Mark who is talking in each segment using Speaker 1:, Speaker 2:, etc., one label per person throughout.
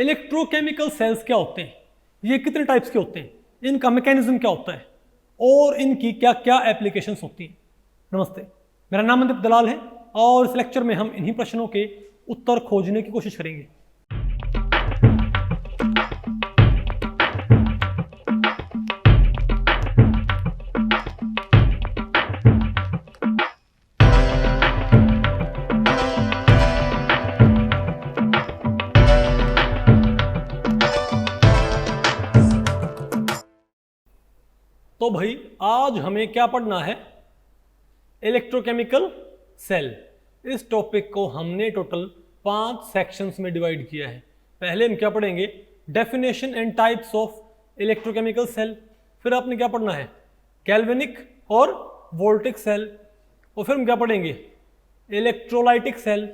Speaker 1: Electrochemical cells क्या होते हैं, ये कितने टाइप्स के होते हैं, इनका मैकेनिज्म क्या होता है और इनकी क्या क्या एप्लीकेशंस होती हैं। नमस्ते, मेरा नाम मनदीप दलाल है और इस लेक्चर में हम इन्हीं प्रश्नों के उत्तर खोजने की कोशिश करेंगे। तो भाई आज हमें क्या पढ़ना है, इलेक्ट्रोकेमिकल सेल। इस टॉपिक को हमने टोटल 5 सेक्शंस में डिवाइड किया है। पहले हम क्या पढ़ेंगे, definition and types of electrochemical cell. फिर आपने क्या पढ़ना है, गैल्वेनिक और वोल्टिक सेल। और फिर हम क्या पढ़ेंगे, इलेक्ट्रोलाइटिक सेल।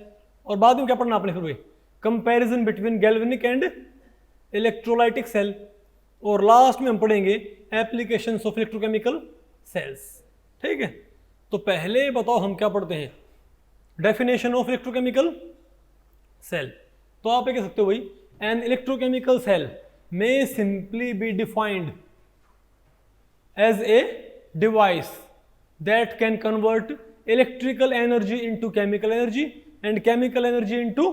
Speaker 1: और बाद में क्या पढ़ना आपने, फिर वही comparison between galvanic and electrolytic cell. और लास्ट में हम पढ़ेंगे एप्लीकेशंस ऑफ इलेक्ट्रोकेमिकल सेल्स। ठीक है, तो पहले बताओ हम क्या पढ़ते हैं, डेफिनेशन ऑफ इलेक्ट्रोकेमिकल सेल। तो आप ये कह सकते हो भाई, an electrochemical cell may simply be defined as a device that can convert electrical energy into chemical energy and chemical energy into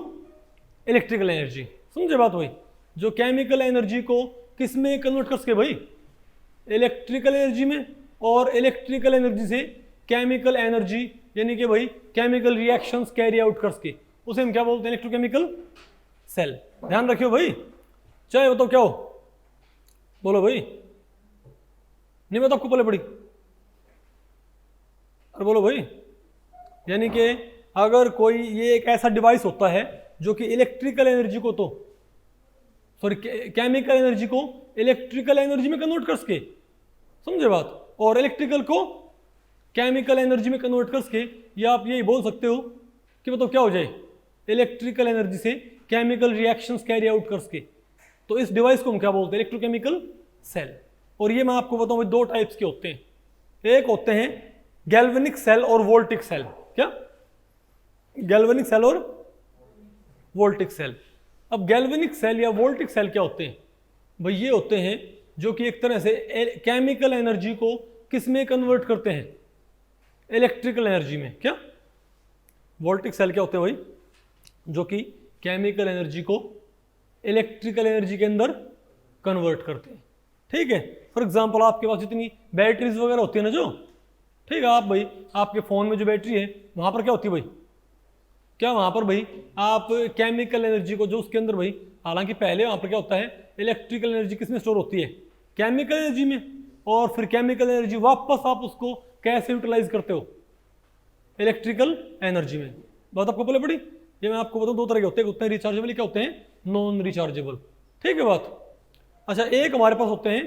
Speaker 1: electrical energy. समझे बात भाई, जो केमिकल एनर्जी को किस में कन्वर्ट कर सके भाई, इलेक्ट्रिकल एनर्जी में, और इलेक्ट्रिकल एनर्जी से केमिकल एनर्जी यानी कि भाई केमिकल रिएक्शंस कैरी आउट कर सके, उसे हम क्या बोलते हैं, इलेक्ट्रोकेमिकल सेल। ध्यान रखियो भाई, चाहे बताओ क्या हो, बोलो भाई, नहीं बताओ आपको पहले पड़ी, अरे बोलो भाई। यानी कि अगर कोई ये एक ऐसा डिवाइस होता है जो कि इलेक्ट्रिकल एनर्जी को तो सॉरी केमिकल एनर्जी को इलेक्ट्रिकल एनर्जी में कन्वर्ट कर सके, समझे बात, और इलेक्ट्रिकल को केमिकल एनर्जी में कन्वर्ट कर सके, या आप यही बोल सकते हो कि मतलब क्या हो जाए, इलेक्ट्रिकल एनर्जी से केमिकल रिएक्शंस कैरी आउट कर सके। तो इस डिवाइस को हम क्या बोलते हैं, इलेक्ट्रोकेमिकल सेल। और ये मैं आपको बताऊं 2 टाइप्स के होते हैं, एक होते हैं गैल्वेनिक सेल और वोल्टिक सेल। क्या, गैल्वेनिक सेल और वोल्टिक सेल। अब गैल्वेनिक सेल या वोल्टिक सेल क्या होते हैं भाई, ये होते हैं जो कि एक तरह से केमिकल एनर्जी को किस में कन्वर्ट करते हैं, इलेक्ट्रिकल एनर्जी में। क्या, वोल्टिक सेल क्या होते हैं भाई, जो कि केमिकल एनर्जी को इलेक्ट्रिकल एनर्जी के अंदर कन्वर्ट करते हैं। ठीक है, फॉर एग्जांपल आपके पास जितनी बैटरीज वगैरह होती है ना, जो ठीक है, आप भाई आपके फ़ोन में जो बैटरी है वहाँ पर क्या होती है भाई, क्या वहाँ पर भाई आप केमिकल एनर्जी को जो उसके अंदर भाई, हालांकि पहले वहाँ पर क्या होता है, इलेक्ट्रिकल एनर्जी किस में स्टोर होती है, केमिकल एनर्जी में, और फिर केमिकल एनर्जी वापस आप उसको कैसे यूटिलाइज करते हो, इलेक्ट्रिकल एनर्जी में। बात आपको पहले पड़ी, ये मैं आपको बताऊँ 2 तरह के होते हैं रिचार्जेबल, क्या होते हैं नॉन रिचार्जेबल। ठीक है बात। अच्छा, एक हमारे पास होते हैं,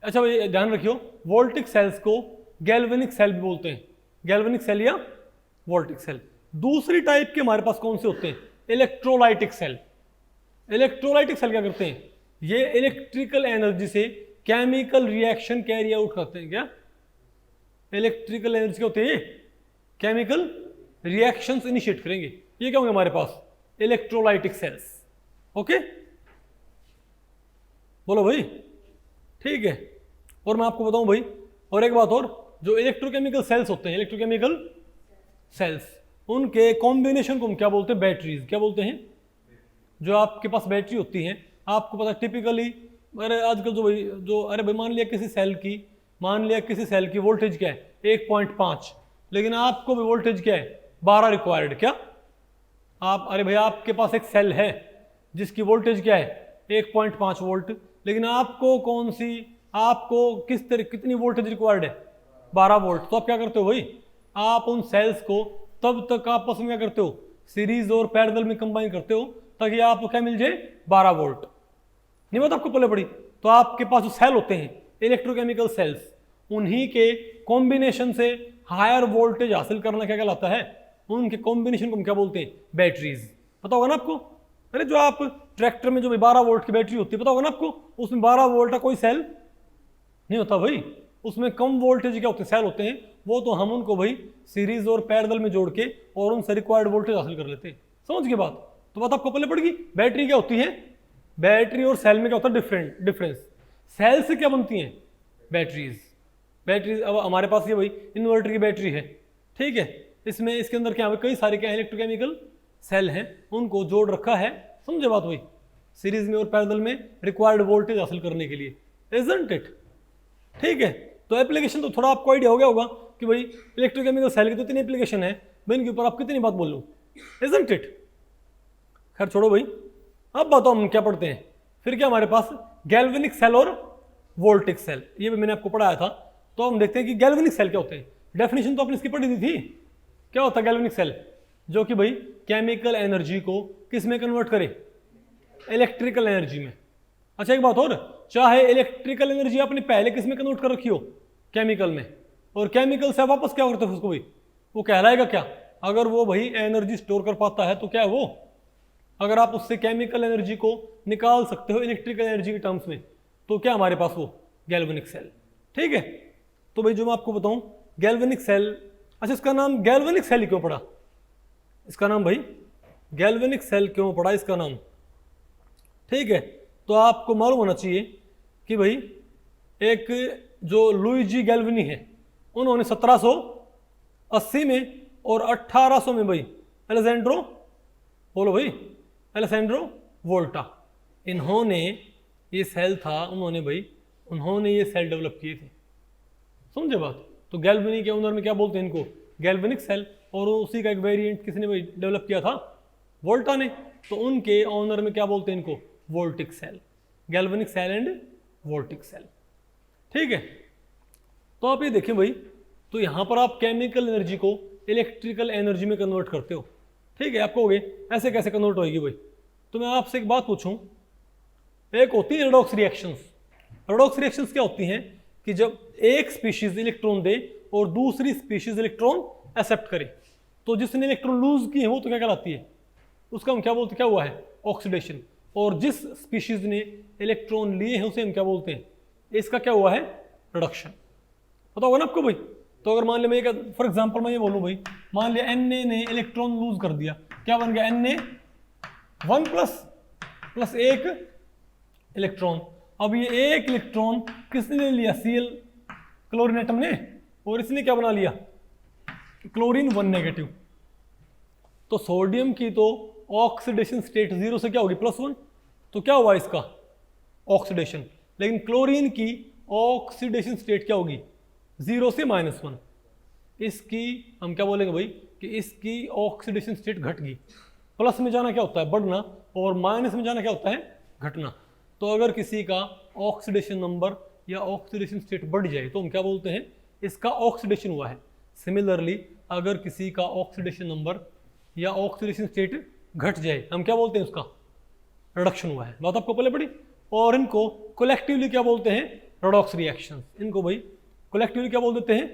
Speaker 1: अच्छा भाई ध्यान रखियो, वोल्टिक सेल्स को गैल्वेनिक सेल भी बोलते हैं, गैल्वेनिक सेल या वोल्टिक सेल। दूसरी टाइप के हमारे पास कौन से होते हैं, इलेक्ट्रोलाइटिक सेल। इलेक्ट्रोलाइटिक सेल क्या करते हैं, ये इलेक्ट्रिकल एनर्जी से केमिकल रिएक्शन कैरी आउट करते हैं। क्या, इलेक्ट्रिकल एनर्जी क्या होते हैं, केमिकल रिएक्शंस इनिशिएट करेंगे, ये क्या होंगे हमारे पास, इलेक्ट्रोलाइटिक सेल्स। ओके, बोलो भाई। ठीक है, और मैं आपको बताऊं भाई, और एक बात और, जो इलेक्ट्रोकेमिकल सेल्स होते हैं, इलेक्ट्रोकेमिकल सेल्स, उनके कॉम्बिनेशन को हम क्या बोलते हैं, बैटरीज। क्या बोलते हैं, जो आपके पास बैटरी होती है, आपको पता टिपिकली, अरे आजकल जो अरे भाई मान लिया किसी सेल की वोल्टेज क्या है 1.5, लेकिन आपको भी वोल्टेज क्या है 12 रिक्वायर्ड। क्या, आप अरे भाई आपके पास एक सेल है जिसकी वोल्टेज क्या है 1.5 वोल्ट, लेकिन आपको कितनी वोल्टेज रिक्वायर्ड है 12 वोल्ट। तो आप क्या करते हो भाई, आप उन सेल्स को तब तक आपस में क्या करते हो, सीरीज और पैरेलल में कंबाइन करते हो, ताकि आपको क्या मिल जाए 12 वोल्ट। नहीं बात आपको पहले पड़ी। तो आपके पास जो सेल होते हैं इलेक्ट्रोकेमिकल सेल्स, उन्हीं के कॉम्बिनेशन से हायर वोल्टेज हासिल करना क्या कहलाता है, उनके कॉम्बिनेशन को हम क्या बोलते हैं, बैटरीज। पता होगा ना आपको, अरे जो आप ट्रैक्टर में जो 12 वोल्ट की बैटरी होती है, पता होगा ना आपको, उसमें 12 वोल्ट का कोई सेल नहीं होता भाई, उसमें कम वोल्टेज क्या होते हैं, सेल होते हैं, वो तो हम उनको भाई सीरीज और पैरेलल में जोड़ के और उनसे रिक्वायर्ड वोल्टेज हासिल कर लेते हैं। समझ के बात, तो बात आपको पहले पड़ेगी। बैटरी क्या होती है, बैटरी और सेल में क्या होता है डिफरेंस। सेल से क्या बनती हैं बैटरीज। अब हमारे पास ये भाई इन्वर्टर की बैटरी है, ठीक है, इसमें इसके अंदर क्या है कई सारे क्या इलेक्ट्रोकेमिकल सेल हैं, उनको जोड़ रखा है, समझे बात हुई, सीरीज में और पैरेलल में रिक्वायर्ड वोल्टेज हासिल करने के लिए, इजंट इट। ठीक है, तो एप्लीकेशन तो थोड़ा आपको आइडिया हो गया होगा कि भाई इलेक्ट्रोकेमिकल सेल की तो इतनी एप्लीकेशन है भाई, इनके ऊपर आप कितनी बात बोल लूँ, इजंट इट। खैर छोड़ो भाई, अब बताओ हम क्या पढ़ते हैं फिर। क्या हमारे पास गैल्वेनिक सेल और वोल्टिक सेल, ये भी मैंने आपको पढ़ाया था। तो हम देखते हैं कि गैल्वेनिक सेल क्या होते हैं। डेफिनेशन तो आपने इसकी पढ़ी दी थी। क्या होता है गैल्वेनिक सेल? जो कि भाई केमिकल एनर्जी को किस में कन्वर्ट करे, इलेक्ट्रिकल एनर्जी में। अच्छा एक बात और, चाहे इलेक्ट्रिकल एनर्जी आपने पहले किस में कन्वर्ट कर रखी हो, केमिकल में, और केमिकल से वापस क्या करते हो उसको भाई, वो कहलाएगा क्या? अगर वो भाई एनर्जी स्टोर कर पाता है तो क्या है वो, अगर आप उससे केमिकल एनर्जी को निकाल सकते हो इलेक्ट्रिकल एनर्जी के टर्म्स में, तो क्या हमारे पास वो गैल्वेनिक सेल। ठीक है, तो भाई जो मैं आपको बताऊं गैल्वेनिक सेल, अच्छा इसका नाम गैल्वेनिक सेल क्यों पड़ा, इसका नाम भाई गैल्वेनिक सेल क्यों पड़ा इसका नाम? ठीक है, तो आपको मालूम होना चाहिए कि भाई एक जो लुइजी गैल्वेनी है, उन्होंने 1780 में और 1800 में भाई एलेजेंड्रो, बोलो भाई, एलेजेंड्रो वोल्टा, इन्होंने ये सेल था, उन्होंने ये सेल डेवलप किए थे, समझे बात। तो गैल्वेनी के ऑनर में क्या बोलते हैं इनको, गैल्वेनिक सेल, और उसी का एक वेरिएंट किसने भाई डेवलप किया था, वोल्टा ने, तो उनके ऑनर में क्या बोलते हैं इनको, voltaic cell, galvanic cell and voltaic cell. ठीक है, तो आप ये देखें भाई, तो यहां पर आप केमिकल एनर्जी को इलेक्ट्रिकल एनर्जी में कन्वर्ट करते हो। ठीक है, आप कहोगे ऐसे कैसे कन्वर्ट होगी भाई, तो मैं आपसे एक बात पूछूं, एक होती है रेडॉक्स रिएक्शंस। रेडॉक्स रिएक्शंस क्या होती हैं कि जब एक स्पीशीज इलेक्ट्रॉन दे और दूसरी स्पीशीज इलेक्ट्रॉन एक्सेप्ट करे, तो जिसने इलेक्ट्रॉन लूज किए वो तो क्या कहलाती है, उसका हम क्या बोलते हैं, क्या हुआ है, ऑक्सीडेशन। और जिस स्पीशीज ने इलेक्ट्रॉन लिए हैं उसे हम क्या बोलते हैं, इसका क्या हुआ है, रिडक्शन। पता होगा ना आपको भाई। तो अगर मान लिया मैं फॉर एग्जांपल मैं ये बोलूं भाई, मान लिया Na ने इलेक्ट्रॉन लूज कर दिया, क्या बन गया, Na 1 प्लस एक इलेक्ट्रॉन। अब ये एक इलेक्ट्रॉन किसने ले लिया, Cl क्लोरीन एटम ने, और इसने क्या बना लिया, क्लोरीन 1 नेगेटिव। तो सोडियम की तो ऑक्सीडेशन स्टेट 0 से क्या होगी, +1, तो क्या हुआ इसका, ऑक्सीडेशन। लेकिन क्लोरीन की ऑक्सीडेशन स्टेट क्या होगी, 0 से -1। इसकी हम क्या बोलेंगे भाई कि इसकी ऑक्सीडेशन स्टेट घट गई। प्लस में जाना क्या होता है, बढ़ना, और माइनस में जाना क्या होता है, घटना। तो अगर किसी का ऑक्सीडेशन नंबर या ऑक्सीडेशन स्टेट बढ़ जाए तो हम क्या बोलते हैं, इसका ऑक्सीडेशन हुआ है। सिमिलरली अगर किसी का ऑक्सीडेशन नंबर या ऑक्सीडेशन स्टेट घट जाए हम क्या बोलते हैं, उसका रिडक्शन हुआ है। बात आपको पहले पड़ी। और इनको कलेक्टिवली क्या बोलते हैं, रेडॉक्स रिएक्शन। इनको भाई कलेक्टिवली क्या बोल देते हैं,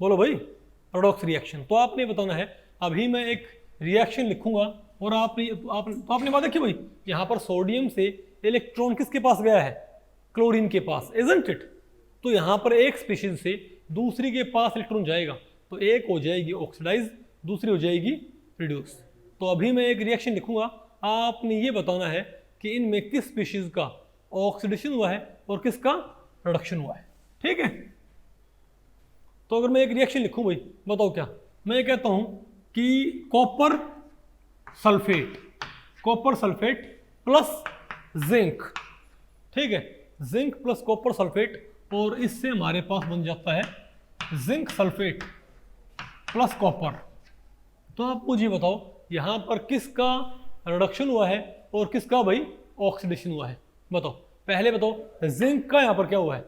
Speaker 1: बोलो भाई, रेडॉक्स रिएक्शन। तो आपने बताना है, अभी मैं एक रिएक्शन लिखूंगा और आपने बात देखी भाई, यहां पर सोडियम से इलेक्ट्रॉन किसके पास गया है, क्लोरीन के पास, इजंट इट। तो यहां पर एक स्पीशीज से दूसरी के पास इलेक्ट्रॉन जाएगा, तो एक हो जाएगी ऑक्सीडाइज, दूसरी हो जाएगी रिड्यूस। तो अभी मैं एक रिएक्शन लिखूंगा, आपने ये बताना है कि इनमें किस स्पीशीज का ऑक्सीडेशन हुआ है और किसका रिडक्शन हुआ है। ठीक है, तो अगर मैं एक रिएक्शन लिखूं भाई, बताओ क्या, मैं कहता हूं कि कॉपर सल्फेट प्लस जिंक। ठीक है, जिंक प्लस कॉपर सल्फेट, और इससे हमारे पास बन जाता है जिंक सल्फेट प्लस कॉपर। तो आप मुझे बताओ यहां पर किसका रिडक्शन हुआ है और किसका भाई ऑक्सीडेशन हुआ है, बताओ। पहले बताओ जिंक का यहां पर क्या हुआ है,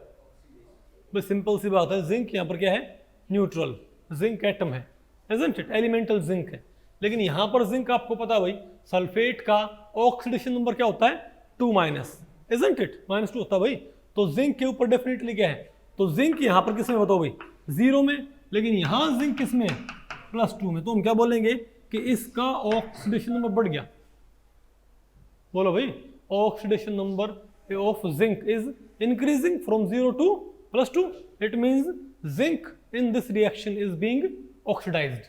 Speaker 1: भाई सिंपल सी बात है, जिंक यहां पर क्या है, न्यूट्रल, जिंक एटम है, इजंट इट, एलिमेंटल जिंक है। लेकिन यहां पर जिंक आपको पता है भाई, सल्फेट का ऑक्सीडेशन नंबर क्या होता है, 2-, इजंट इट, -2 होता है भाई। तो जिंक के ऊपर डेफिनेटली क्या है, तो जिंक यहां पर किस में बताओ भाई, 0 में, लेकिन यहां जिंक किस में, +2 में। तो हम क्या बोलेंगे कि इसका ऑक्सीडेशन नंबर बढ़ गया, बोलो भाई, oxidation number of zinc is increasing from 0 to +2। It means zinc in this reaction is being oxidised.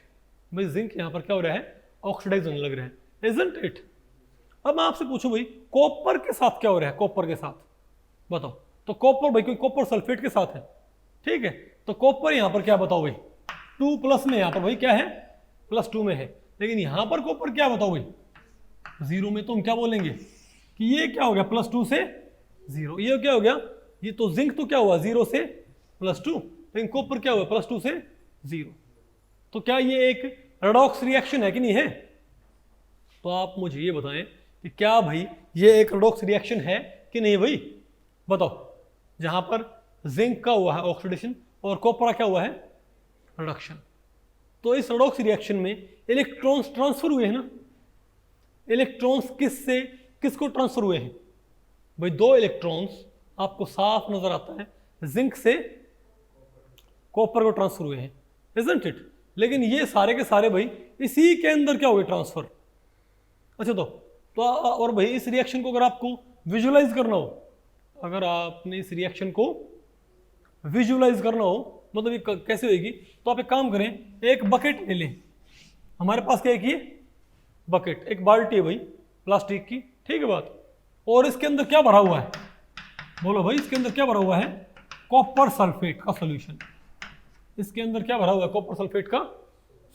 Speaker 1: भाई जिंक यहां पर क्या हो रहा है, ऑक्सीडाइज होने लग रहा है, इजंट इट। अब मैं आपसे पूछूं भाई कॉपर के साथ क्या हो रहा है, कॉपर के साथ बताओ। तो कॉपर भाई कोई कॉपर सल्फेट के साथ है, ठीक है, तो कॉपर यहां पर क्या बताओ भाई 2 प्लस में, यहां पर भाई क्या है +2 में है, लेकिन यहां पर कॉपर क्या बताओ भाई 0 में। तो हम क्या बोलेंगे कि ये क्या हो गया +2 से 0, ये क्या हो गया, ये तो जिंक तो क्या हुआ 0 से +2, लेकिन कॉपर क्या हुआ +2 से 0। तो क्या ये एक रेडॉक्स रिएक्शन है कि नहीं है? तो आप मुझे ये बताएं कि क्या भाई ये एक रेडॉक्स रिएक्शन है कि नहीं भाई, बताओ। जहां पर जिंक का हुआ है ऑक्सीडेशन और कॉपर क्या हुआ है रिडक्शन। तो इस रेडॉक्स रिएक्शन में इलेक्ट्रॉन्स ट्रांसफर हुए हैं ना, इलेक्ट्रॉन्स किससे किसको ट्रांसफर हुए हैं भाई, 2 इलेक्ट्रॉन्स आपको साफ नजर आता है, जिंक से कॉपर को ट्रांसफर हुए हैं, इजंट इट। लेकिन ये सारे के सारे भाई इसी के अंदर क्या हुए ट्रांसफर। अच्छा तो और भाई इस रिएक्शन को अगर आपको विजुअलाइज करना हो, अगर आपने इस रिएक्शन को विजुअलाइज करना हो मतलब ये कैसे होगी, तो आप एक काम करें, एक बकेट ले लें, हमारे पास क्या है बकेट, एक बाल्टी है भाई प्लास्टिक की, ठीक है बात, और इसके अंदर क्या भरा हुआ है, बोलो भाई इसके अंदर क्या भरा हुआ है कॉपर सल्फेट का सॉल्यूशन। इसके अंदर क्या भरा हुआ है कॉपर सल्फेट का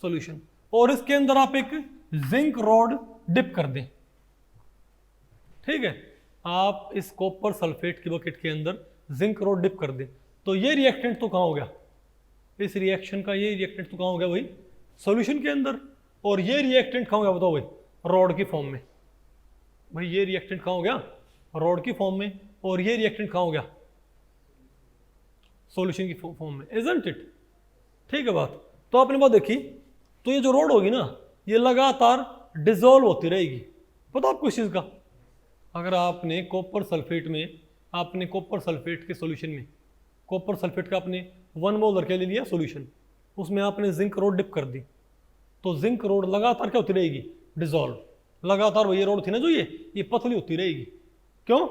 Speaker 1: सॉल्यूशन, और इसके अंदर आप एक जिंक रॉड डिप कर दें, ठीक है, आप इस कॉपर सल्फेट की बकेट के अंदर जिंक रॉड डिप कर दें, तो ये रिएक्टेंट तो कहां हो गया, इस रिएक्शन का ये रिएक्टेंट तो कहां हो गया भाई सॉल्यूशन के अंदर, और ये रिएक्टेंट कहां हो गया बताओ भाई रॉड की फॉर्म में। भाई ये रिएक्टेंट कहां हो गया रॉड की फॉर्म में, और ये रिएक्टेंट कहां हो गया सॉल्यूशन की फॉर्म में, इजंट इट। ठीक है बात। तो आपने बात देखी, तो ये जो रॉड होगी ना ये लगातार डिसॉल्व होती रहेगी, पता आपको इस चीज का। अगर आपने कॉपर सल्फेट में, आपने कॉपर सल्फेट के सॉल्यूशन में कॉपर सल्फेट का आपने 1 मोल रख ले लिया सॉल्यूशन, उसमें आपने जिंक रोड डिप कर दी, तो जिंक रोड लगातार क्या होती रहेगी डिसॉल्व, लगातार वही रोड थी ना जो ये पतली होती रहेगी। क्यों?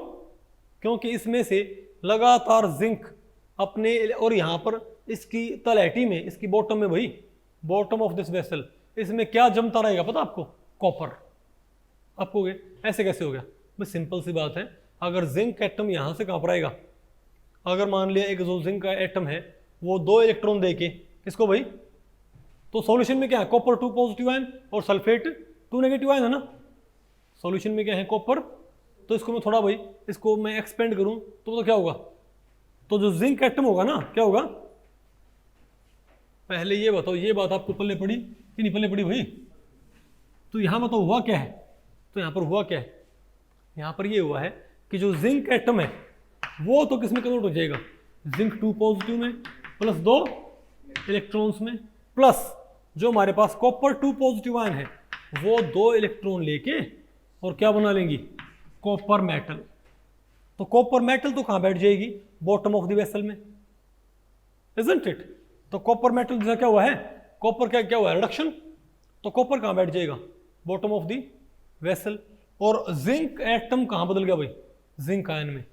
Speaker 1: क्योंकि इसमें से लगातार जिंक अपने, और यहाँ पर इसकी तलहटी में, इसकी बॉटम में भाई, बॉटम ऑफ दिस वेसल, इसमें क्या जमता रहेगा पता आपको कॉपर। आपको ऐसे कैसे हो गया भाई, सिंपल सी बात है, अगर जिंक एटम यहाँ से कहाँ पर आएगा, अगर मान लिया एक जो जिंक का एटम है वो 2 इलेक्ट्रॉन देके किसको भाई, तो सॉल्यूशन में क्या है कॉपर 2 पॉजिटिव आयन और सल्फेट 2 नेगेटिव आयन है ना, सॉल्यूशन में क्या है कॉपर। तो इसको मैं थोड़ा भाई इसको मैं एक्सपेंड करूं तो क्या होगा, तो जो जिंक एटम होगा ना क्या होगा, पहले ये बताओ ये बात आपको पल्ले पड़ी कि नहीं पल्ले पड़ी भाई। तो यहां बताओ हुआ क्या है, तो यहां पर हुआ क्या है, यहां पर ये हुआ है कि जो जिंक एटम है वो तो किस में कन्वर्ट हो जाएगा, जिंक 2 पॉजिटिव में प्लस 2 इलेक्ट्रॉन्स में, प्लस जो हमारे पास कॉपर 2 पॉजिटिव आयन है वो 2 इलेक्ट्रॉन लेके और क्या बना लेंगी कॉपर मेटल। तो कॉपर मेटल तो कहां बैठ जाएगी बॉटम ऑफ द वेसल में, इजंट इट। तो कॉपर मेटल जैसा क्या हुआ है, कॉपर क्या हुआ है रिडक्शन, तो कॉपर कहां बैठ जाएगा बॉटम ऑफ द वेसल, और जिंक एटम कहां बदल गया भाई जिंक आयन में।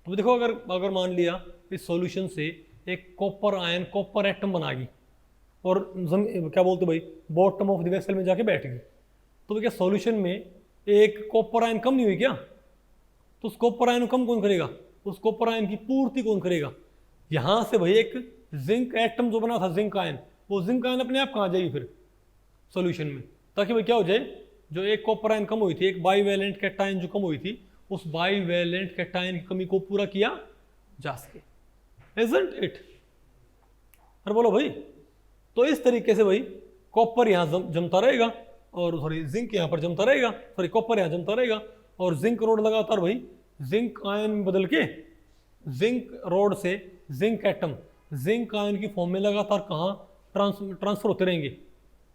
Speaker 1: तो देखो अगर मान लिया इस सॉल्यूशन से एक कॉपर आयन कॉपर एटम बना गई और क्या बोलते भाई बॉटम ऑफ द वेसल में जाके बैठ गई, तो क्या सॉल्यूशन में एक कॉपर आयन कम नहीं हुई क्या, तो उस कॉपर आयन को कम कौन करेगा, उस कॉपर आयन की पूर्ति कौन करेगा, यहां से भाई एक जिंक एटम जो बना था जिंक आयन, वो जिंक आयन अपने आप कहाँ जाएगी फिर सॉल्यूशन में, ताकि भाई क्या हो जाए, जो एक कॉपर आयन कम हुई थी, एक बाईवैलेंट कैटायन जो कम हुई थी, उस बाईवैलेंट कैटायन की कमी को पूरा किया जा सके, इजंट इट। अरे बोलो भाई, तो इस तरीके से भाई कॉपर यहाँ जमता रहेगा और सॉरी जिंक यहाँ पर जमता रहेगा, सॉरी कॉपर यहाँ जमता रहेगा, और जिंक रोड लगातार भाई जिंक आयन में बदल के जिंक रोड से जिंक एटम जिंक आयन की फॉर्म में लगातार कहाँ ट्रांसफर होते रहेंगे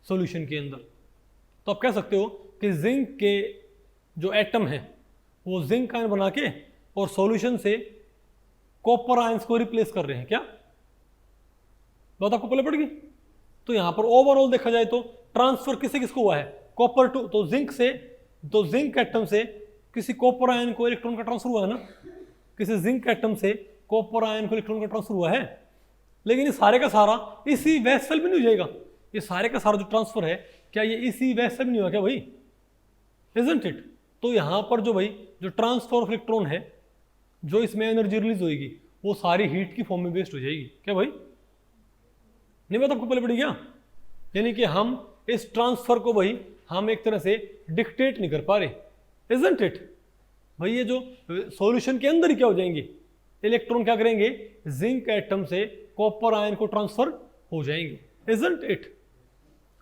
Speaker 1: सॉल्यूशन के अंदर। तो आप कह सकते हो कि जिंक के जो एटम है वो जिंक आयन बना के और सॉल्यूशन से कॉपर आयंस को रिप्लेस कर रहे हैं, क्या बात आपको पहले पड़ गई। तो यहां पर ओवरऑल देखा जाए तो ट्रांसफर किससे किसको हुआ है, कॉपर टू, तो जिंक से, तो जिंक एटम से किसी कॉपर आयन को इलेक्ट्रॉन का ट्रांसफर हुआ है ना, किसी जिंक एटम से कॉपर आयन को इलेक्ट्रॉन का ट्रांसफर हुआ है। लेकिन ये सारे का सारा इसी वेसल में नहीं हो जाएगा, ये सारे का सारा जो ट्रांसफर है क्या ये इसी वेसल में नहीं हुआ क्या भाई, इजंट इट। तो यहाँ पर जो भाई जो ट्रांसफर ऑफ इलेक्ट्रॉन है, जो इसमें एनर्जी रिलीज होगी वो सारी हीट की फॉर्म में वेस्ट हो जाएगी। क्या भाई, नहीं बात आपको पहले पड़ी क्या? यानी कि हम इस ट्रांसफर को भाई हम एक तरह से डिक्टेट नहीं कर पा रहे, इजंट इट? भाई ये जो सॉल्यूशन के अंदर ही क्या हो जाएंगे, इलेक्ट्रॉन क्या करेंगे, जिंक एटम से कॉपर आयन को ट्रांसफर हो जाएंगे, इजंट इट?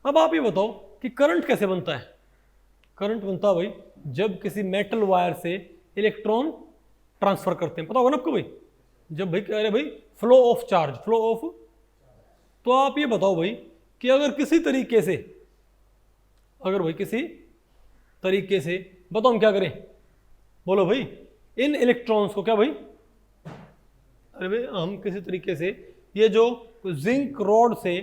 Speaker 1: अब आप ये बताओ कि करंट कैसे बनता है? करंट बनता है भाई जब किसी मेटल वायर से इलेक्ट्रॉन ट्रांसफर करते हैं, पता होगा ना आपको भाई, जब भाई कह रहे भाई flow of charge, flow of. तो आप ये बताओ भाई कि अगर किसी तरीके से, अगर भाई किसी तरीके से बताओ हम क्या करें, बोलो भाई, इन इलेक्ट्रॉन्स को क्या भाई, अरे भाई हम किसी तरीके से ये जो जिंक रॉड से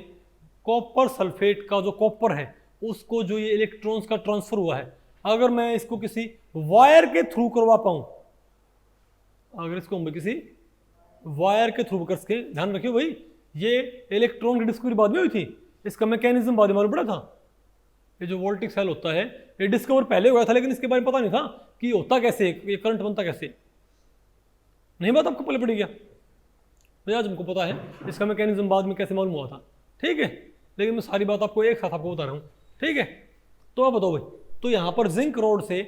Speaker 1: कॉपर सल्फेट का जो कॉपर है उसको जो ये इलेक्ट्रॉन्स का ट्रांसफर हुआ है, अगर मैं इसको किसी वायर के थ्रू करवा पाऊं, अगर इसको हम किसी वायर के थ्रू कर सके, ध्यान रखियो भाई ये इलेक्ट्रॉन की डिस्कवरी बाद में हुई थी, इसका मैकेनिज्म बाद में मालूम पड़ा था। ये जो वोल्टिक सेल होता है ये डिस्कवर पहले हुआ था, लेकिन इसके बारे में पता नहीं था कि होता कैसे, ये करंट बनता कैसे, नहीं बात आपको पहले पड़ी क्या? तो आज हमको पता है इसका मैकेनिज्म बाद में कैसे मालूम हुआ था, ठीक है, लेकिन मैं सारी बात आपको एक साथ आपको बता रहा हूँ, ठीक है। तो आप बताओ भाई, तो यहाँ पर जिंक रोड से,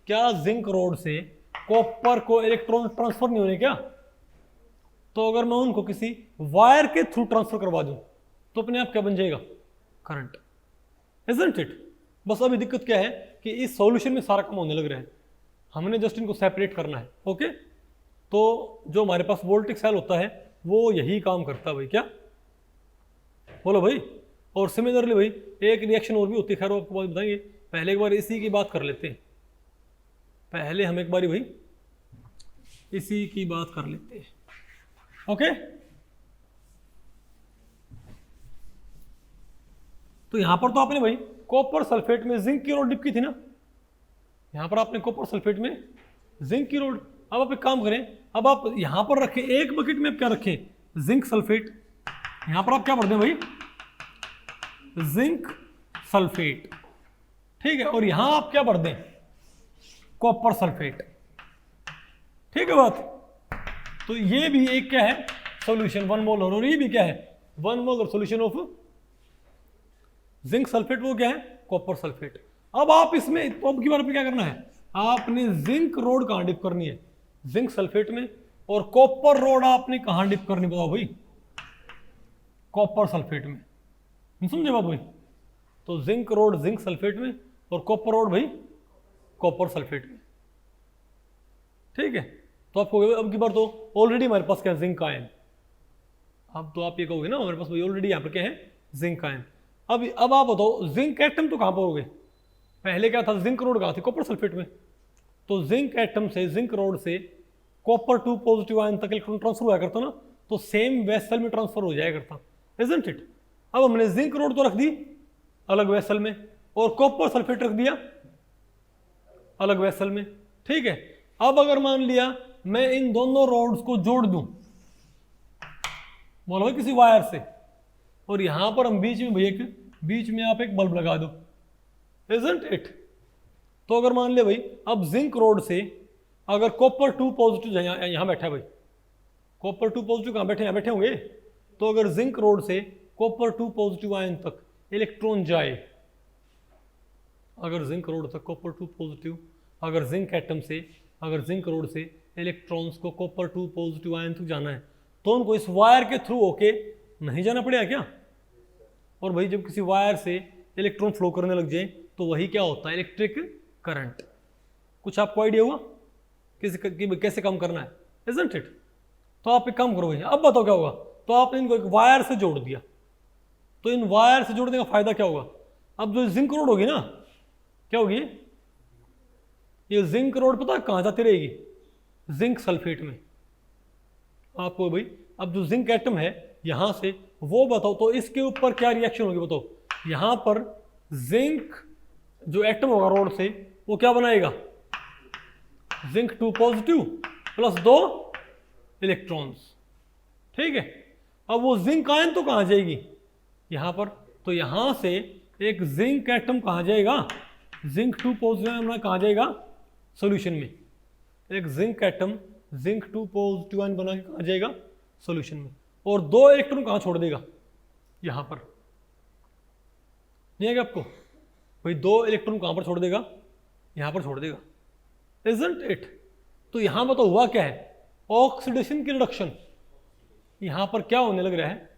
Speaker 1: क्या जिंक रोड से कॉपर को इलेक्ट्रॉन ट्रांसफर नहीं होने क्या? तो अगर मैं उनको किसी वायर के थ्रू ट्रांसफर करवा दूं तो अपने आप क्या बन जाएगा, करंट, इजंट इट? बस अभी दिक्कत क्या है कि इस सॉल्यूशन में सारा काम होने लग रहा है, हमने जस्ट इनको सेपरेट करना है, ओके। तो जो हमारे पास वोल्टिक सेल होता है वो यही काम करता है भाई, क्या बोलो भाई। और सिमिलरली भाई एक रिएक्शन और भी होती है, खैर आपको बात बताएंगे, पहले एक बार इसी की बात कर लेते हैं, पहले हम एक बार भाई इसी की बात कर लेते हैं, ओके। तो यहां पर तो आपने भाई कॉपर सल्फेट में जिंक की रोड डिप की थी ना, यहां पर आपने कॉपर सल्फेट में जिंक की रोड। अब आप एक काम करें, अब आप यहां पर रखें एक बकेट में, आप क्या रखें, जिंक सल्फेट, यहां पर आप क्या भर दें भाई, जिंक सल्फेट, ठीक है, और यहां आप क्या भर दें, कॉपर सल्फेट, ठीक है बात। तो ये भी एक क्या है, सॉल्यूशन 1 मोलर, और ये भी क्या है 1 molar solution of zinc sulphate, वो क्या है, कॉपर सल्फेट। अब आप इसमें तो अब की बार पे क्या करना है, आपने जिंक रोड कहां डिप करनी है, जिंक सल्फेट में, और कॉपर रोड आपने कहां डिप करनी, बताओ भाई, कॉपर सल्फेट में, समझे बात भाई। तो जिंक रोड जिंक सल्फेट में और कॉपर रोड भाई कॉपर सल्फेट में, ठीक है। तो आपको अब की बार तो ऑलरेडी हमारे पास क्या है, जिंक आयन। अब तो आप ये कहोगे ना हमारे पास भाई ऑलरेडी यहाँ पर क्या है, जिंक आयन। अब आप बताओ जिंक एटम तो कहाँ पर हो गए, पहले क्या था, जिंक रोड कहाँ थी, कॉपर सल्फेट में। तो जिंक एटम से, जिंक रोड से कॉपर 2 पॉजिटिव आयन तक इलेक्ट्रॉन ट्रांसफर हुआ करता ना, तो सेम वेसल में ट्रांसफर हो जाया करता, इजंट इट? अब हमने जिंक रोड तो रख दी अलग वेसल में, और कॉपर सल्फेट रख दिया अलग वेसल में, ठीक है। अब अगर मान लिया मैं इन दोनों रोड्स को जोड़ दूं, बोलो किसी वायर से, और यहां पर हम बीच में भाई एक, बीच में आप एक बल्ब लगा दो, इजंट इट? तो अगर मान ले भाई अब जिंक रोड से अगर कॉपर 2 पॉजिटिव यहां बैठा है भाई, कॉपर 2 पॉजिटिव कहां बैठे, यहां बैठे होंगे। तो अगर जिंक रोड से कॉपर 2 पॉजिटिव आयन तक इलेक्ट्रॉन जाए, अगर जिंक रोड तक कॉपर 2 पॉजिटिव, अगर जिंक एटम से, अगर जिंक रोड से इलेक्ट्रॉन्स को कॉपर 2 पॉजिटिव आयन तक जाना है, तो उनको इस वायर के थ्रू होके नहीं जाना पड़ेगा क्या? और भाई जब किसी वायर से इलेक्ट्रॉन फ्लो करने लग जाए तो वही क्या होता है, इलेक्ट्रिक करंट। कुछ आपको आइडिया हुआ कैसे काम करना है, इजंट इट? तो आप एक काम करो भाई, अब बताओ क्या होगा। तो आपने इनको एक वायर से जोड़ दिया, तो इन वायर से जोड़ने का फायदा क्या होगा, अब जो जिंक रोड होगी ना, क्या होगी, ये जिंक रोड पता कहां जाती रहेगी, जिंक सल्फेट में। आपको भाई अब जो जिंक एटम है यहां से, वो बताओ तो इसके ऊपर क्या रिएक्शन होगी, बताओ। यहां पर जिंक जो एटम होगा रोड से, वो क्या बनाएगा, जिंक 2 पॉजिटिव प्लस 2 इलेक्ट्रॉन्स, ठीक है। अब वो जिंक आयन तो कहां जाएगी, यहां पर। तो यहां से एक जिंक एटम कहां जाएगा, जिंक 2 पॉजिटिव कहां जाएगा, सॉल्यूशन में। एक zinc atom zinc 2 positive ion बना के कहाँ जाएगा, सॉल्यूशन में, और 2 इलेक्ट्रॉन कहाँ छोड़ देगा, यहाँ पर। नहीं है क्या आपको भाई, 2 इलेक्ट्रॉन कहाँ पर छोड़ देगा, यहाँ पर छोड़ देगा, इजंट इट। तो यहाँ पर तो हुआ क्या है, ऑक्सीडेशन की रिडक्शन। यहाँ पर क्या होने लग रहा है,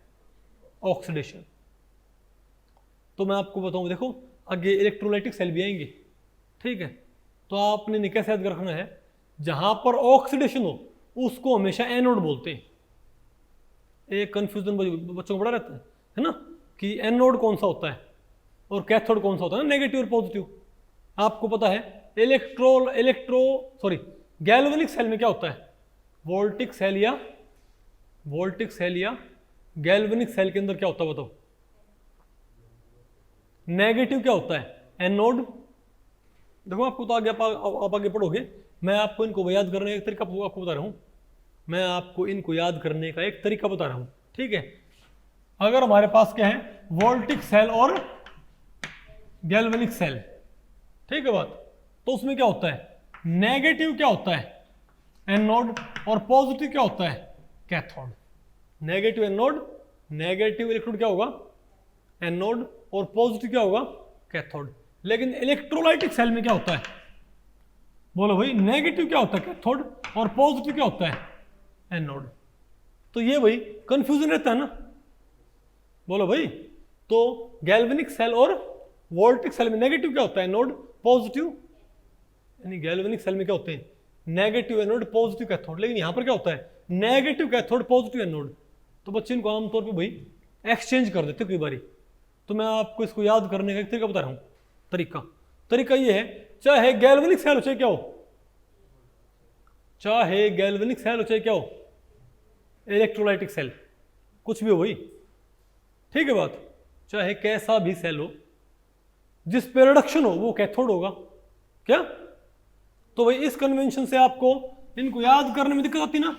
Speaker 1: ऑक्सीडेशन। तो मैं आपको बताऊँ, देखो आगे इलेक्ट्रोलाइटिक सेल भी आएंगे, ठीक है। तो आपने कैसे याद रखना है, जहाँ पर ऑक्सीडेशन हो उसको हमेशा एनोड बोलते हैं। एक कन्फ्यूजन बच्चों को बड़ा रहता है ना, कि एनोड कौन सा होता है और कैथोड कौन सा होता है, नेगेटिव और पॉजिटिव। आपको पता है गैल्वेनिक सेल में क्या होता है, वोल्टिक सेल या गैल्वेनिक सेल के अंदर क्या होता है बताओ, नेगेटिव क्या होता है, एनोड। देखो आपको तो आगे आप आगे पढ़ोगे, मैं आपको इनको याद करने का एक तरीका आपको बता रहा हूं, मैं आपको इनको याद करने का एक तरीका बता रहा हूं, ठीक है। अगर हमारे पास क्या है, वोल्टिक सेल और गैल्वेनिक सेल, ठीक है बात, तो उसमें क्या होता है, नेगेटिव क्या होता है, एनोड, और पॉजिटिव क्या होता है, cathode. Negative anode, negative electrode क्या होगा, एनोड, और पॉजिटिव क्या होगा, कैथोड। लेकिन इलेक्ट्रोलाइटिक सेल में क्या होता है, बोलो भाई, नेगेटिव क्या होता है, कैथोड, और पॉजिटिव क्या होता है, एनोड। तो ये भाई कंफ्यूजन रहता है ना, बोलो भाई। तो गैल्वेनिक सेल और वोल्टिक सेल में नेगेटिव क्या होता है, एनोड, पॉजिटिव, यानी गैल्वेनिक सेल में क्या होते हैं, नेगेटिव एनोड, पॉजिटिव कैथोड। लेकिन यहां पर क्या होता है, नेगेटिव कैथोड, पॉजिटिव एनोड। तो बच्चे इनको आमतौर पे भाई एक्सचेंज कर देते कई बारी। तो मैं आपको इसको याद करने का एक तरीका बता रहा हूं, तरीका ये है, चाहे गैल्वेनिक सेल हो चाहे क्या हो, चाहे गैल्वेनिक सेल हो चाहे क्या हो, इलेक्ट्रोलाइटिक सेल, कुछ भी हो भाई, ठीक है बात, चाहे कैसा भी सेल हो, जिस पे रिडक्शन हो वो कैथोड होगा, क्या। तो भाई इस कन्वेंशन से आपको इनको याद करने में दिक्कत आती ना,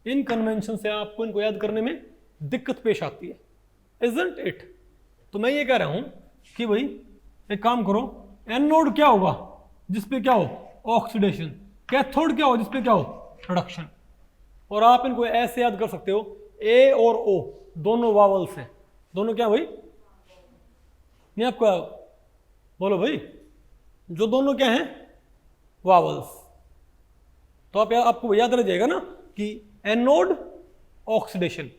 Speaker 1: इन कन्वेंशन से आपको इनको याद करने में दिक्कत पेश आती है, इजंट इट। तो मैं ये कह रहा हूं कि भाई एक काम करो, एनोड क्या होगा, जिसपे क्या हो, ऑक्सीडेशन, कैथोड क्या हो, जिसपे क्या हो, रिडक्शन। और आप इनको ऐसे याद कर सकते हो, ए और ओ दोनों वावल्स हैं, दोनों क्या भाई, नहीं आपको बोलो भाई, जो दोनों क्या हैं, वावल्स। तो आपको याद रह जाएगा ना कि एनोड ऑक्सीडेशन,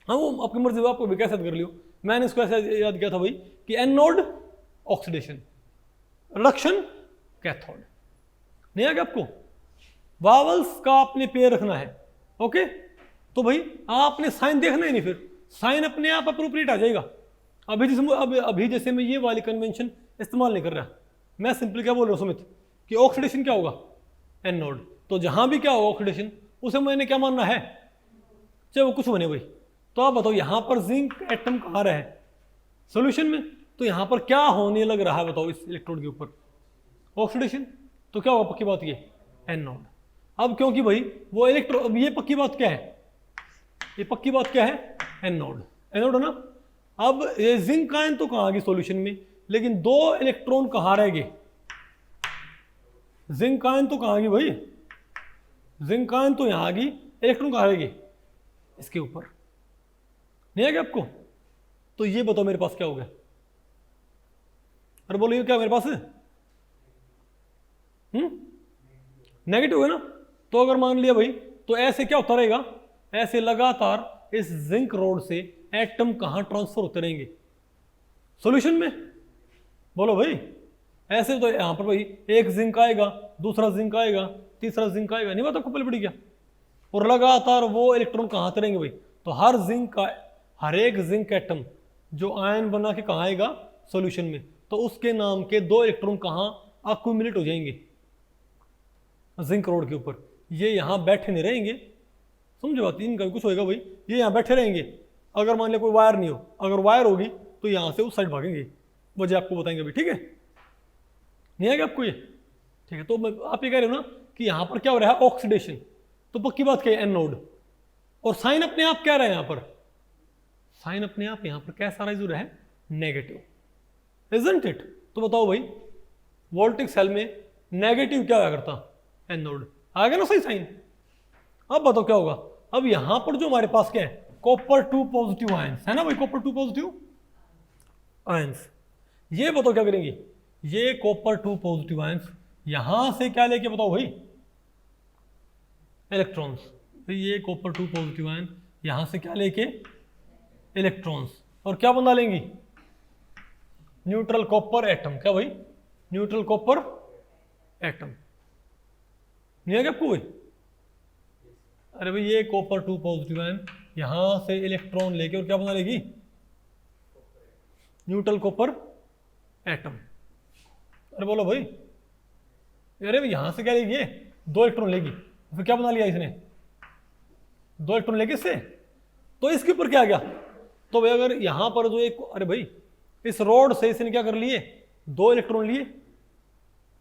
Speaker 1: हाँ वो आपकी मर्जी, आपको भी कैसे याद कर लियो, मैंने इसको ऐसे याद किया था भाई कि एनोड ऑक्सीडेशन, रिडक्शन कैथोड। नहीं आ गया आपको, वावल्स का आपने पेयर रखना है, ओके। तो भाई आपने साइन देखना ही नहीं, फिर साइन अपने आप अप्रोप्रिएट आ जाएगा। अभी जैसे मैं ये वाली कन्वेंशन इस्तेमाल नहीं कर रहा, मैं सिंपली क्या बोल रहा हूँ सुमित, कि ऑक्सीडेशन क्या होगा, एनोड। तो जहां भी क्या होगा ऑक्सीडेशन, उसे मैंने क्या मानना है, चाहे वो कुछ बने भाई। तो आप बताओ यहां पर जिंक एटम कहाँ रहा है, सोल्यूशन में, तो यहां पर क्या होने लग रहा है बताओ, इस इलेक्ट्रोड के ऊपर ऑक्सीडेशन। तो क्या होगा, पक्की बात ये एनोड। अब क्योंकि भाई वो अब ये पक्की बात क्या है, ये पक्की बात क्या है, एनोड, एनोड है ना। अब ये जिंक आयन तो कहाँ आ गई सॉल्यूशन में, लेकिन 2 इलेक्ट्रॉन कहाँ रह गए, जिंक आयन तो कहाँ आ गई भाई, जिंक आयन तो यहां आ गई, इलेक्ट्रॉन कहाँ रह गए, इसके ऊपर। नहीं आ गया आपको। तो ये बताओ मेरे पास क्या हो गया, अरे बोलो ये क्या मेरे पास है, नेगेटिव है ना। तो अगर मान लिया भाई, तो ऐसे क्या होता रहेगा, ऐसे लगातार इस जिंक रोड से एटम कहां ट्रांसफर होते रहेंगे, सॉल्यूशन में। बोलो भाई, ऐसे तो यहां पर भाई एक जिंक आएगा, दूसरा जिंक आएगा, तीसरा जिंक आएगा, नहीं बात आपको पहले पड़ी क्या, और लगातार वो इलेक्ट्रॉन कहां आते रहेंगे भाई। तो हर एक जिंक एटम जो आयन बना के कहां आएगा, सॉल्यूशन में, तो उसके नाम के 2 इलेक्ट्रॉन कहां अक्यूमुलेट हो जाएंगे, जिंक रोड के ऊपर। ये यहां बैठे नहीं रहेंगे, समझो बात, इनका भी कुछ होएगा भाई, ये यहां बैठे रहेंगे। अगर मान लिया कोई वायर नहीं हो, अगर वायर होगी तो यहां से उस साइड भागेंगे, वजह आपको बताएंगे भाई, ठीक है। नहीं आएगा आपको ये, ठीक है। तो आप ये कह रहे हो ना कि यहां पर क्या हो रहा है, ऑक्सीडेशन। तो पक्की बात क्या है, एनोड। और साइन अपने आप क्या रहा है यहां पर, साइन अपने आप यहाँ पर कैसा राइज हो रहा है, नेगेटिव, इजंट इट। तो बताओ भाई वोल्टिक सेल में नेगेटिव क्या होया करता, एनोड, आ गया ना सही साइन। अब बताओ क्या होगा, अब यहां पर जो हमारे पास क्या है, कॉपर 2 पॉजिटिव आयंस है ना भाई, कॉपर 2 पॉजिटिव आयंस। ये बताओ क्या करेंगे, ये कॉपर 2 पॉजिटिव आयंस यहां से क्या लेके बताओ भाई, इलेक्ट्रॉन्स। तो ये कॉपर 2 पॉजिटिव आयन यहां से क्या लेके, इलेक्ट्रॉन्स, और क्या बना लेंगी, न्यूट्रल कॉपर एटम। क्या भाई, न्यूट्रल कॉपर एटम। नहीं है क्या आपको भाई, अरे भाई ये कॉपर 2 पॉजिटिव आयन यहां से इलेक्ट्रॉन लेके और क्या बना लेगी, न्यूट्रल कॉपर एटम। अरे बोलो भाई, अरे भाई यहां से क्या लेगी, ये 2 इलेक्ट्रॉन लेगी, फिर क्या बना लिया इसने, 2 इलेक्ट्रॉन लेके इससे, तो इसके ऊपर क्या आ गया, तो भाई अगर यहां पर जो एक, अरे भाई इस रोड से इसने क्या कर लिए, 2 इलेक्ट्रॉन लिए,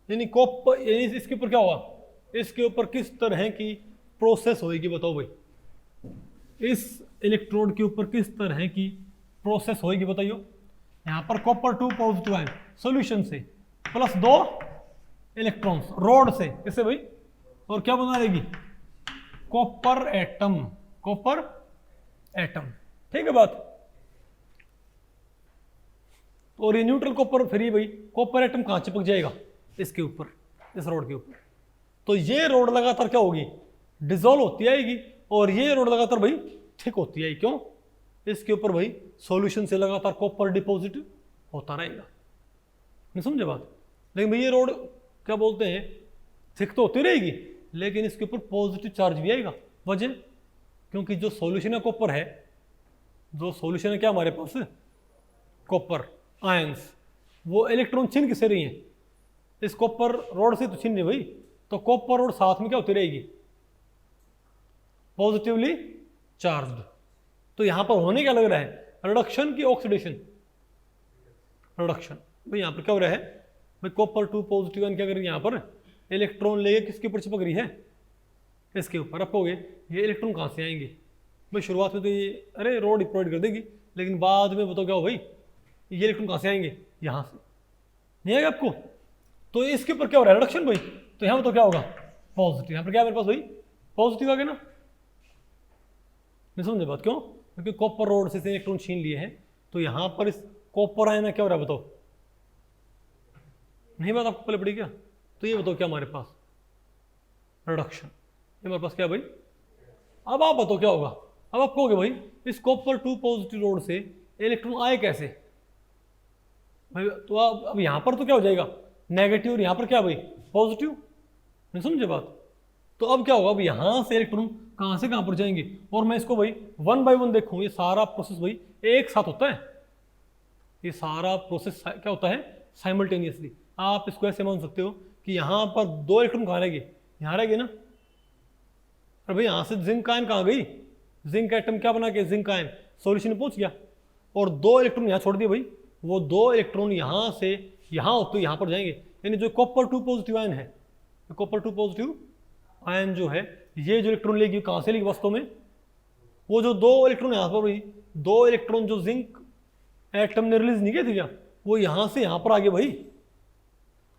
Speaker 1: यानी कॉपर, यानी इसके ऊपर क्या होगा, इसके ऊपर किस तरह की प्रोसेस होगी बताओ भाई, इस इलेक्ट्रोड के ऊपर किस तरह की प्रोसेस होगी बताइयो। यहां पर कॉपर 2 पॉजिटिव आयन सॉल्यूशन से प्लस 2 इलेक्ट्रॉन्स रोड से, इससे भाई, और क्या बना लेगी, कॉपर एटम, कॉपर एटम, ठीक है बात। और ये न्यूट्रल कॉपर, फिर ये भाई कॉपर एटम कहां चिपक जाएगा, इसके ऊपर, इस रोड के ऊपर। तो ये रोड लगातार क्या होगी, डिसॉल्व होती आएगी, और ये रोड लगातार भाई थिक होती आएगी। क्यों, इसके ऊपर भाई सॉल्यूशन से लगातार कॉपर डिपॉजिट होता रहेगा। नहीं समझे बात, लेकिन भाई ये रोड क्या बोलते हैं, थिक तो होती रहेगी, लेकिन इसके ऊपर पॉजिटिव चार्ज भी आएगा। वजह, क्योंकि जो सॉल्यूशन है कॉपर है, जो सॉल्यूशन है क्या हमारे पास, कॉपर आयंस, वो इलेक्ट्रॉन छीन किससे रही है, इस कॉपर रोड से तो छीन रही भाई। तो कॉपर रोड साथ में क्या होती रहेगी, पॉजिटिवली चार्ज्ड। तो यहां पर होने क्या लग रहा है, रिडक्शन की ऑक्सीडेशन, रिडक्शन। भाई यहां पर क्या हो रहा है, भाई कॉपर 2 पॉजिटिव आयन क्या कर रही है, यहां पर इलेक्ट्रॉन लेके किसके ऊपर चिपक रही है, इसके ऊपर। अब कहोगे ये इलेक्ट्रॉन कहां से आएंगे, भाई शुरुआत में तो ये अरे रोड प्रोवाइड कर देगी, लेकिन बाद में बताओ क्या हो भाई, ये इलेक्ट्रॉन कहां से आएंगे, यहां से। नहीं आएगा आपको, तो इसके ऊपर क्या हो रहा है, रिडक्शन भाई। तो यहां तो क्या होगा, पॉजिटिव, यहां पर क्या मेरे पास भाई, पॉजिटिव आ गया ना। नहीं समझे बात, क्यों, क्योंकि कॉपर रोड से इलेक्ट्रॉन छीन लिए हैं, तो यहां पर इस कॉपर आयन क्या हो रहा है बताओ, नहीं बात आपको पहले पड़ी क्या। तो ये बताओ क्या हमारे पास, रिडक्शन, ये हमारे पास क्या भाई। अब आप बताओ क्या होगा, अब आप कहोगे भाई इस कॉपर 2 पॉजिटिव रोड से इलेक्ट्रॉन आए कैसे भाई। तो अब यहां पर तो क्या हो जाएगा, नेगेटिव, और यहां पर क्या भाई, पॉजिटिव। नहीं समझे बात। तो अब क्या होगा, अब यहां से इलेक्ट्रॉन कहां से कहां पर जाएंगे, और मैं इसको भाई 1 बाय 1 देखूं, ये सारा प्रोसेस भाई एक साथ होता है, ये सारा प्रोसेस क्या होता है, साइमल्टेनियसली। आप इसको ऐसे मान सकते हो कि यहां पर 2 इलेक्ट्रॉन कहां रहेंगे, यहां रहेंगे ना। और भाई यहां से जिंक आयन कहां गई, जिंक एटम क्या बना के, जिंक आयन सॉल्यूशन में पहुंच गया, और 2 इलेक्ट्रॉन यहां छोड़ दिए भाई, वो 2 इलेक्ट्रॉन यहां से यहां होते यहां पर जाएंगे। यानी जो कॉपर 2 पॉजिटिव आयन है, कॉपर 2 पॉजिटिव आयन जो है, ये जो इलेक्ट्रॉन लेगी कहां से लेगी वास्तव में, वो जो 2 इलेक्ट्रॉन यहां पर भाई, 2 इलेक्ट्रॉन जो जिंक एटम ने रिलीज नहीं किए थे क्या, वो यहां से यहां पर आ गए भाई।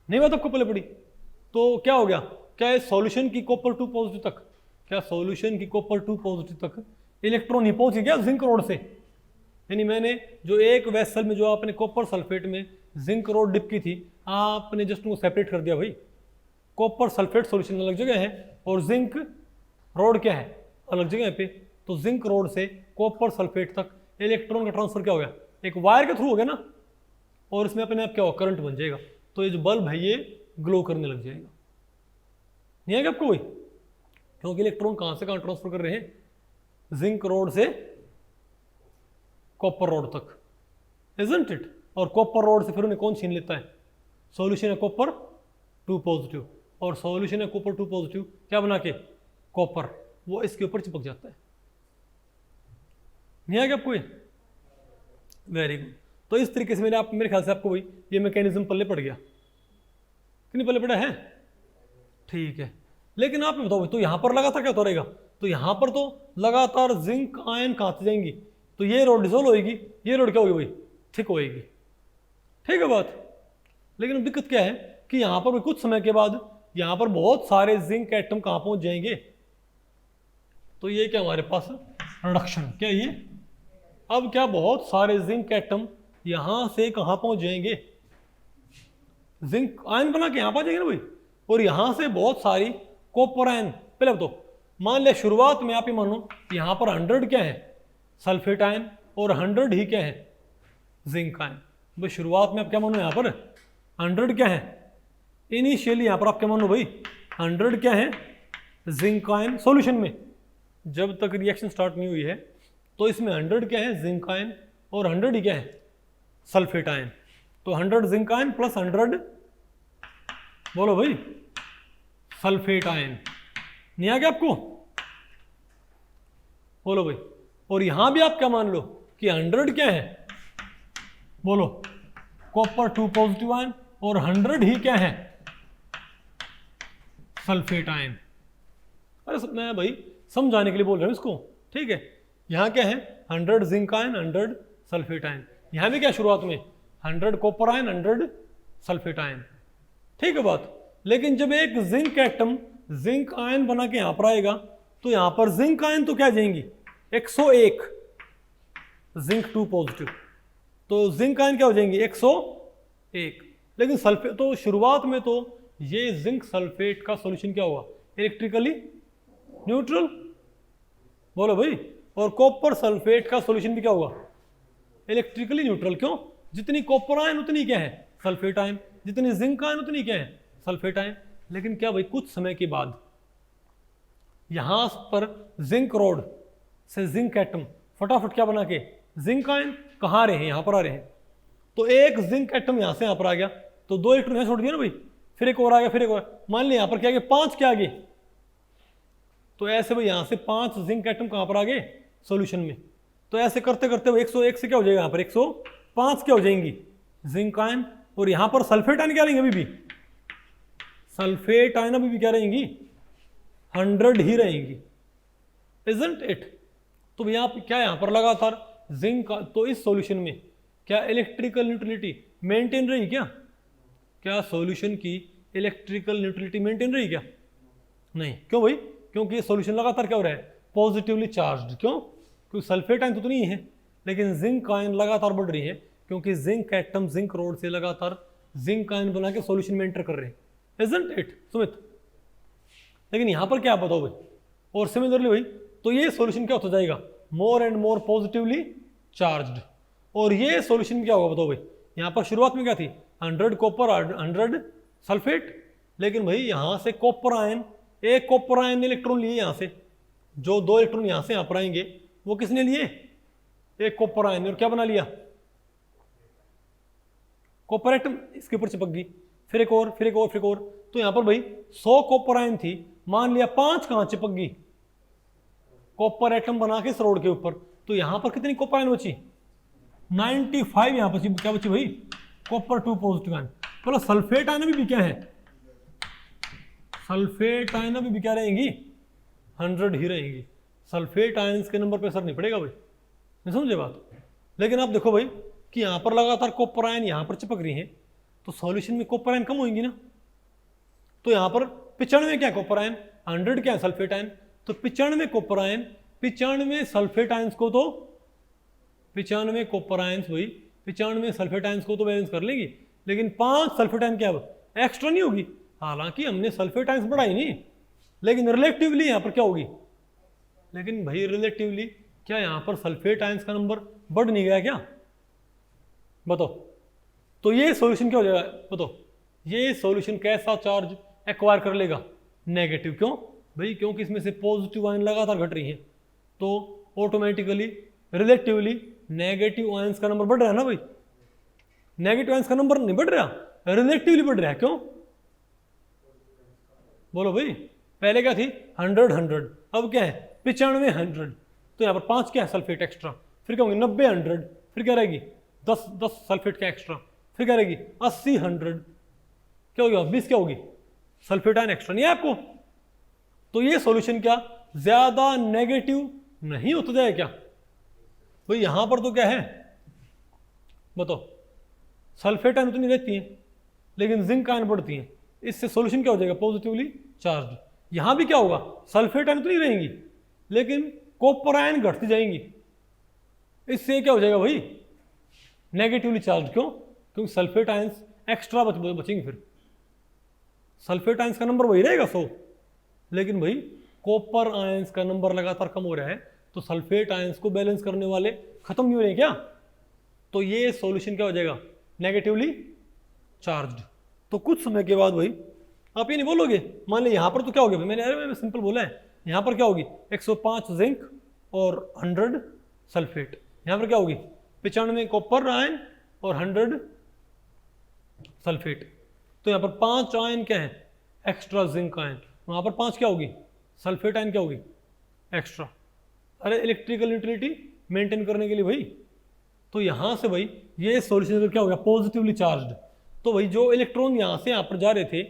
Speaker 1: नहीं बात आपको पहले पड़ी। तो क्या हो गया, क्या सॉल्यूशन की कॉपर 2 पॉजिटिव तक, क्या सॉल्यूशन की कॉपर 2 पॉजिटिव तक इलेक्ट्रॉन ही पहुंच गया जिंक रोड से। यानी मैंने जो एक वेसल में जो आपने कॉपर सल्फेट में जिंक रोड डिप की थी, आपने जस्ट उनको सेपरेट कर दिया भाई। कॉपर सल्फेट सॉल्यूशन अलग जगह है और जिंक रोड क्या है, अलग जगह पे। तो जिंक रोड से कॉपर सल्फेट तक इलेक्ट्रॉन का ट्रांसफर क्या हो गया, एक वायर के थ्रू हो गया ना, और इसमें अपने आप क्या होगा, करंट बन जाएगा। तो ये जो बल्ब है ये ग्लो करने लग जाएगा। नहीं आएगा आपको कोई, क्योंकि इलेक्ट्रॉन कहां से कहां ट्रांसफर कर रहे हैं, जिंक रोड से कॉपर रोड तक, इजंट इट। और कॉपर रोड से फिर उन्हें कौन छीन लेता है, सॉल्यूशन है कॉपर 2 पॉजिटिव, और सॉल्यूशन है कॉपर 2 पॉजिटिव क्या बना के, कॉपर, वो इसके ऊपर चिपक जाता है। नहीं आएगा आपको, वेरी गुड। तो इस तरीके से मेरे ख्याल से आपको भाई ये मैकेनिज्म पल्ले पड़ गया कि नहीं, पल्ले पड़ा है, ठीक है। लेकिन आप बताओ तो यहां पर लगातार क्या होता रहेगा, तो यहां पर तो लगातार जिंक आयन कहां से जाएंगी, तो तो ये रोड डिसोल्व होएगी, ये रोड क्या होगी भाई, थिक होएगी। ठीक है बात। लेकिन दिक्कत क्या है कि यहाँ पर कुछ समय के बाद यहाँ पर बहुत सारे जिंक एटम कहाँ पहुंच जाएंगे, तो ये क्या हमारे पास रिडक्शन, क्या ये अब क्या बहुत सारे जिंक एटम यहां से कहां पहुंच जाएंगे, जिंक आयन बना के यहां पहुंच जाएंगे ना भाई, और यहां से बहुत सारी कॉपर आयन। पहले तो मान लिया शुरुआत में आप ही मानो यहां पर 100 क्या है सल्फेट आयन और 100 ही क्या है जिंक आयन। भाई शुरुआत में आप क्या मानो यहां पर 100 क्या है, इनिशियली यहां पर आप क्या मानो भाई 100 क्या है जिंक आयन। सॉल्यूशन में जब तक रिएक्शन स्टार्ट नहीं हुई है तो इसमें 100 क्या है जिंक आयन और 100 ही क्या है सल्फेट आयन। तो 100 जिंक आयन प्लस 100 बोलो भाई सल्फेट आयन। नहीं आ गया आपको, बोलो भाई। और यहां भी आप क्या मान लो कि 100 क्या है, बोलो कॉपर 2 पॉजिटिव आयन और 100 ही क्या है सल्फेट आयन। अरे मैं भाई समझाने के लिए बोल रहा हूं इसको, ठीक है। यहां क्या है 100 जिंक आयन 100 सल्फेट आयन, यहां भी क्या शुरुआत में 100 कॉपर आयन 100 सल्फेट आयन, ठीक है बात। लेकिन जब एक जिंक एटम जिंक आयन बना के यहां पर आएगा तो यहां पर जिंक आयन तो क्या जाएंगी 101, जिंक 2 पॉजिटिव, तो जिंक आयन क्या हो जाएंगी 101। लेकिन सल्फेट तो शुरुआत में तो ये जिंक सल्फेट का सॉल्यूशन क्या होगा इलेक्ट्रिकली न्यूट्रल, बोलो भाई। और कॉपर सल्फेट का सॉल्यूशन भी क्या होगा इलेक्ट्रिकली न्यूट्रल। क्यों, जितनी कॉपर आयन उतनी क्या है सल्फेट आयन, जितनी जिंक आयन उतनी क्या है सल्फेट आयन। लेकिन क्या भाई कुछ समय के बाद यहां पर जिंक रोड से जिंक एटम फटाफट क्या बना के जिंक आयन कहाँ आ रहे हैं यहां पर आ रहे हैं, तो एक जिंक एटम यहां से यहां पर आ गया तो 2 इलेक्ट्रॉन यहां छोड़ दिया ना भाई, फिर एक और आ गया, फिर एक और, मान लिया यहां पर क्या आ गया 5 क्या आ गए, तो ऐसे भाई यहां से 5 जिंक एटम कहां पर आ गए सॉल्यूशन में। तो ऐसे करते करते 101 से क्या हो जाएगा यहां पर 105 क्या हो जाएंगी जिंक आयन, और यहां पर सल्फेट आयन क्या रहेंगे अभी भी, सल्फेट आयन अभी भी क्या रहेंगी 100 ही रहेंगी, इजंट इट। तो भैया आप क्या यहां पर लगातार जिंक, तो इस सॉल्यूशन में क्या इलेक्ट्रिकल न्यूट्रलिटी मेंटेन रही क्या सॉल्यूशन की इलेक्ट्रिकल न्यूट्रलिटी मेंटेन रही क्या, नहीं। क्यों भाई, क्योंकि ये सॉल्यूशन लगातार क्या हो रहा है पॉजिटिवली चार्ज्ड। क्यों, क्योंकि सल्फेट आयन तो नहीं है, लेकिन जिंक आयन लगातार बढ़ रही है क्योंकि जिंक एटम जिंक रोड से लगातार जिंक आयन बना के सॉल्यूशन में एंटर कर रहे हैं, इजंट इट सुमित। लेकिन यहां पर क्या बताओ भाई, और सिमिलरली भाई तो ये सॉल्यूशन क्या होता जाएगा more and more positively charged, और ये सॉल्यूशन में क्या होगा बताओ भाई, यहां पर शुरुआत में क्या थी 100 कॉपर 100 सल्फेट, लेकिन भाई यहां से कॉपर आयन, एक कॉपर आयन ने इलेक्ट्रॉन लिए यहां से, जो 2 इलेक्ट्रॉन यहां से यहां पर आएंगे वो किसने लिए, एक कॉपर आयन ने, और क्या बना लिया कॉपर एटम इसके ऊपर चिपक गई, फिर एक और, फिर एक और, फिर एक और। तो यहां पर भाई 100 कॉपर आयन थी, मान लिया 5 कहां चिपक गई कॉपर एटम बना के इस रोड के ऊपर, तो यहां पर कितनी कॉपर आयन बची 95 यहां पर क्या बची भाई कॉपर 2 पॉजिटिव आयन। बोलो सल्फेट आयन भी क्या है, सल्फेट आयन भी क्या रहेंगी 100 ही रहेंगी, सल्फेट आयंस के नंबर पे असर नहीं पड़ेगा भाई, नहीं समझे बात। लेकिन आप देखो भाई कि यहां पर लगातार कॉपर आयन यहां पर चिपक रही है तो सॉल्यूशन में कॉपर आयन कम होंगी ना, तो यहां पर 95 क्या है कॉपर आयन 100 क्या है सल्फेट आयन, तो 95 कॉपर आयन 95 सल्फेट आयंस को तो 95 कॉपर आयंस भाई 95 सल्फेट आयंस को तो बैलेंस कर लेगी, लेकिन 5 सल्फेट आयन क्या एक्स्ट्रा नहीं होगी। हालांकि हमने सल्फेट आयंस बढ़ाई नहीं, लेकिन रिलेटिवली यहां पर क्या होगी, लेकिन भाई रिलेटिवली क्या यहां पर सल्फेट आयंस का नंबर बढ़ नहीं गया क्या, बताओ। तो ये सॉल्यूशन क्या हो जाएगा बताओ, ये सॉल्यूशन कैसा चार्ज एक्वायर कर लेगा नेगेटिव। क्यों भाई, क्योंकि इसमें से पॉजिटिव आयन लगातार घट रही है, तो ऑटोमेटिकली रिलेटिवली नेगेटिव आयंस का नंबर बढ़ रहा है ना भाई, नेगेटिव आयंस का नंबर नहीं बढ़ रहा, रिलेटिवली बढ़ रहा है। क्यों बोलो भाई, पहले क्या थी 100 100, अब क्या है 95 100, तो यहाँ पर 5 क्या है सल्फेट एक्स्ट्रा, फिर क्या होंगे 90 100, फिर क्या रहेगी 10 सल्फेट का एक्स्ट्रा, फिर क्या रहेगी 80 100, क्या होगी 20 क्या होगी सल्फेट आयन एक्स्ट्रा, नहीं है आपको। तो ये सॉल्यूशन क्या ज्यादा नेगेटिव नहीं होता जाए क्या, भाई यहां पर तो क्या है बताओ, सल्फेट आयन उतनी रहती हैं लेकिन जिंक आयन बढ़ती हैं, इससे सॉल्यूशन क्या हो जाएगा, पॉजिटिवली चार्ज। यहां भी क्या होगा, सल्फेट आयन उतनी रहेंगी लेकिन कॉपर आयन घटती जाएंगी, इससे क्या हो जाएगा भाई, नेगेटिवली चार्ज। क्यों, क्योंकि सल्फेट आयंस एक्स्ट्रा बचेंगे, फिर सल्फेट आयंस का नंबर वही रहेगा 100, लेकिन भाई कॉपर आयंस का नंबर लगातार कम हो रहा है, तो सल्फेट आयंस को बैलेंस करने वाले खत्म नहीं हो रहे हैं क्या, तो ये सॉल्यूशन क्या हो जाएगा, नेगेटिवली चार्ज्ड। तो कुछ समय के बाद भाई आप ये नहीं बोलोगे, मान लीजिए यहां पर तो क्या हो गया, मैंने सिंपल बोला है, यहां पर क्या होगी 105 जिंक और 100 सल्फेट, यहां पर क्या होगी 95 कॉपर आयन और 100 सल्फेट। तो यहां पर 5 आयन क्या है, एक्स्ट्रा जिंक आयन, वहां पर 5 क्या होगी, सल्फेट आयन क्या होगी, एक्स्ट्रा। अरे इलेक्ट्रिकल न्यूट्रलिटी मेंटेन करने के लिए भाई, तो यहां से भाई ये सॉल्यूशन क्या हो गया, पॉजिटिवली चार्ज्ड। तो भाई जो इलेक्ट्रॉन यहां से यहां पर जा रहे थे,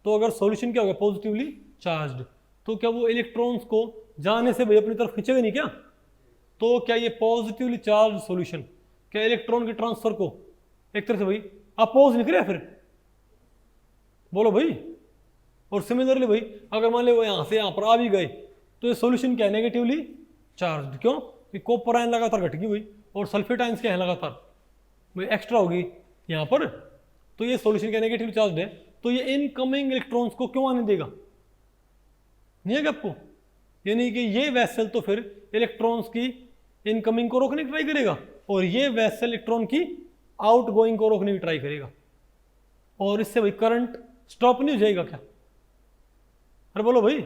Speaker 1: तो अगर सॉल्यूशन क्या हो गया, पॉजिटिवली चार्ज्ड, तो क्या वो इलेक्ट्रॉन्स को जाने से भाई अपनी तरफ खींचेगा नहीं क्या, तो क्या ये पॉजिटिवली चार्ज सॉल्यूशन क्या इलेक्ट्रॉन के ट्रांसफर को एक तरह से भाई अपोज नहीं करेगा फिर, बोलो भाई। और सिमिलरली भाई अगर मान लो वो यहां से यहां पर आ भी गए, तो ये सॉल्यूशन क्या है, नेगेटिवली चार्ज। क्यों, कि कॉपर आयन लगातार घट गई भाई और सल्फेट आयंस क्या है लगातार भाई एक्स्ट्रा होगी यहां पर, तो ये सॉल्यूशन क्या नेगेटिवली चार्ज है, तो ये इनकमिंग इलेक्ट्रॉन्स को क्यों आने देगा, नहीं है क्या आपको, यानी कि ये वेसल तो फिर इलेक्ट्रॉन्स की इनकमिंग को रोकने की ट्राई करेगा और ये वेसल इलेक्ट्रॉन की आउटगोइंग को रोकने की ट्राई करेगा, और इससे भाई करंट स्टॉप नहीं हो जाएगा क्या, अरे बोलो भाई।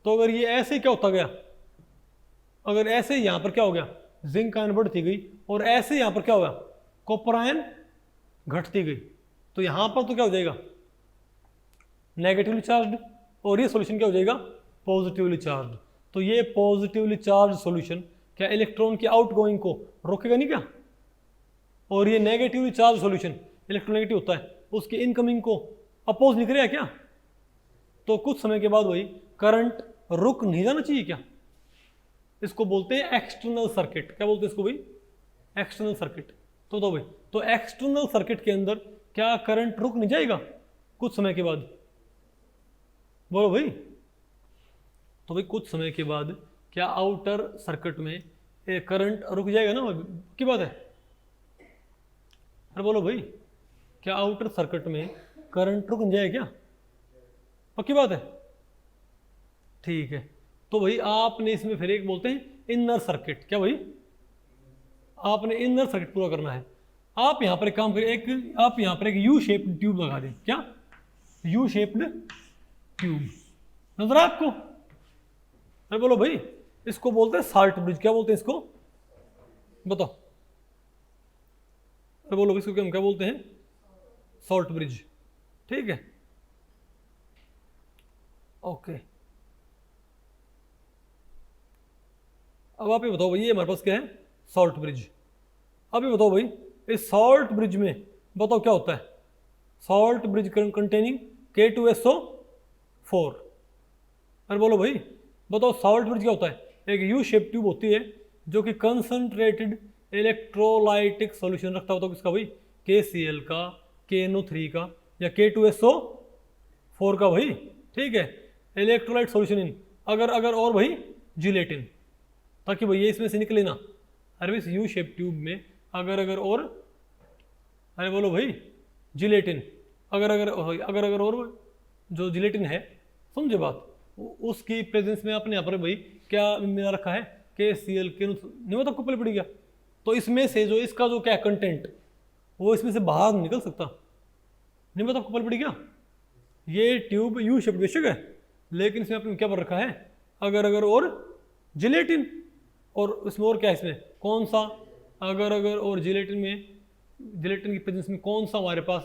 Speaker 1: तो अगर ये ऐसे क्या होता गया, अगर ऐसे यहां पर क्या हो गया, जिंक आयन बढ़ती गई और ऐसे यहां पर क्या होगा, कॉपर आयन घटती गई, तो यहां पर तो क्या हो जाएगा, नेगेटिवली चार्ज्ड, और ये सॉल्यूशन क्या हो जाएगा, पॉजिटिवली चार्ज्ड। तो ये पॉजिटिवली चार्ज सॉल्यूशन क्या इलेक्ट्रॉन की आउटगोइंग को रोकेगा नहीं क्या, और ये नेगेटिवली चार्ज सॉल्यूशन इलेक्ट्रोनेगेटिव होता है, उसकी इनकमिंग को अपोज नहीं करेगा क्या, तो कुछ समय के बाद वही करंट रुक नहीं जाना चाहिए क्या, इसको बोलते हैं एक्सटर्नल सर्किट। क्या बोलते हैं इसको भाई, एक्सटर्नल सर्किट। तो भाई तो एक्सटर्नल सर्किट के अंदर क्या करंट रुक नहीं जाएगा कुछ समय के बाद, बोलो भाई। तो भाई कुछ समय के बाद क्या आउटर सर्किट में करंट रुक जाएगा ना, की बात है, अरे बोलो भाई, क्या आउटर सर्किट में करंट रुक जाएगा क्या, पक्की बात है, ठीक है। तो भाई आपने इसमें फिर एक बोलते हैं इनर सर्किट। क्या भाई, आपने इनर सर्किट पूरा करना है। आप यहां पर एक काम करें, आप यहां पर एक यू शेप्ड ट्यूब लगा दें। क्या, यू शेप्ड ट्यूब नजर है आपको, अरे बोलो भाई, इसको बोलते हैं साल्ट ब्रिज। क्या बोलते हैं इसको, बताओ, अरे बोलो इसको क्या बोलते हैं, सॉल्ट ब्रिज, ठीक है, ओके। अब आप ये बताओ भाई, ये हमारे पास क्या है, सॉल्ट ब्रिज। अब ये बताओ भाई, इस सॉल्ट ब्रिज में बताओ क्या होता है, सॉल्ट ब्रिज कंटेनिंग K2SO4। अरे बोलो भाई, बताओ सॉल्ट ब्रिज क्या होता है, एक यू शेप ट्यूब होती है जो कि कंसंट्रेटेड इलेक्ट्रोलाइटिक सॉल्यूशन रखता होता है किसका भाई, KCl का, KNO3 का या K2SO4 का भाई, ठीक है, इलेक्ट्रोलाइट सॉल्यूशन इन अगर और भाई जिलेटिन, ताकि भैया इसमें से निकले ना। अरे इस यू शेप ट्यूब में अगर और, अरे बोलो भाई जिलेटिन, अगर और जो जिलेटिन है, समझे बात, उसकी प्रेजेंस में आपने यहाँ पर भाई क्या मिला रखा है, KCl के नहीं मतलब आपको पहले पड़ी गया, तो इसमें से जो इसका जो क्या कंटेंट वो इसमें से बाहर निकल सकता, नहीं मतलब आपको पहले पड़ी गया। ये ट्यूब यू शेप बेशक है, लेकिन इसमें आपने क्या भर रखा है, अगर और जिलेटिन, और इसमें और क्या है, इसमें कौन सा, अगर और जिलेटिन में, जिलेटिन की प्रेजेंस में कौन सा हमारे पास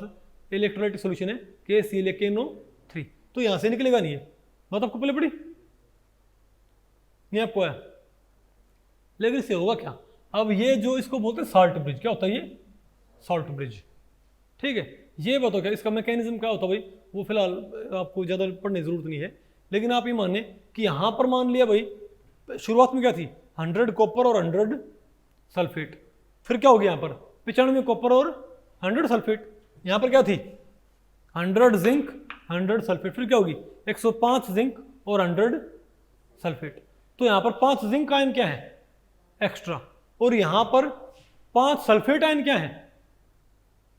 Speaker 1: इलेक्ट्रोलाइटिक सॉल्यूशन है, KCl या KNO3, तो यहां से निकलेगा नहीं है, बात आपको पहले पड़ी नहीं आपको है, लेकिन इससे होगा क्या, अब ये जो इसको बोलते हैं साल्ट ब्रिज, क्या होता है ये, साल्ट ब्रिज, ठीक है। ये बताओ क्या इसका मैकेनिज्म क्या होता है भाई, वो फिलहाल आपको ज़्यादा पढ़ने की जरूरत नहीं है, लेकिन आप ये माने कि यहाँ पर मान लिया भाई शुरुआत में क्या थी, 100 कॉपर और 100 सल्फेट। फिर क्या हो गया यहाँ पर 95 कॉपर और 100 सल्फेट। यहाँ पर क्या थी 100 जिंक 100 सल्फेट। फिर क्या होगी 105 जिंक और 100 सल्फेट। तो यहाँ पर 5 जिंक आयन क्या है एक्स्ट्रा, और यहाँ पर 5 सल्फेट आयन क्या है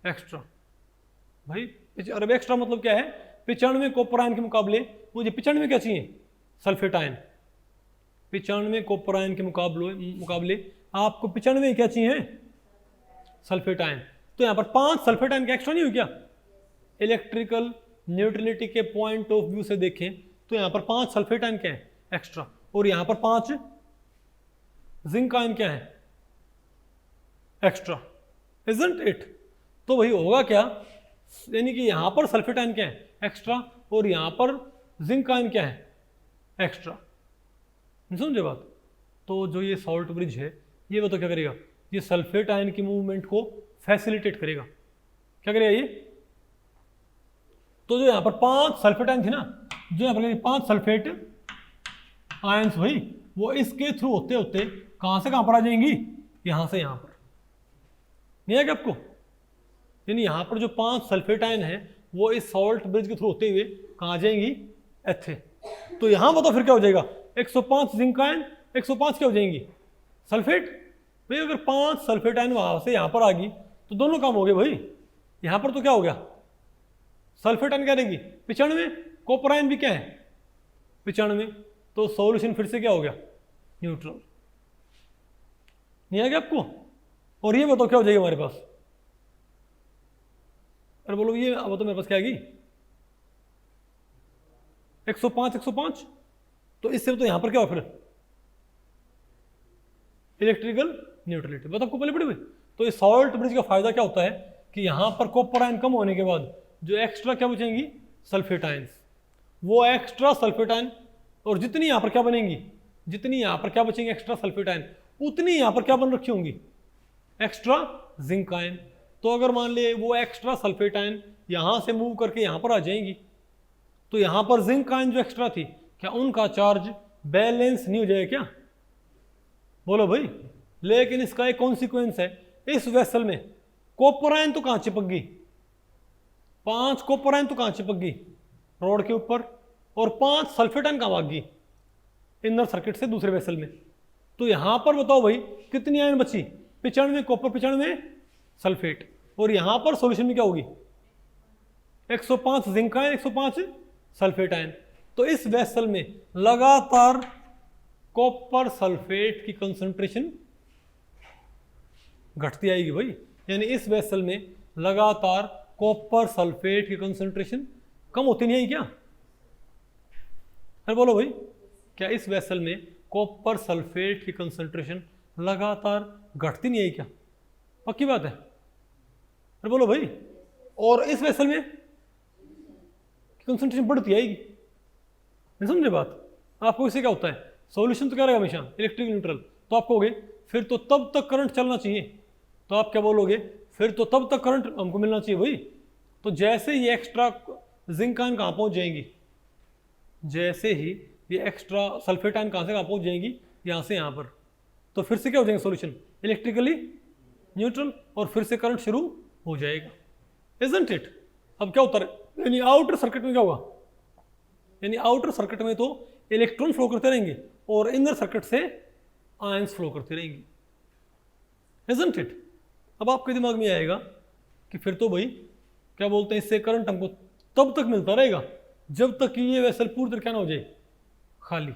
Speaker 1: एक्स्ट्रा। भाई अरे एक्स्ट्रा मतलब क्या है 95 कॉपर आयन के मुकाबले मुझे 95 क्या चाहिए सल्फेट आयन। 95 कॉपर आयन के मुकाबले आपको 95 क्या चाहिए सल्फेट आयन। तो यहाँ पर 5 सल्फेट आयन का एक्स्ट्रा नहीं हुई क्या। इलेक्ट्रिकल न्यूट्रलिटी के पॉइंट ऑफ व्यू से देखें तो यहाँ पर 5 सल्फेट आयन क्या है एक्स्ट्रा, और यहाँ पर 5 जिंक आयन क्या है एक्स्ट्रा, इजंट इट। तो वही होगा क्या, यानी कि यहाँ पर सल्फेट आयन क्या है एक्स्ट्रा और यहाँ पर जिंक आयन क्या है एक्स्ट्रा। समझे बात। तो जो ये सॉल्ट ब्रिज है ये बताओ क्या करेगा, ये सल्फेट आयन की मूवमेंट को फैसिलिटेट करेगा। क्या करेगा ये, तो जो यहाँ पर 5 सल्फेट आयन थी ना, जो यहाँ पर 5 सल्फेट आयन्स हुई वो इसके थ्रू होते होते कहाँ से कहाँ पर आ जाएंगी, यहाँ से यहाँ पर। नहीं है क्या आपको, यानी यहाँ पर जो 5 सल्फेट आयन है वो इस सॉल्ट ब्रिज के थ्रू होते हुए कहाँ आ जाएंगी ऐसे। तो यहाँ बताओ फिर क्या हो जाएगा 105 जिंक आयन 105 क्या हो जाएंगी सल्फेट। भाई अगर 5 सल्फेट आयन वहाँ से यहाँ पर आ गई तो दोनों काम हो गए भाई। यहाँ पर तो क्या हो गया सल्फेट आयन क्या रहेगी 95, कॉपर आयन भी क्या है 95, तो सॉल्यूशन फिर से क्या हो गया न्यूट्रल। नहीं आ गया आपको। और ये बताओ क्या हो जाएगा हमारे पास, अरे बोलो ये अब तो मेरे पास क्या आएगी 105 तो इससे तो यहां पर क्या हो फिर इलेक्ट्रिकल न्यूट्रलिटी। बता आपको पहले पड़ी हुई। तो इस सॉल्ट ब्रिज का फायदा क्या होता है कि यहां पर कॉपर आयन कम होने के बाद जो एक्स्ट्रा क्या बचेंगी सल्फेट आयन, वो एक्स्ट्रा सल्फेट आयन, और जितनी यहां पर क्या बनेंगी, जितनी यहां पर क्या बचेंगी एक्स्ट्रा सल्फेट आयन, उतनी यहां पर क्या बन रखी होंगी एक्स्ट्रा जिंक आयन। तो अगर मान ले वो एक्स्ट्रा सल्फेट आयन यहां से मूव करके यहां पर आ जाएंगी तो यहां पर जिंक आयन जो एक्स्ट्रा थी क्या उनका चार्ज बैलेंस नहीं हो जाएगा क्या, बोलो भाई। लेकिन इसका एक कॉन्सिक्वेंस है, इस वेसल में कॉपर आयन तो कहां चिपक गई, 5 कॉपर आयन तो कहां चिपक गई रोड के ऊपर, और 5 सल्फेट आयन कहां भाग गई इनर सर्किट से दूसरे वेसल में। तो यहां पर बताओ भाई कितनी आयन बची 95 कॉपर 95 सल्फेट, और यहां पर सॉल्यूशन में क्या होगी 105 जिंक आयन 105 सल्फेट आयन। तो इस वेसल में लगातार कॉपर सल्फेट की कंसंट्रेशन घटती आएगी भाई, यानी इस वेसल में लगातार कॉपर सल्फेट की कंसंट्रेशन कम होती नहीं है क्या। अरे बोलो भाई क्या इस वेसल में कॉपर सल्फेट की कंसंट्रेशन लगातार घटती नहीं है क्या, पक्की बात है। अरे बोलो भाई, और इस वेसल में कंसंट्रेशन बढ़ती आएगी, नहीं समझे बात। आपको इससे क्या होता है सॉल्यूशन तो क्या रहेगा हमेशा इलेक्ट्रिक न्यूट्रल। तो आप कहोगे फिर तो तब तक करंट चलना चाहिए, तो आप क्या बोलोगे फिर तो तब तक करंट हमको मिलना चाहिए भाई। तो जैसे ये एक्स्ट्रा जिंक आयन कहाँ पहुँच जाएंगी, जैसे ही ये एक्स्ट्रा सल्फेट आयन कहाँ से कहाँ पहुँच जाएंगी यहाँ से यहाँ पर, तो फिर से क्या हो जाएंगे सॉल्यूशन इलेक्ट्रिकली न्यूट्रल, और फिर से करंट शुरू हो जाएगा, इजंट इट। अब क्या होता है, यानी आउटर सर्किट में क्या होगा, यानी आउटर सर्किट में तो इलेक्ट्रॉन फ्लो करते रहेंगे और इनर सर्किट से आयंस फ्लो करते रहेंगे, इजंट इट। अब आपके दिमाग में आएगा कि फिर तो भाई क्या बोलते हैं इससे करंट हमको तब तक मिलता रहेगा जब तक कि ये वेसल पूरी तरह क्या ना हो जाए खाली।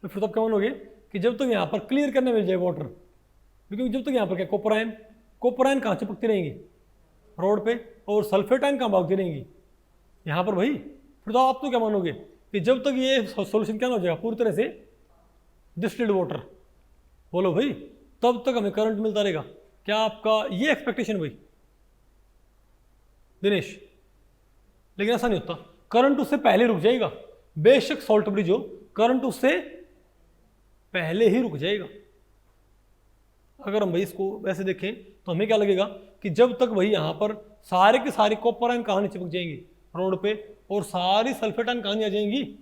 Speaker 1: तो फिर तब क्या मानोगे कि जब तक यहाँ पर क्लियर करने मिल जाए वाटर, क्योंकि जब तक यहाँ पर क्या कॉपर आयन कहाँ चिपकती रहेंगी रोड पे, और सल्फेट आयन कहाँ भागती रहेंगी यहाँ पर भाई। फिर तो आप तो क्या मानोगे कि जब तक ये सॉल्यूशन क्या ना हो जाएगा पूरी तरह से डिस्टिल्ड वाटर, बोलो भाई तब तक हमें करंट मिलता रहेगा। क्या आपका ये एक्सपेक्टेशन भाई दिनेश? लेकिन ऐसा नहीं होता, करंट उससे पहले रुक जाएगा, बेशक सॉल्ट ब्रिज हो करंट उससे पहले ही रुक जाएगा। अगर हम भाई इसको वैसे देखें तो हमें क्या लगेगा कि जब तक भाई यहाँ पर सारे के सारे कॉपर आयन कहाँ नहीं चिपक जाएंगी रोड पे, और सारी सल्फेट आयन कहाँ नहीं आ जाएंगी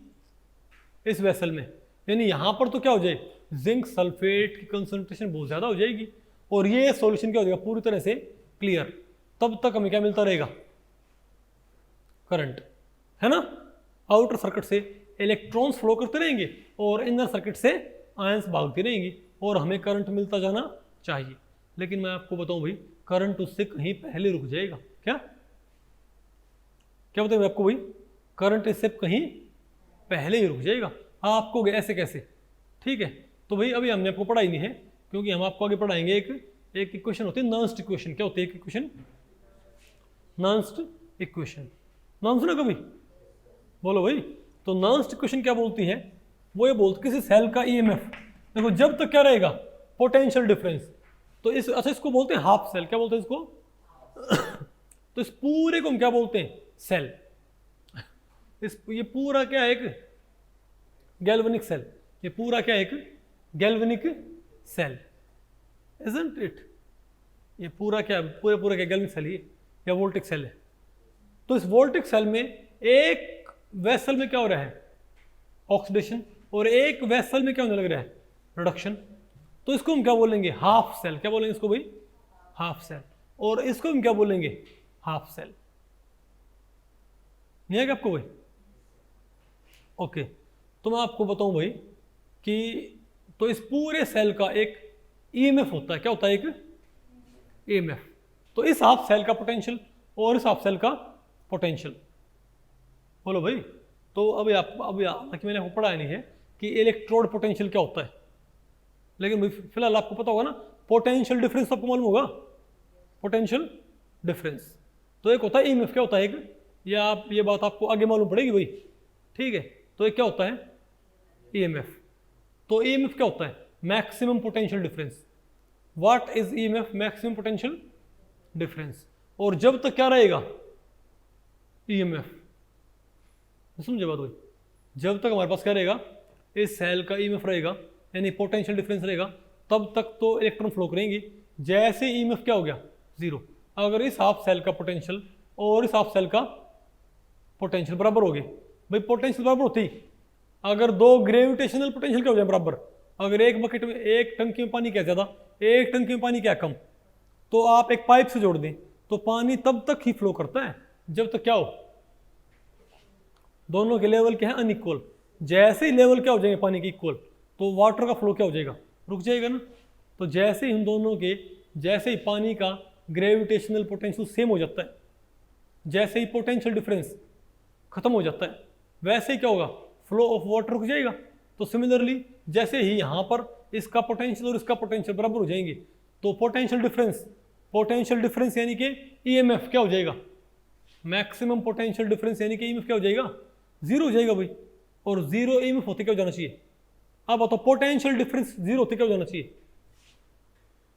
Speaker 1: इस वेसल में, यानी यहाँ पर तो क्या हो जाए जिंक सल्फेट की कंसंट्रेशन बहुत ज़्यादा हो जाएगी और ये सॉल्यूशन क्या हो जाएगा पूरी तरह से क्लियर। तब तक हमें क्या मिलता रहेगा, करंट, है ना। आउटर सर्किट से इलेक्ट्रॉन्स फ्लो करते रहेंगे और इनर सर्किट से आयंस भागती रहेंगी और हमें करंट मिलता जाना चाहिए। लेकिन मैं आपको बताऊं भाई, करंट उससे कहीं पहले रुक जाएगा। क्या क्या बताऊं आपको भाई, करंट इससे कहीं पहले ही रुक जाएगा। आपको ऐसे कैसे, ठीक है। तो भाई अभी हमने आपको पढ़ाई नहीं है, क्योंकि हम आपको आगे पढ़ाएंगे। एक इक्वेशन होती है नॉन्स्ट इक्वेशन। क्या होती है एक इक्वेशन, नॉन्स्ट इक्वेशन। नाम सुना कभी, बोलो भाई। तो नॉन्स्ट इक्वेशन क्या बोलती है, वो ये बोलती किसी सेल का ईएमएफ, देखो जब तक क्या रहेगा, पोटेंशियल डिफरेंस। तो इस अच्छा इसको बोलते हैं हाफ सेल। क्या बोलते हैं इसको तो इस पूरे को हम क्या बोलते हैं, सेल। ये पूरा क्या है, एक गैल्वेनिक सेल। ये पूरा क्या है, एक गैल्वेनिक सेल, इजंट इट। ये पूरा क्या, पूरा क्या गैल्वेनिक सेल है या वोल्टिक सेल है। तो इस वोल्टिक सेल में एक वेसल में क्या हो रहा है, ऑक्सीडेशन, और एक वेसल में क्या होने लग रहा है, रिडक्शन। तो इसको हम क्या बोलेंगे, हाफ सेल। क्या बोलेंगे इसको भाई, हाफ सेल। और इसको हम क्या बोलेंगे, हाफ सेल। नहीं है क्या आपको भाई, ओके। तो मैं आपको बताऊं भाई कि तो इस पूरे सेल का एक ईएमएफ होता है। क्या होता है, एक ईएमएफ। तो इस हाफ सेल का पोटेंशियल और इस हाफ सेल का पोटेंशियल, बोलो भाई। तो अभी मैंने आपको पढ़ाया नहीं है कि इलेक्ट्रोड पोटेंशियल क्या होता है, लेकिन फिलहाल आपको पता होगा ना, पोटेंशियल डिफरेंस आपको मालूम होगा, पोटेंशियल डिफरेंस। तो एक होता है ईएमएफ। क्या होता है एक, या आप ये बात आपको आगे मालूम पड़ेगी भाई, ठीक है। तो एक क्या होता है, ईएमएफ। तो ईएमएफ क्या होता है, maximum potential difference. What is EMF, maximum potential difference. और जब तक क्या रहेगा, ईएमएफ, समझे बात भाई। जब तक हमारे पास क्या रहेगा, इस सेल का ईएमएफ रहेगा, यानी पोटेंशियल डिफरेंस रहेगा, तब तक तो इलेक्ट्रॉन फ्लो करेंगे। जैसे ईएमएफ क्या हो गया, जीरो। अगर इस हाफ सेल का पोटेंशियल और इस हाफ सेल का पोटेंशियल बराबर हो गए, भाई पोटेंशियल बराबर होती, अगर दो ग्रेविटेशनल पोटेंशियल क्या हो जाए बराबर, अगर एक बकेट में, एक टंकी में पानी क्या ज़्यादा, एक टंकी में पानी क्या कम, तो आप एक पाइप से जोड़ दें तो पानी तब तक ही फ्लो करता है जब तक क्या हो, दोनों के लेवल क्या है, अनइक्वल। जैसे ही लेवल क्या हो जाएंगे पानी के इक्वल, तो वाटर का फ्लो क्या हो जाएगा, रुक जाएगा ना। तो जैसे इन दोनों के, जैसे ही पानी का ग्रेविटेशनल पोटेंशियल सेम हो जाता है, जैसे ही पोटेंशियल डिफरेंस खत्म हो जाता है, वैसे ही क्या होगा, फ्लो ऑफ वाटर रुक जाएगा। तो सिमिलरली जैसे ही यहाँ पर इसका पोटेंशियल और इसका पोटेंशियल बराबर हो जाएंगे, तो पोटेंशियल डिफरेंस यानी कि ईएमएफ क्या हो जाएगा, मैक्सिमम पोटेंशियल डिफरेंस यानी कि ईएमएफ क्या हो जाएगा, जीरो हो जाएगा भाई। और जीरो ईएमएफ होते क्या हो जाना चाहिए, अब बताओ पोटेंशियल डिफरेंस जीरो होते क्या हो जाना चाहिए,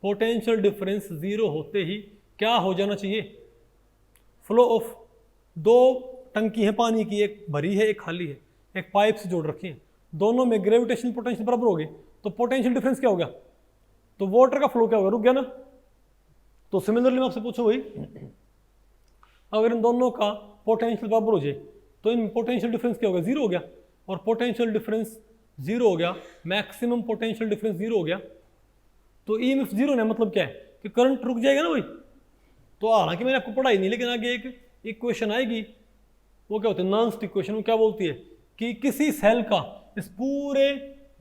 Speaker 1: पोटेंशियल डिफरेंस जीरो होते ही क्या हो जाना चाहिए, फ्लो ऑफ, दो टंकी है पानी की, एक भरी है एक खाली है, एक पाइप से जोड़ रखी है, दोनों में ग्रेविटेशनल पोटेंशियल बराबर हो गए, तो पोटेंशियल डिफरेंस क्या हो गया, तो वाटर का फ्लो क्या होगा, रुक गया ना। तो सिमिलरली मैं आपसे पूछूं भाई, अगर इन दोनों का पोटेंशियल बराबर हो जाए, तो इन पोटेंशियल डिफरेंस क्या हो गया, जीरो हो गया। और पोटेंशियल डिफरेंस जीरो हो गया, मैक्सिमम पोटेंशियल डिफरेंस जीरो हो गया, तो ईएमएफ जीरो ने मतलब क्या है कि करंट रुक जाएगा ना भाई। तो हालांकि मैंने आपको पढ़ाई नहीं, लेकिन आगे एक इक्वेशन आएगी, वो क्या होती है, नॉन्स्ट इक्वेशन। वो क्या बोलती है कि किसी सेल का, इस पूरे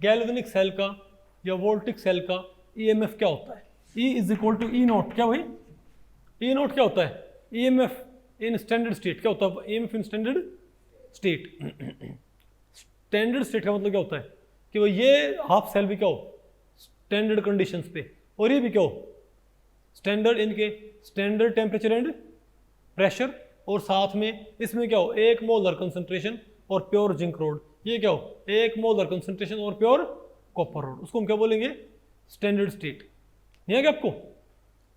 Speaker 1: गैल्वेनिक सेल का या वोल्टिक सेल का ईएमएफ क्या होता है, E is equal to E naught. क्या भाई, ई नॉट क्या होता है, ईएमएफ इन स्टैंडर्ड स्टेट। क्या होता है EMF in standard state. Standard state का मतलब क्या होता है कि वो ये हाफ सेल भी क्या हो, स्टैंडर्ड कंडीशंस पे, और ये भी क्या हो, स्टैंडर्ड, इनके स्टैंडर्ड टेम्परेचर एंड प्रेशर, और साथ में इसमें क्या हो, 1 मोलर कंसंट्रेशन और प्योर जिंक रोड। ये क्या हो, 1 मोलर कंसंट्रेशन और प्योर कॉपर रोड। उसको हम क्या बोलेंगे, स्टैंडर्ड स्टेट। नहीं है क्या आपको।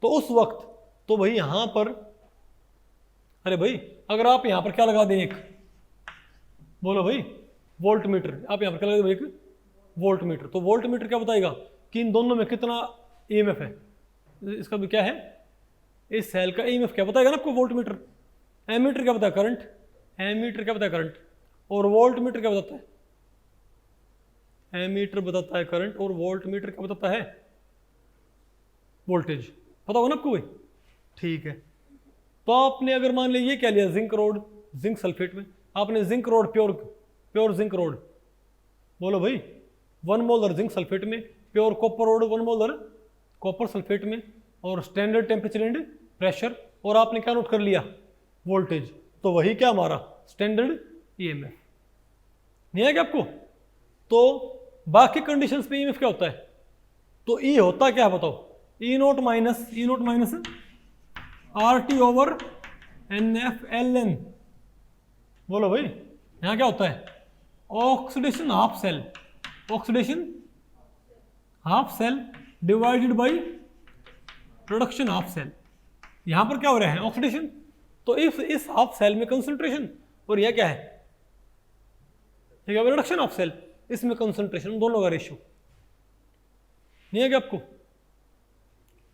Speaker 1: तो उस वक्त तो भाई यहां पर, अरे भाई अगर आप यहां पर क्या लगा दें, एक, बोलो भाई, वोल्ट मीटर। आप यहां पर क्या लगा दें, एक वोल्ट मीटर। तो वोल्ट मीटर क्या बताएगा कि इन दोनों में कितना ईएमएफ है। इसका भी क्या है, इस सेल का ईएमएफ क्या बताएगा ना आपको, वोल्ट मीटर। एमीटर क्या बताया, करंट। एमीटर क्या बताया, करंट। और वोल्ट मीटर क्या बताता है, एमीटर बताता है करंट और वोल्ट मीटर क्या बताता है, वोल्टेज। पता होगा ना आपको भाई, ठीक है। तो आपने अगर मान लिया ये क्या लिया, जिंक रोड, जिंक सल्फेट में आपने zinc road, pure zinc road, बोलो भाई 1 मोलर जिंक सल्फेट में, pure copper road 1 molar copper sulphate में, और स्टैंडर्ड टेम्परेचर एंड प्रेशर, और आपने क्या नोट कर लिया, वोल्टेज। तो वही क्या हमारा स्टैंडर्ड ईएमएफ। नहीं है क्या आपको? तो बाकी कंडीशंस पे ईएमएफ क्या होता है, तो ई होता क्या है बताओ, E naught minus R T over N F L N. बोलो भाई यहां क्या होता है, oxidation half cell, oxidation half cell divided by production half cell. यहां पर क्या हो रहा है, ऑक्सीडेशन। तो इस हाफ सेल में कंसंट्रेशन, और यह क्या है, रिडक्शन ऑफ सेल, इसमें कंसंट्रेशन, दोनों का रेशियो। नहीं है क्या आपको?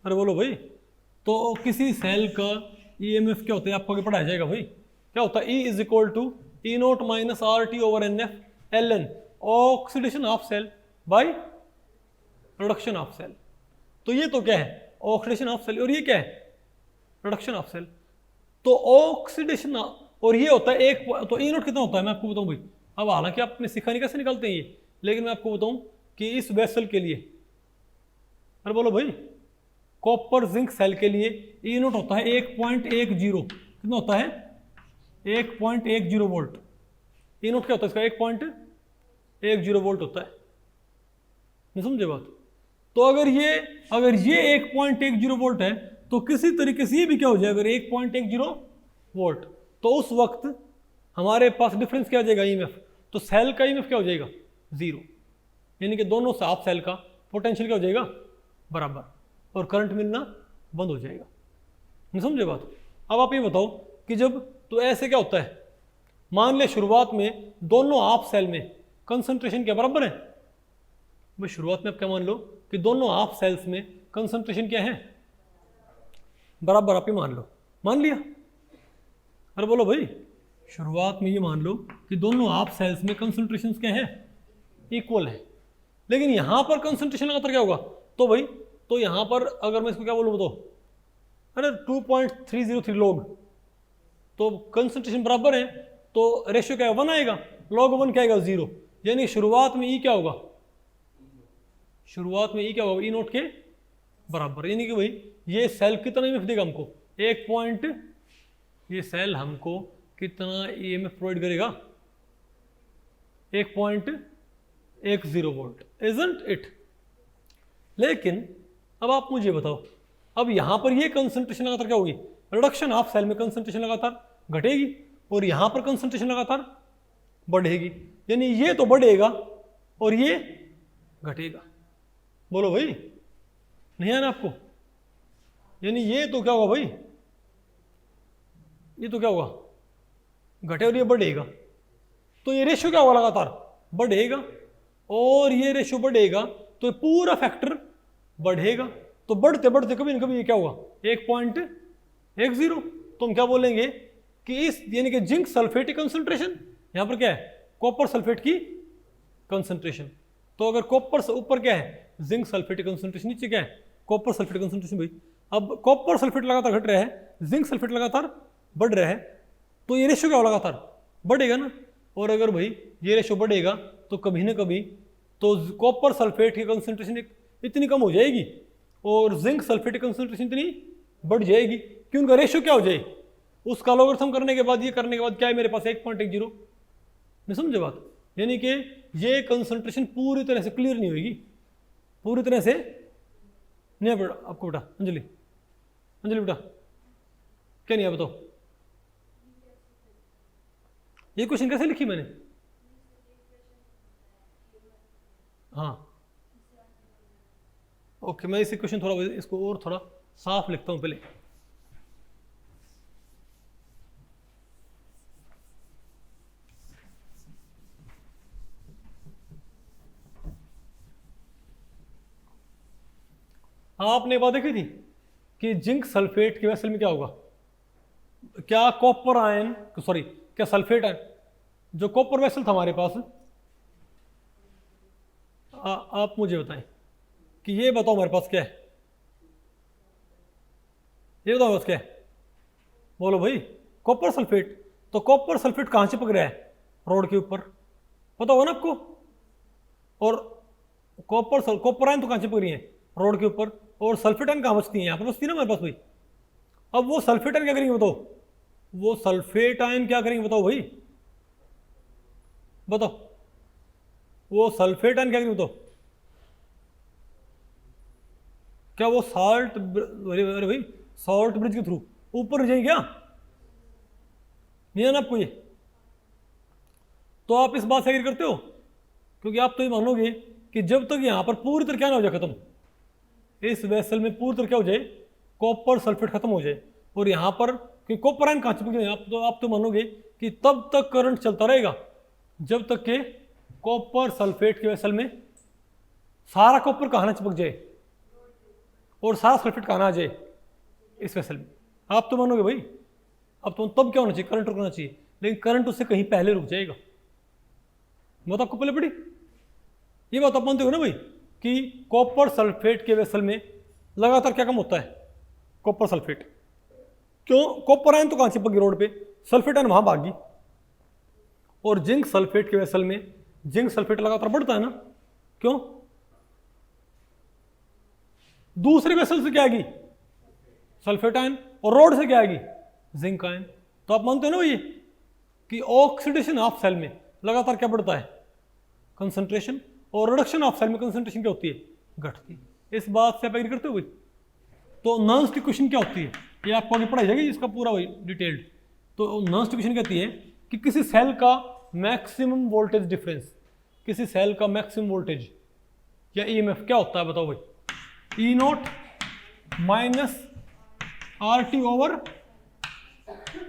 Speaker 1: अरे बोलो भाई। तो किसी सेल का ईएमएफ क्या होता है आपको आगे पढ़ाया जाएगा भाई, क्या होता है, E is equal to E naught minus R T over N F L N, oxidation of cell by production of cell. तो ये तो क्या है, ऑक्सीडेशन ऑफ सेल, और ये क्या है, प्रोडक्शन ऑफ सेल। तो ऑक्सीडेशन, और ये होता है एक, तो ई नोट कितना होता है मैं आपको बताऊं भाई। अब हालांकि आपने सीखा नहीं कैसे निकालते हैं ये, लेकिन मैं आपको बताऊं कि इस वेसल के लिए, अरे बोलो भाई, कॉपर जिंक सेल के लिए ई नोट होता है 1.10, कितना होता है 1.10 वोल्ट। ई नोट क्या होता है इसका, 1.10 वोल्ट होता है। नहीं समझे बात? तो अगर ये 1.10 वोल्ट है, तो किसी तरीके से ये भी क्या हो जाएगा, अगर 1.10 वोल्ट, तो उस वक्त हमारे पास डिफरेंस क्या आ जाएगा, ईएमएफ। तो सेल का ईएमएफ क्या हो जाएगा, 0, यानी कि दोनों हाफ सेल का पोटेंशियल क्या हो जाएगा, बराबर, और करंट मिलना बंद हो जाएगा। नहीं समझे बात? अब आप ये बताओ कि जब, तो ऐसे क्या होता है, मान ले शुरुआत में दोनों हाफ सेल में कंसंट्रेशन क्या बराबर है भाई। शुरुआत में आप क्या मान लो कि दोनों हाफ सेल्स में कंसंट्रेशन क्या है, बराबर। आप ये मान लो, मान लिया। अरे बोलो भाई, शुरुआत में ये मान लो कि दोनों हाफ सेल्स में कंसंट्रेशन क्या है, इक्वल है। लेकिन यहां पर कंसंट्रेशन लगातार क्या होगा, तो भाई, तो यहां पर अगर मैं इसको क्या बोलूं बताओ, अरे 2.303 लॉग, तो कंसंट्रेशन बराबर है, तो रेशियो क्या है, 1 आएगा, लॉग 1 क्या आएगा, 0। यानी शुरुआत में ई क्या होगा, शुरुआत में ई क्या होगा, ई नोट के बराबर। यानी कि भाई ये सेल कितना ईएमएफ देगा हमको, ये सेल हमको कितना ईएमएफ प्रोवाइड करेगा, 1.10 वोल्ट, इजंट इट। लेकिन अब आप मुझे बताओ, अब यहां पर ये कंसंट्रेशन लगातार क्या होगी, रिडक्शन ऑफ सेल में कंसंट्रेशन लगातार घटेगी, और यहां पर कंसंट्रेशन लगातार बढ़ेगी। यानी ये तो बढ़ेगा और ये घटेगा। बोलो भाई, नहीं है ना आपको? यानी ये तो क्या होगा भाई, ये तो क्या होगा, घटे, और ये बढ़ेगा। तो ये रेशियो क्या होगा, लगातार बढ़ेगा, और ये रेशियो बढ़ेगा, तो ये पूरा फैक्टर बढ़ेगा। तो बढ़ते बढ़ते कभी ना कभी ये क्या होगा, 1.10। तो हम क्या बोलेंगे कि इस, यानी कि जिंक सल्फेट की कंसंट्रेशन, यहां पर क्या है, कॉपर सल्फेट की कंसंट्रेशन। तो अगर कॉपर से ऊपर क्या है, जिंक सल्फेट की कंसंट्रेशन, नीचे क्या है, कॉपर सल्फेट की कंसंट्रेशन। भाई अब कॉपर सल्फेट लगातार घट रहा है, जिंक सल्फेट लगातार बढ़ रहा है, तो ये रेशियो क्या होगा, लगातार बढ़ेगा ना। और अगर भाई ये रेशियो बढ़ेगा, तो कभी ना कभी तो कॉपर सल्फेट की कंसंट्रेशन इतनी कम हो जाएगी, और जिंक सल्फेट की कंसंट्रेशन इतनी बढ़ जाएगी कि उनका रेशियो क्या हो जाए, उसका लॉगरिथम करने के बाद, ये करने के बाद क्या है मेरे पास, 1.10। नहीं समझे बात? यानी कि ये कंसंट्रेशन पूरी तरह से क्लियर नहीं होगी, पूरी तरह से नहीं है आपको। बेटा अंजलि, अंजलि बेटा क्या नहीं है बताओ, ये क्वेश्चन कैसे लिखी मैंने? हाँ ओके, मैं इसी क्वेश्चन थोड़ा, इसको और थोड़ा साफ लिखता हूं पहले। आपने एक बात देखी थी कि जिंक सल्फेट के वेसल में क्या होगा, क्या कॉपर आयन, सॉरी क्या सल्फेट आयन, जो कॉपर वेसल था हमारे पास, आप मुझे बताएं कि ये बताओ हमारे पास क्या है, ये बताओ बस क्या है, बोलो भाई। Copper sulphate. तो कॉपर सल्फेट कहाँ चिपक रहा है? रोड के ऊपर, पता होगा ना आपको। और कॉपर आयन तो कहाँ चिपक रही है? रोड के ऊपर। और सल्फेट आयन कहाँ बचती है? यहाँ पर बचती है ना हमारे पास भाई। अब वो सल्फेट आयन क्या करेंगे बताओ? वो सल्फेट आयन क्या करेंगे बताओ भाई, बताओ। वो सल्फेट आयन क्या करेंगे बताओ? क्या वो साल्ट, अरे भाई सॉल्ट ब्रिज के थ्रू ऊपर जाएंगे क्या? नहीं है ना आपको ये? तो आप इस बात से एग्री करते हो? क्योंकि आप तो ये मानोगे कि जब तक यहां पर पूरी तरह क्या ना हो जाए खत्म, इस वेसल में पूरी तरह क्या हो जाए, कॉपर सल्फेट खत्म हो जाए, और यहां पर कि कॉपर आयन कहाँ चिपक जाए, आप तो मानोगे कि तब तक करंट चलता रहेगा जब तक के कॉपर सल्फेट के वेसल में सारा कॉपर कहाँ ना चिपक जाए और सारा सल्फेट कहाँ ना आ जाए इस वेसल में। आप तो मानोगे भाई। अब तो तब क्या होना चाहिए? करंट रुकना चाहिए, लेकिन करंट उससे कहीं पहले रुक जाएगा। बात आपको पहले पड़ी, ये बात आप मानते हो ना भाई कि कॉपर सल्फेट के वेसल में लगातार क्या कम होता है? Copper sulphate. क्यों? कॉपर आयन तो कहां चिपक गई रोड पे, सल्फेट आयन वहां भाग गई। और जिंक सल्फेट के वेसल में जिंक सल्फेट लगातार बढ़ता है ना, क्यों? दूसरे वेसल से क्या आएगी? Sulphate ion. और रोड से क्या आएगी? Zinc ion. तो आप मानते हो ना ये कि ऑक्सीडेशन ऑफ सेल में लगातार क्या बढ़ता है? कंसंट्रेशन। और रिडक्शन ऑफ सेल में कंसंट्रेशन क्या होती है? घटती है। इस बात से आप एग्री करते हो भाई? तो नर्स्ट इक्वेशन क्या होती है? ये आपको आगे पढ़ाई जाएगी इसका पूरा वही डिटेल्ड। तो नर्स्ट इक्वेशन कहती है कि किसी सेल का मैक्सिमम वोल्टेज डिफरेंस, किसी सेल का मैक्सिमम वोल्टेज या ईएमएफ क्या होता है बताओ भाई? E naught minus R T over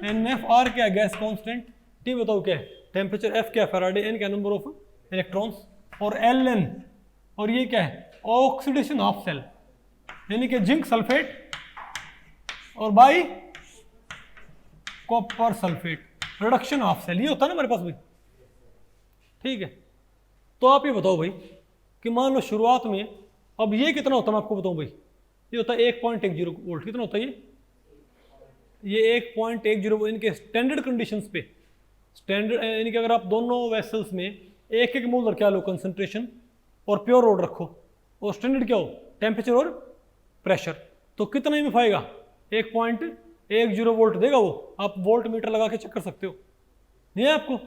Speaker 1: N F. R क्या है? Gas constant. टी बताओ क्या है? टेम्परेचर। एफ क्या है? फैराडे। एन क्या? Number of electrons. और एल एन, और ये क्या है? ऑक्सीडेशन ऑफ सेल, यानी कि जिंक सल्फेट और by copper sulphate, reduction of cell. ये होता है ना हमारे पास भाई, ठीक है। तो आप ये बताओ भाई कि मान लो शुरुआत में, अब ये कितना होता है मैं आपको बताऊं भाई, ये होता है 1.10 वोल्ट। कितना होता है ये 1.10 इनके स्टैंडर्ड कंडीशंस पे, स्टैंडर्ड यानी कि अगर आप दोनों वेसल्स में एक एक मोल क्या लो कंसंट्रेशन और प्योर रोड रखो, और स्टैंडर्ड क्या हो? टेम्परेचर और प्रेशर, तो कितना ईएमएफ आएगा? 1.10 वोल्ट देगा वो। आप वोल्ट मीटर लगा के चेक कर सकते हो, नहीं है आपको?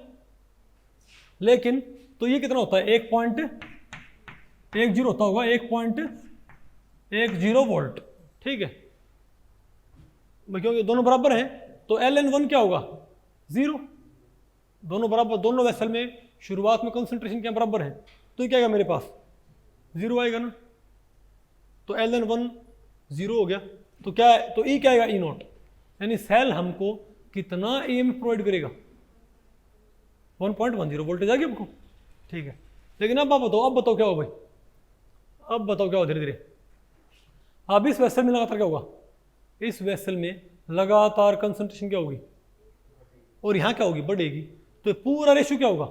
Speaker 1: लेकिन तो ये कितना होता है? 1.10 होता होगा, 1.10 वोल्ट, ठीक है। क्योंकि दोनों बराबर हैं तो Ln1 क्या होगा? 0। दोनों बराबर, दोनों वेसल में शुरुआत में कंसंट्रेशन क्या बराबर है, तो ये क्या आएगा मेरे पास? 0 आएगा ना। तो Ln1 0 हो गया। तो क्या है? तो E क्या आएगा? E not. यानी सेल हमको कितना ईएमएफ प्रोवाइड करेगा? 1.10 वोल्टेज आ गया आपको, ठीक है। लेकिन अब आप बताओ क्या हो भाई? अब बताओ क्या हो धीरे धीरे? अब इस वेसल में लगातार क्या होगा? इस वेसल में लगातार कंसंट्रेशन क्या होगी? और यहाँ क्या होगी? बढ़ेगी। तो पूरा रेशियो क्या होगा?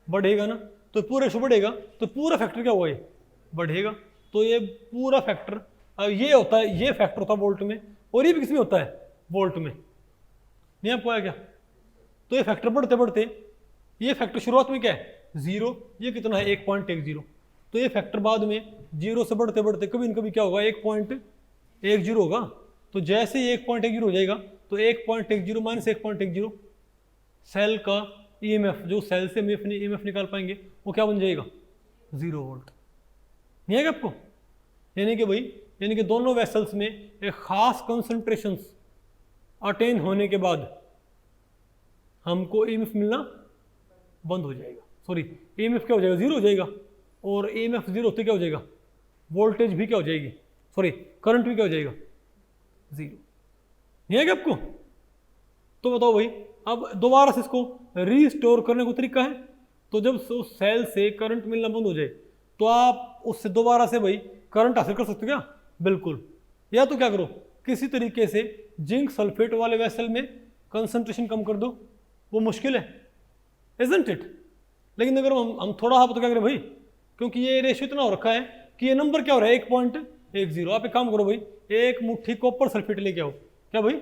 Speaker 1: बढ़ेगा ना। तो पूरा रेशियो बढ़ेगा तो पूरा फैक्टर क्या होगा? ये बढ़ेगा। तो ये पूरा फैक्टर, ये होता है, ये फैक्टर होता है वोल्ट में, और ये भी किसमें होता है? वोल्ट में। नहीं आपको आया क्या? तो ये फैक्टर बढ़ते बढ़ते, ये फैक्टर शुरुआत में क्या है? 0। ये कितना है? 1.10। तो ये फैक्टर बाद में 0 से बढ़ते बढ़ते कभी न कभी क्या होगा? 1.10 होगा। तो जैसे ही 1.10 हो जाएगा तो 1.10 माइनस 1.10 सेल का ईएमएफ, जो सेल से ईएमएफ निकाल पाएंगे, वो क्या बन जाएगा? 0 वोल्ट। नहीं है आपको? यानी कि भाई, यानी कि दोनों वेसल्स में एक खास कंसंट्रेशंस अटेन होने के बाद हमको ईएमएफ मिलना बंद हो जाएगा। सॉरी, ईएमएफ क्या हो जाएगा? 0 हो जाएगा। और ईएमएफ 0 होते क्या हो जाएगा? वोल्टेज भी क्या हो जाएगी? सॉरी, करंट भी क्या हो जाएगा? 0। नहीं है क्या आपको? तो बताओ भाई, अब दोबारा से इसको रीस्टोर करने का तरीका है। तो जब उस सेल से करंट मिलना बंद हो जाए तो आप उससे दोबारा से भाई करंट हासिल कर सकते हो क्या? बिल्कुल। या तो क्या करो, किसी तरीके से जिंक सल्फेट वाले वेसल में कंसंट्रेशन कम कर दो। वो मुश्किल है, इजंट इट? लेकिन अगर हम थोड़ा तो क्या करें भाई, क्योंकि ये रेशियो इतना हो रखा है कि ये नंबर क्या हो रहा है 1.10। आप एक काम करो भाई, एक मुट्ठी कॉपर सल्फेट लेके आओ। क्या भाई?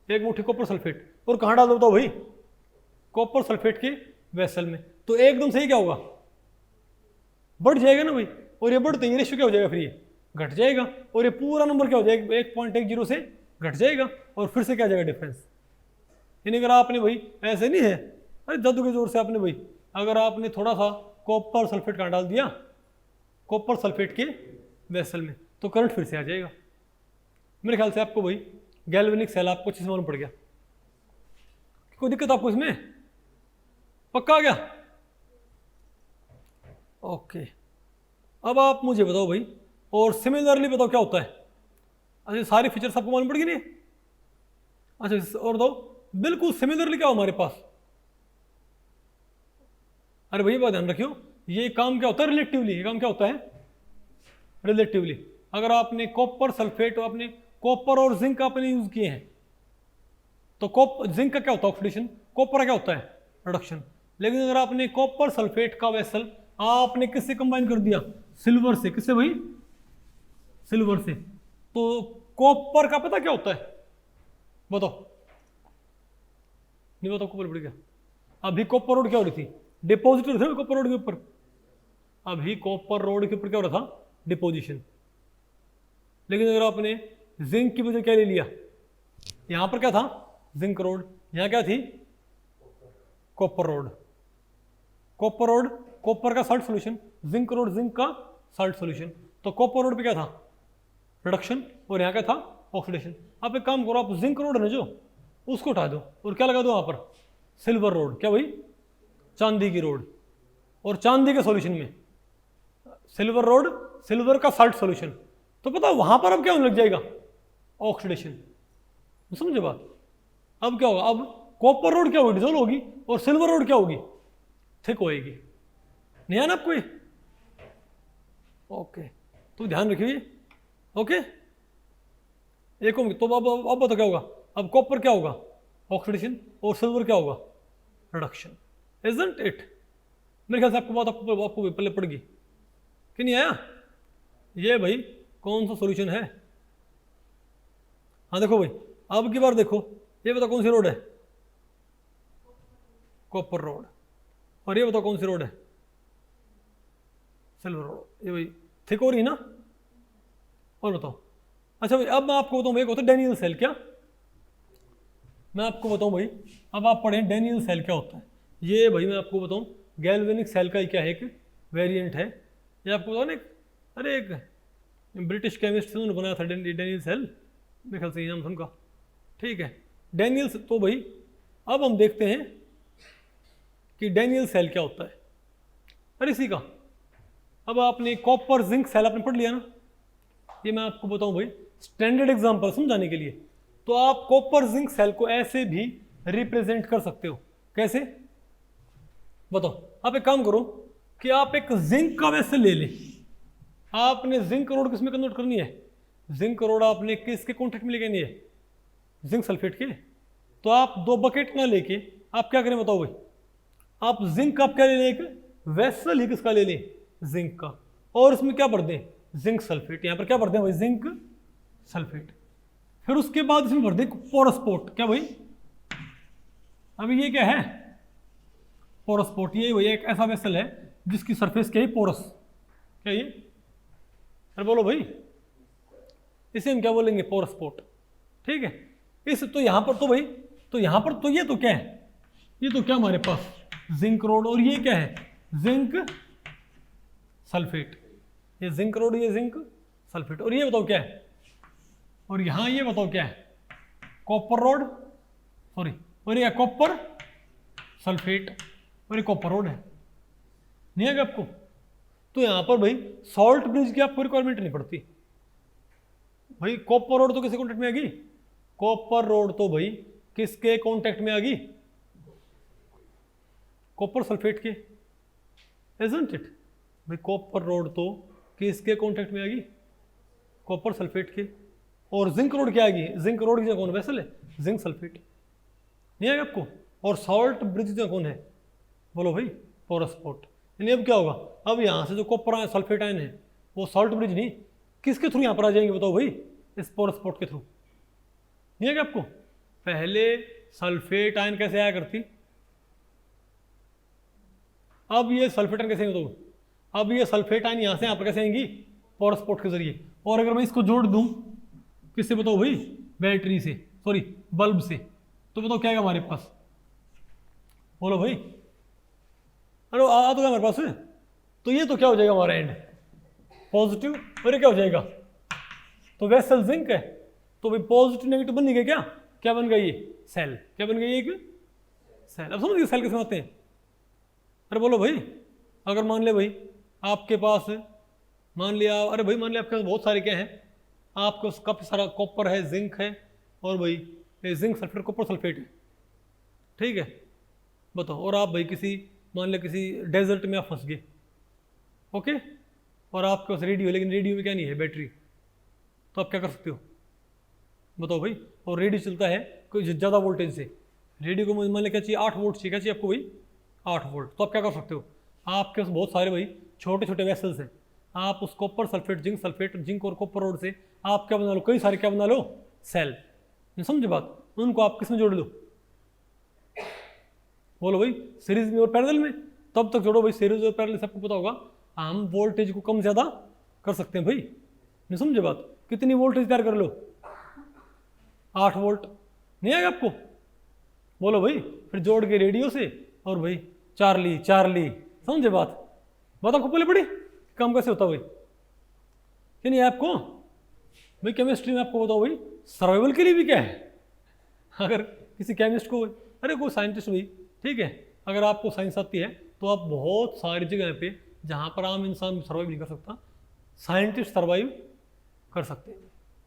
Speaker 1: एक मुट्ठी कॉपर सल्फेट, और कहाँ डाल दो भाई? कॉपर सल्फेट के वेसल में। तो एकदम से ही क्या होगा? बढ़ जाएगा ना भाई, और ये बढ़ते ही रेशियो क्या हो जाएगा? फिर ये घट जाएगा, और ये पूरा नंबर क्या हो जाएगा? 1.10 से घट जाएगा, और फिर से क्या आ जाएगा? डिफरेंस। यानी अगर आपने भाई ऐसे नहीं है, अरे जादू के जोर से आपने भाई अगर आपने थोड़ा सा कॉपर सल्फेट कहाँ डाल दिया? कॉपर सल्फेट के वेसल में, तो करंट फिर से आ जाएगा। मेरे ख्याल से आपको भाई गैल्वेनिक सेल आपको अच्छे से मालूम पड़ गया। कोई दिक्कत आपको इसमें? पक्का आ गया? ओके, अब आप मुझे बताओ भाई, और सिमिलरली बताओ क्या होता है? अच्छा, सारी फीचर्स आपको मालूम पड़ गई नहीं? अच्छा, और बताओ बिल्कुल सिमिलरली क्या हो हमारे पास? अरे भैया बात ध्यान रखियो, ये काम क्या होता है? रिलेटिवली। ये काम क्या होता है? रिलेटिवली। अगर आपने कॉपर सल्फेट, आपने कॉपर और जिंक आपने यूज किए हैं, तो जिंक का क्या होता है? ऑक्सीडेशन। कॉपर का क्या होता है? रिडक्शन। लेकिन अगर आपने कॉपर सल्फेट का वेसल आपने किससे कंबाइन कर दिया? सिल्वर से। किससे भाई? सिल्वर से। तो कॉपर का पता क्या होता है? बताओ। नहीं बताओ कॉपर पड़ गया? अभी कॉपर रोड क्या हो रही थी? डिपोजिट हो रही थी कॉपर रोड के ऊपर। अभी कॉपर रोड के ऊपर क्या हो रहा था? डिपोजिशन। लेकिन अगर आपने जिंक की वजह क्या ले लिया? यहां पर क्या था? Zinc rod. यहां क्या थी? Copper rod. Copper rod copper का salt solution, zinc rod zinc का साल्ट सॉल्यूशन। तो कॉपर रोड पे क्या था? रिडक्शन, और यहाँ क्या था? ऑक्सीडेशन। आप एक काम करो, आप जिंक रोड है ना जो, उसको उठा दो और क्या लगा दो वहां पर? Silver road. क्या भाई? चांदी की रोड। और चांदी के सॉल्यूशन में सिल्वर रोड, सिल्वर का साल्ट सॉल्यूशन। तो पता वहां पर अब क्या होने लग जाएगा? ऑक्सीडेशन। समझे बात? अब क्या होगा? अब कॉपर रोड क्या होगी? डिसॉल्व होगी, और सिल्वर रोड क्या होगी? थिक होएगी। नहीं आना आपको ये? ओके, तो ध्यान रखिए। ओके, एक तो अब बताओ क्या होगा? अब कॉपर क्या होगा? ऑक्सीडेशन, और सिल्वर क्या होगा? रिडक्शन। Isn't it? मेरे ख्याल से आपको बात आपको पहले पड़ गई कि नहीं आया? ये भाई कौन सा सॉल्यूशन है? हाँ देखो भाई, अब की बार देखो, ये बताओ कौन सी रोड है? Copper road. और ये बताओ कौन सी रोड है? Silver road. ये भाई थिक हो रही है ना? और बताओ। अच्छा भाई, अब मैं आपको बताऊँ भाई, एक होता है डेनियल सेल। क्या? मैं आपको बताऊं भाई, अब आप पढ़ें डेनियल सेल क्या होता है। ये भाई मैं आपको बताऊं, गैल्वेनिक सेल का क्या है? एक वेरिएंट है। ये आपको बताओ ना, अरे एक ब्रिटिश केमिस्ट ने बनाया था डेनियल सेल, मेरे ख्याल से ये नाम सुनका। ठीक है, डेनियल। तो भाई अब हम देखते हैं कि डेनियल सेल क्या होता है। अरे इसी का, अब आपने कॉपर जिंक सेल आपने पढ़ लिया ना? ये मैं आपको बताऊं भाई स्टैंडर्ड एग्जांपल समझाने के लिए। तो आप कॉपर जिंक सेल को ऐसे भी रिप्रेजेंट कर सकते हो। कैसे? बताओ। आप एक काम करो कि आप एक जिंक का वेसल ले लें। आपने जिंक रोड किस में कन्वर्ट करनी है? जिंक रोड आपने किसके कॉन्टेक्ट में लेके आनी है? जिंक सल्फेट के। तो आप 2 बकेट ना लेके आप क्या करें बताओ भाई? आप जिंक आप क्या ले लें? एक वेसल ही किसका ले लें? जिंक का। और इसमें क्या भर दें? Zinc sulphate. यहां पर क्या भर दें भाई? Zinc sulphate. फिर उसके बाद इसमें भर दें पोरस पोर्ट। क्या भाई? अभी ये क्या है? Porous pot. ये वही एक ऐसा वेसल है जिसकी सरफेस क्या है? पोरस। क्या ये? अरे बोलो भाई, इसे हम क्या बोलेंगे? Porous pot. ठीक है। इस तो यहां पर तो भाई, तो यहां पर तो ये तो क्या है? ये तो क्या हमारे पास? Zinc road. और ये क्या है? Zinc sulphate. ये जिंक रोड, ये जिंक सल्फेट। और ये बताओ क्या है? और यहां ये बताओ क्या है? कॉपर रोड, सॉरी, और ये कॉपर सल्फेट, और ये कॉपर रोड है। नहीं है आपको? तो यहां पर भाई सॉल्ट ब्रिज की आपको रिक्वायरमेंट नहीं पड़ती भाई। कॉपर रोड तो किसके कॉन्टेक्ट में आ गई? कॉपर रोड तो भाई किसके कॉन्टेक्ट में आ गई? कॉपर सल्फेट के। इजंट इट भाई? कॉपर रोड तो किसके कॉन्टेक्ट में आ गई? कॉपर सल्फेट के। और जिंक रोड क्या आ गई? जिंक रोड की जगह कौन वेसल है? Zinc sulphate. नहीं आएगा आपको? और सॉल्ट ब्रिज की जगह कौन है? बोलो भाई? Porous pot. यानी अब क्या होगा, अब यहाँ से जो कॉपर सल्फेट आयन है वो सॉल्ट ब्रिज नहीं, किसके थ्रू यहाँ पर आ जाएंगे बताओ भाई, इस पोरस स्पॉट के थ्रू। नहीं है क्या आपको, पहले सल्फेट आयन कैसे आया करती, अब ये सल्फेट आयन कैसे आएंगे बताओ, अब ये सल्फेट आयन यहाँ से यहाँ पर कैसे आएंगी, पोरस स्पॉट के जरिए। और अगर मैं इसको जोड़ दूं किससे बताओ भाई, बैटरी से, सॉरी बल्ब से, तो बताओ क्या आएगा हमारे पास, बोलो भाई, अरे आ तो हमारे पास है, तो ये तो क्या हो जाएगा हमारा एंड पॉजिटिव, और ये क्या हो जाएगा, तो वेसल जिंक है, तो भाई पॉजिटिव नेगेटिव बन गया, क्या क्या बन गया ये सेल, क्या बन गया ये एक सेल। अब समझ गए सेल कैसे होते हैं, अरे बोलो भाई, अगर मान ले भाई आपके पास, मान लिया, अरे भाई मान लिया आपके पास बहुत सारे क्या हैं, आपके पास काफ़ी सारा कॉपर है, जिंक है, और भाई ये जिंक सल्फेट कॉपर सल्फेट है, ठीक है, बताओ, और आप भाई किसी, मान लिया किसी डेजर्ट में आप फंस गए, ओके, और आपके पास रेडियो है, लेकिन रेडियो में क्या नहीं है, बैटरी, तो आप क्या कर सकते हो बताओ भाई, और रेडियो चलता है कोई ज़्यादा वोल्टेज से, रेडियो को मान लिया क्या चाहिए, 8 वोल्ट चाहिए, क्या चाहिए आपको भाई 8 वोल्ट, तो आप क्या कर सकते हो, आपके पास बहुत सारे भाई छोटे छोटे वेसल्स हैं, आप उस कॉपर सल्फेट जिंक और कॉपर रोड से आप क्या बना लो, कई सारे क्या बना लो, सेल, समझे बात, उनको आप किस में जोड़ लो, बोलो भाई सीरीज में और पैरेलल में, तब तक जोड़ो भाई, सीरीज और पैरेलल से आपको पता होगा हम वोल्टेज को कम ज़्यादा कर सकते हैं भाई, नहीं समझे बात, कितनी वोल्टेज तैयार कर लो, 8 वोल्ट, नहीं आएगा आपको, बोलो भाई, फिर जोड़ के रेडियो से, और भाई चार्ली, समझे बात आपको पहले पड़ी काम कैसे होता भाई, कि नहीं आपको भाई, केमिस्ट्री में आपको बताओ भाई सर्वाइवल के लिए भी क्या है, अगर किसी केमिस्ट को, अरे कोई साइंटिस्ट भाई, ठीक है, अगर आपको साइंस आती है तो आप बहुत सारी जगह पे जहाँ पर आम इंसान सर्वाइव नहीं कर सकता, साइंटिस्ट सर्वाइव कर सकते हैं,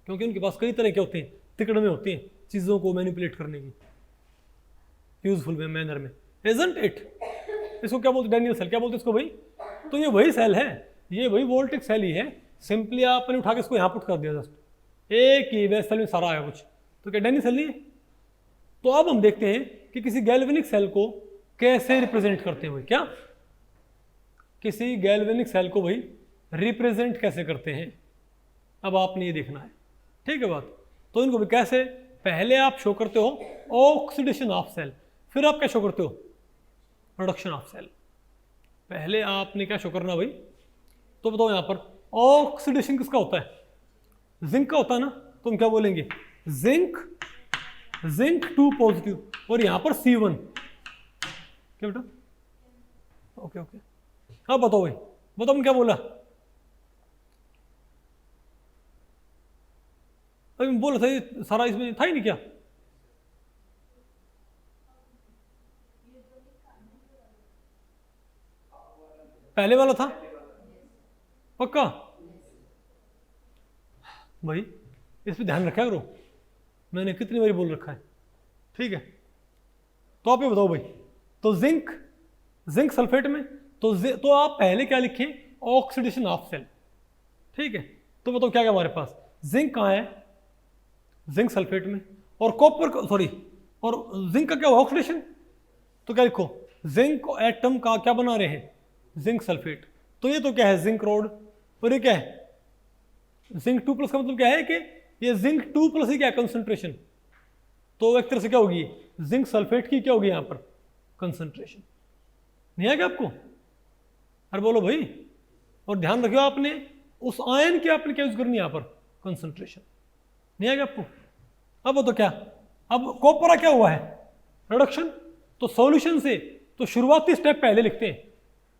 Speaker 1: क्योंकि उनके पास कई तरह के होते हैं, तिकड़ में होते हैं चीज़ों को मैनिपुलेट करने की यूजफुल में मैनर में, इजंट इट, इसको क्या बोलते, डैनियल सेल, क्या बोलते इसको भाई, तो ये वही सेल है, ये वही वोल्टिक सेल ही है, सिंपली आपने उठा के इसको यहाँ पुट कर दिया, जस्ट एक ही वेसल में सारा आया कुछ, तो क्या डैनियल सेल नहीं है। तो अब हम देखते हैं कि किसी गैल्वेनिक सेल को कैसे रिप्रेजेंट करते हैं भाई, क्या किसी गैल्वेनिक सेल को भाई रिप्रेजेंट कैसे करते हैं, अब आपने ये देखना है, ठीक है बात, तो इनको भी कैसे, पहले आप शो करते हो ऑक्सीडेशन ऑफ सेल, फिर आप क्या शो करते हो, प्रोडक्शन ऑफ सेल, पहले आपने क्या शो करना भाई, तो बताओ यहाँ पर ऑक्सीडेशन किसका होता है, जिंक का होता है ना, तो हम क्या बोलेंगे, जिंक 2 पॉजिटिव, और यहाँ पर C1, क्या बेटा, ओके, हाँ बताओ भाई, बताओ हम क्या बोला, अभी बोला था ये सारा इसमें था ही नहीं क्या, पहले वाला था पक्का भाई, इस पे ध्यान रखा करो, मैंने कितनी बार बोल रखा है, ठीक है, तो आप ये बताओ भाई, तो जिंक सल्फेट में, तो आप पहले क्या लिखें, ऑक्सीडेशन ऑफ सेल, ठीक है, तो बताओ क्या क्या हमारे पास, जिंक कहाँ है, जिंक सल्फेट में, और कॉपर, सॉरी, और जिंक का क्या हुआ ऑक्सीडेशन, तो क्या लिखो, जिंक एटम का क्या बना रहे हैं, जिंक सल्फेट, तो ये तो क्या है जिंक रोड, और ये क्या है जिंक 2+ का मतलब क्या है कि ये जिंक 2+ ही क्या है कंसंट्रेशन, तो एक तरह से क्या होगी, जिंक सल्फेट की क्या होगी यहाँ पर कंसंट्रेशन, नहीं है क्या आपको, अरे बोलो भाई, और ध्यान रखियो आपने उस आयन की आपने क्या यूज करनी है यहाँ पर, कंसंट्रेशन, नहीं है क्या आपको। अब तो क्या, अब कॉपर क्या हुआ है, रिडक्शन, तो सॉल्यूशन से तो शुरुआती स्टेप पहले लिखते हैं,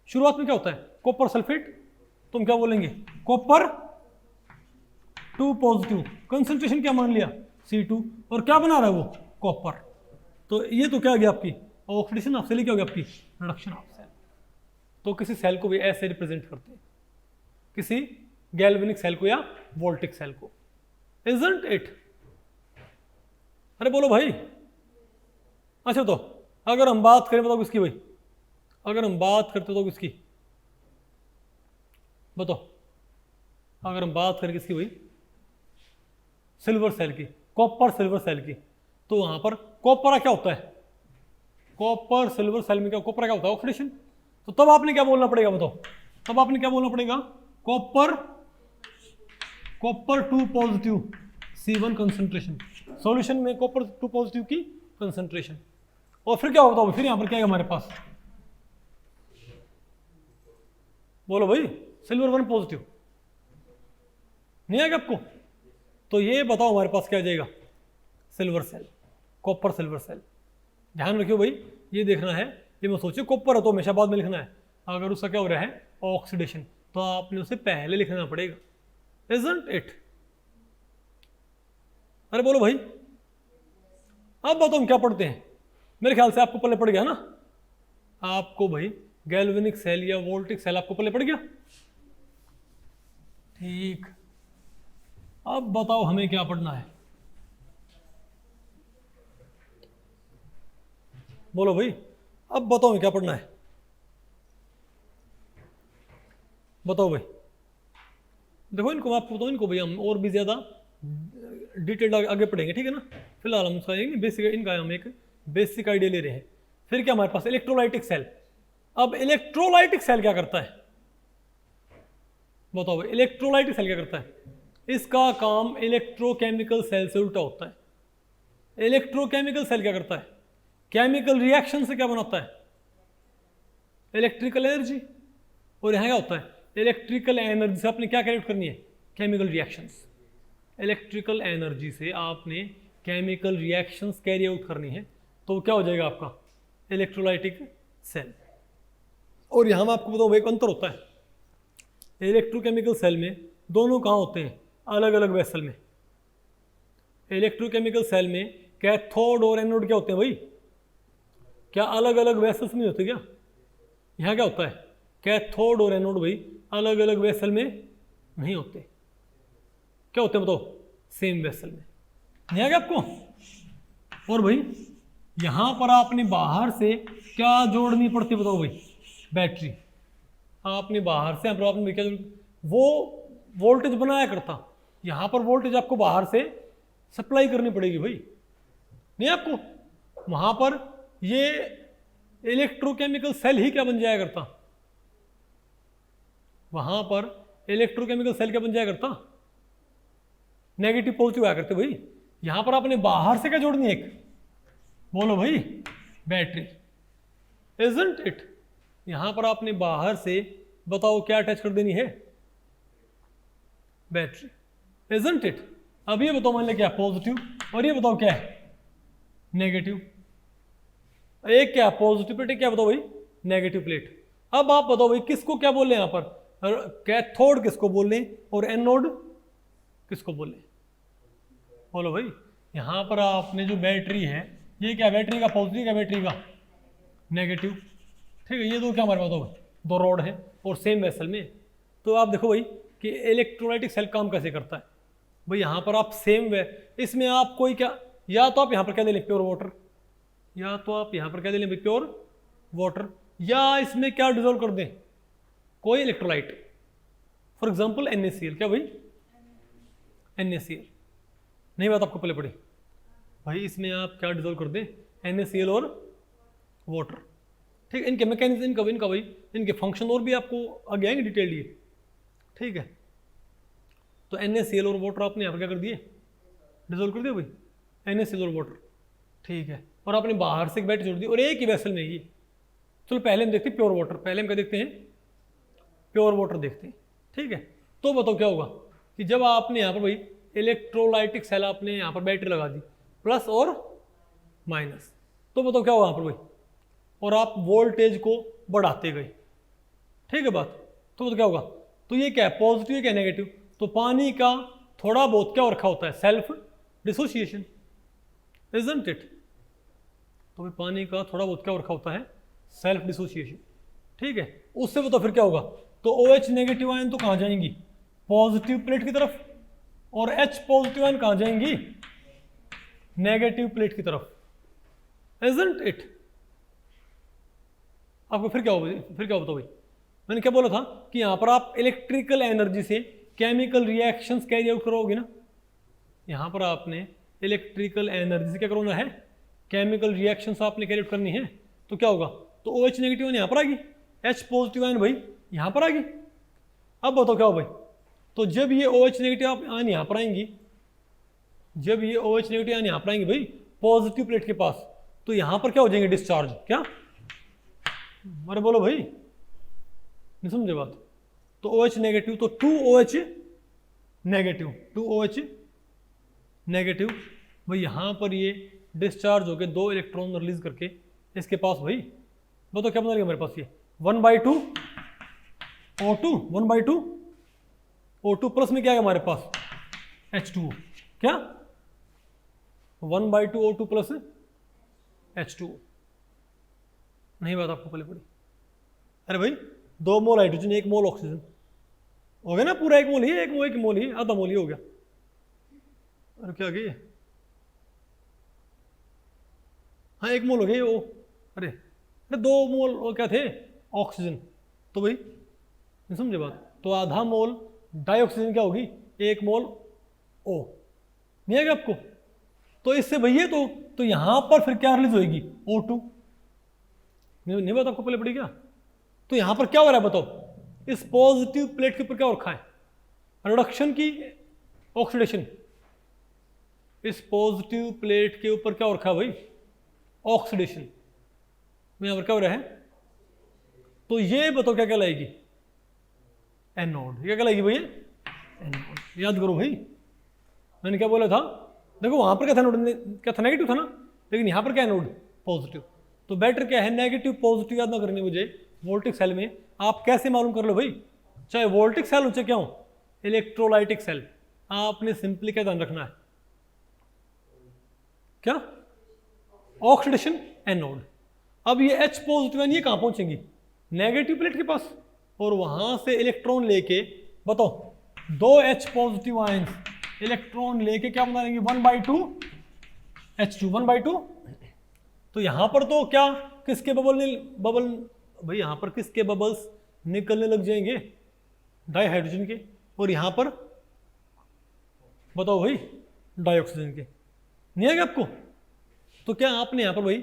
Speaker 1: शुरुआत में क्या होता है कॉपर सल्फेट, तुम क्या बोलेंगे कॉपर 2 पॉजिटिव, कंसंट्रेशन क्या मान लिया C2, और क्या बना रहा है वो कॉपर, तो ये तो क्या हो गया आपकी ऑक्सीडेशन ऑफ सेल, क्या हो गया आपकी रिडक्शन ऑफ सेल। तो किसी सेल को भी ऐसे रिप्रेजेंट करते हैं, किसी गैल्वेनिक सेल को या वोल्टिक सेल को, इजंट इट, अरे बोलो भाई। अच्छा तो अगर हम बात करें बताओ किसकी भाई, अगर हम बात करते तो किसकी बताओ, अगर हम बात करें किसकी भाई, सिल्वर सेल की, कॉपर सिल्वर सेल की, तो वहां पर कॉपर क्या होता है, कॉपर सिल्वर सेल में क्या कॉपर क्या होता है ऑक्सीडेशन, तो तब आपने क्या बोलना पड़ेगा बताओ, तब आपने क्या बोलना पड़ेगा, copper 2 positive C1 concentration, solution में कॉपर 2 पॉजिटिव की कंसंट्रेशन। और फिर क्या होता है, फिर यहां पर क्या है हमारे पास, बोलो भाई, सिल्वर 1 पॉजिटिव नहीं आएगा आपको, तो ये बताओ हमारे पास क्या आ जाएगा, silver cell, copper silver cell. ध्यान रखियो भाई, ये देखना है, ये मैं सोचिए कॉपर है तो हमेशा बाद में लिखना है, अगर उसका क्या हो रहा है ऑक्सीडेशन, तो आपने उसे पहले लिखना पड़ेगा, इजंट इट। अरे बोलो भाई, अब बताओ हम क्या पढ़ते हैं, मेरे ख्याल से आपको पल्ले पड़ गया ना, आपको भाई गैल्वेनिक सेल या वोल्टिक सेल आपको पल्ले पड़ गया, ठीक। अब बताओ हमें क्या पढ़ना है, बोलो भाई, अब बताओ हमें क्या पढ़ना है, बताओ भाई। देखो इनको आपको बताओ, इनको भाई हम और भी ज़्यादा डिटेल आगे पढ़ेंगे, ठीक है ना, फिलहाल हम उसका बेसिक, इनका हम एक बेसिक आइडिया ले रहे हैं। फिर क्या हमारे पास इलेक्ट्रोलाइटिक सेल। अब इलेक्ट्रोलाइटिक सेल क्या करता है, बताओ भाई, इलेक्ट्रोलाइटिक सेल क्या करता है, इसका काम इलेक्ट्रोकेमिकल सेल से उल्टा होता है। इलेक्ट्रोकेमिकल सेल क्या करता है, केमिकल रिएक्शन से क्या बनाता है, इलेक्ट्रिकल एनर्जी, और यहाँ क्या होता है, इलेक्ट्रिकल एनर्जी से आपने क्या कैरी करनी है, केमिकल रिएक्शंस। इलेक्ट्रिकल एनर्जी से आपने केमिकल रिएक्शंस कैरी आउट करनी है, तो क्या हो जाएगा आपका इलेक्ट्रोलाइटिक सेल। और यहाँ मैं आपको बताऊँ एक अंतर होता है, इलेक्ट्रोकेमिकल सेल में दोनों कहाँ होते हैं, अलग अलग वेसल में। इलेक्ट्रोकेमिकल सेल में कैथोड और एनोड क्या होते हैं भाई, क्या अलग अलग वेसल्स में होते क्या, यहाँ क्या होता है, कैथोड और एनोड भाई अलग अलग वेसल में नहीं होते, क्या होते हैं बताओ, सेम वेसल में। नहीं आ गया आपको। और भाई यहाँ पर आपने बाहर से क्या जोड़नी पड़ती बताओ भाई, बैटरी। आपने बाहर से आपने क्या, वो वोल्टेज बनाया करता, यहाँ पर वोल्टेज आपको बाहर से सप्लाई करनी पड़ेगी भाई, नहीं आपको। वहाँ पर ये इलेक्ट्रोकेमिकल सेल ही क्या बन जाया करता, वहाँ पर इलेक्ट्रोकेमिकल सेल क्या बन जाया करता, नेगेटिव पॉजिटिव आया करते भाई। यहाँ पर आपने बाहर से क्या जोड़नी है, एक बोलो भाई, बैटरी, इजंट इट। यहाँ पर आपने बाहर से बताओ क्या अटैच कर देनी है, बैटरी, इजंट इट। अब ये बताओ मान लिया क्या पॉजिटिव, और ये बताओ क्या है नेगेटिव। एक क्या पॉजिटिव प्लेट, क्या बताओ भाई नेगेटिव प्लेट। अब आप बताओ भाई किसको क्या बोल रहे हैं यहाँ पर, कैथोड किसको बोल रहे हैं और एनोड किसको बोल रहे हैं, बोलो भाई। यहाँ पर आपने जो बैटरी है, ये क्या बैटरी का पॉजिटिव, क्या बैटरी का नेगेटिव, ठीक है। ये दो क्या हमारे पास दो रॉड है और सेम वेसल में। तो आप देखो भाई कि इलेक्ट्रोलाइटिक सेल काम कैसे करता है भाई। यहाँ पर आप सेम वे, इसमें आप कोई क्या, या तो आप यहाँ पर क्या ले लें प्योर वाटर, या तो आप यहाँ पर क्या ले लें प्योर वाटर, या इसमें क्या डिजोल्व कर दें कोई इलेक्ट्रोलाइट, फॉर एग्जांपल NaCl। क्या भाई NaCl, नहीं बात आपको पहले पड़ी भाई, इसमें आप क्या डिजोल्व कर दें NaCl और वाटर, ठीक है। इनके मैकेनिज्म, इनका भाई इनके फंक्शन और भी आपको आगे आएंगे डिटेल ये, ठीक है। तो NaCl और वाटर आपने यहाँ पर क्या कर दिए, डिजोल्व कर दिया भाई NaCl और वाटर, ठीक है। और आपने बाहर से एक बैटरी जोड़ दी और एक ही वेसल में ये। चलो पहले हम देखते हैं प्योर वाटर, पहले हम क्या देखते हैं प्योर वाटर देखते हैं, ठीक है। तो बताओ क्या होगा कि जब आपने यहाँ पर भाई इलेक्ट्रोलाइटिक सेल, आपने यहाँ पर बैटरी लगा दी प्लस और माइनस, तो बताओ क्या होगा यहाँ पर भाई, और आप वोल्टेज को बढ़ाते गए, ठीक है बात। तो बताओ क्या होगा, तो ये क्या है पॉजिटिव, क्या नेगेटिव। तो पानी का थोड़ा बहुत क्या रखा होता है, सेल्फ डिसोसिएशन, इजंट इट। तो भाई पानी का थोड़ा बहुत क्या रखा होता है, सेल्फ डिसोसिएशन, ठीक है। उससे बताओ फिर क्या होगा, तो OH नेगेटिव आयन तो कहाँ जाएंगी, पॉजिटिव प्लेट की तरफ, और H पॉजिटिव आयन कहाँ जाएंगी, नेगेटिव प्लेट की तरफ, इजंट इट। आपको फिर क्या होगा, फिर क्या होता भाई, मैंने क्या बोला था कि यहाँ पर आप इलेक्ट्रिकल एनर्जी से केमिकल रिएक्शंस कैरी आउट करोगे ना। यहाँ पर आपने इलेक्ट्रिकल एनर्जी से क्या करना है, केमिकल रिएक्शंस आपने कैरी आउट करनी है। तो क्या होगा, तो OH नेगेटिव यहाँ पर आएगी, H पॉजिटिव आयन भाई यहाँ पर आ गई। अब बताओ क्या हो भाई, तो जब ये OH नेगेटिव आयन यहाँ पर आएंगी, जब ये OH नेगेटिव आयन यहाँ पर आएंगे भाई पॉजिटिव प्लेट के पास, तो यहाँ पर क्या हो जाएंगे, डिस्चार्ज। क्या, अरे बोलो भाई, नहीं समझे बात। तो OH नेगेटिव, तो 2OH नेगेटिव, 2OH नेगेटिव भाई यहाँ पर ये डिस्चार्ज होके 2 इलेक्ट्रॉन रिलीज करके इसके पास भाई बताओ क्या बना लिया मेरे पास, ये 1/2 O2, 1/2 O2 प्लस में क्या है हमारे पास H2O। क्या, 1/2 O2 प्लस H2O। नहीं बात आपको पहले पड़ी। अरे भाई 2 मोल हाइड्रोजन 1 मोल ऑक्सीजन हो गया ना, पूरा 1 मोल ही, 1 मोल ही, आधा मोल ही हो गया। अरे क्या गई, हाँ 1 मोल हो गया वो। अरे 2 मोल वो क्या थे ऑक्सीजन, तो भाई नहीं समझे बात, तो आधा मोल डाइऑक्सीजन क्या होगी, 1 मोल O। नहीं आएगा आपको, तो इससे भैया तो यहां पर फिर क्या रिलीज होगी, O2। नहीं बात आपको पहले पड़ी क्या। तो यहां पर क्या हो रहा है बताओ, इस पॉजिटिव प्लेट के ऊपर क्या हो रखा है, रिडक्शन की ऑक्सीडेशन। इस पॉजिटिव प्लेट के ऊपर क्या हो रखा है भाई, ऑक्सीडेशन। यहां पर क्या हो रहा है, तो ये बताओ क्या कहलाएगी, एनोड। क्या कहलाएगी भैया, एनोड। याद करो भाई, मैंने क्या बोला था, देखो वहां पर क्या था, नोड क्या था, नेगेटिव था ना, लेकिन यहां पर क्या है, नोड पॉजिटिव। तो बेटर क्या है, नेगेटिव पॉजिटिव याद ना करनी मुझे। वोल्टिक सेल में आप कैसे मालूम कर लो भाई, चाहे वोल्टिक सेल हो चाहे क्या हो, इलेक्ट्रोलाइटिक सेल, आपने सिंपली क्या ध्यान रखना है, क्या, ऑक्सीडेशन एनोड। अब ये H पॉजिटिव है, ये कहां पहुंचेंगी, नेगेटिव प्लेट के पास, और वहां से इलेक्ट्रॉन लेके बताओ 2 H पॉजिटिव आयन इलेक्ट्रॉन लेके क्या बना लेंगे, 1/2 H2, 1/2। तो यहां पर तो क्या, किसके बबल भाई, यहां पर किसके बबल्स निकलने लग जाएंगे, डाइहाइड्रोजन के, और यहां पर बताओ भाई डाइऑक्सीजन के। नहीं आएगा आपको, तो क्या आपने यहां पर भाई,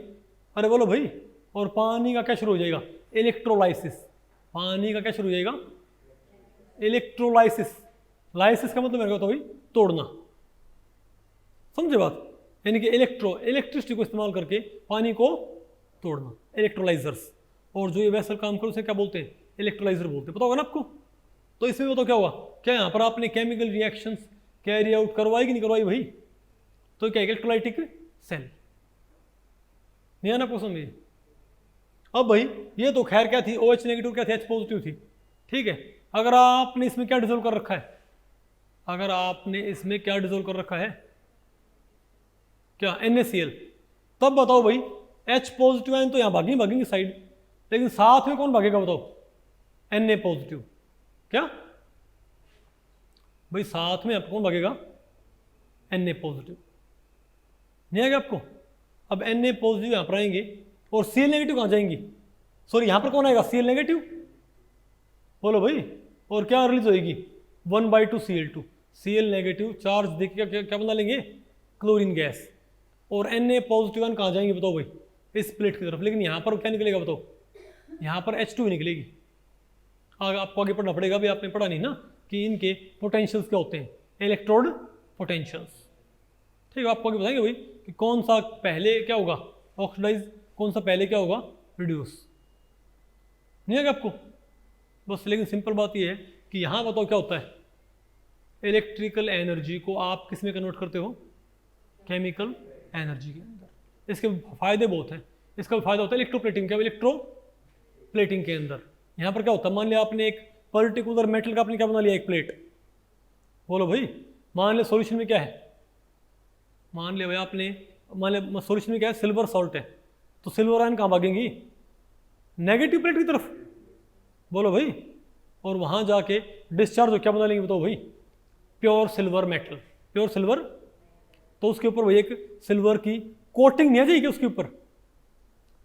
Speaker 1: अरे बोलो भाई, और पानी का क्या शुरू हो जाएगा, इलेक्ट्रोलाइसिस। पानी का क्या शुरू हो जाएगा, इलेक्ट्रोलाइसिस। लाइसिस का मतलब मेरे को तो भाई तोड़ना, समझे बात, यानी कि इलेक्ट्रिसिटी को इस्तेमाल करके पानी को तोड़ना, इलेक्ट्रोलाइजर्स। और जो ये वेसल काम करे उसे क्या बोलते हैं, इलेक्ट्रोलाइजर बोलते हैं, पता होगा ना आपको। तो इसमें तो क्या हुआ, क्या यहाँ पर आपने केमिकल रिएक्शंस कैरी आउट करवाई कि नहीं करवाई भाई, तो क्या इलेक्ट्रोलाइटिक सेल। नहीं आना आपको समझिए। अब भाई ये तो खैर क्या थी, OH नेगेटिव क्या थी, H पॉजिटिव थी, ठीक है। अगर आपने इसमें क्या डिजोल्व कर रखा है, अगर आपने इसमें क्या डिजोल्व कर रखा है, क्या NaCl, तब बताओ भाई H पॉजिटिव आयन तो यहाँ भागेंगे साइड, लेकिन साथ में कौन भागेगा बताओ, Na पॉजिटिव। क्या भाई, साथ में आपको कौन भागेगा, Na पॉजिटिव। नहीं आएगा आपको। अब Na पॉजिटिव यहाँ पर आएंगे और Cl नेगेटिव कहाँ जाएंगी, सॉरी यहाँ पर कौन आएगा, Cl नेगेटिव, बोलो भाई, और क्या रिलीज होएगी, 1/2 Cl2। Cl नेगेटिव चार्ज देखिए क्या बना लेंगे, क्लोरीन गैस। और Na पॉजिटिव आयन कहाँ जाएंगे बताओ भाई, इस प्लेट की तरफ। लेकिन यहाँ पर क्या निकलेगा बताओ, यहाँ पर H2 ही निकलेगी। आपको आगे पढ़ना पड़ेगा, अभी आपने पढ़ा नहीं ना कि इनके पोटेंशियल्स क्या होते हैं, इलेक्ट्रोड पोटेंशियल्स, ठीक है। आपको आगे बताएंगे भाई कि कौन सा पहले क्या होगा, ऑक्सीडाइज, कौन सा पहले क्या होगा, रिड्यूस। नहीं आएगा आपको बस। लेकिन सिंपल बात ये है कि यहाँ बताओ क्या होता है, इलेक्ट्रिकल एनर्जी को आप किस में कन्वर्ट करते हो, केमिकल एनर्जी के अंदर। इसके फायदे बहुत हैं। इसका फायदा होता है इलेक्ट्रोप्लेटिंग, क्या इलेक्ट्रोप्लेटिंग के अंदर यहाँ पर क्या होता है, मान लिया आपने एक पर्टिकुलर मेटल का आपने क्या बना लिया, एक प्लेट, बोलो भाई, मान लिया सॉल्यूशन में क्या है, मान लिया भाई आपने, मान लिया सॉल्यूशन में क्या है, सिल्वर सॉल्ट है, तो सिल्वर आयन कहाँ भागेंगी, नेगेटिव प्लेट की तरफ, बोलो भाई, और वहां जाके डिस्चार्ज हो क्या बना लेंगे बताओ भाई, pure silver metal, pure silver. तो उसके ऊपर भाई एक सिल्वर की कोटिंग नहीं आ जाएगी उसके ऊपर,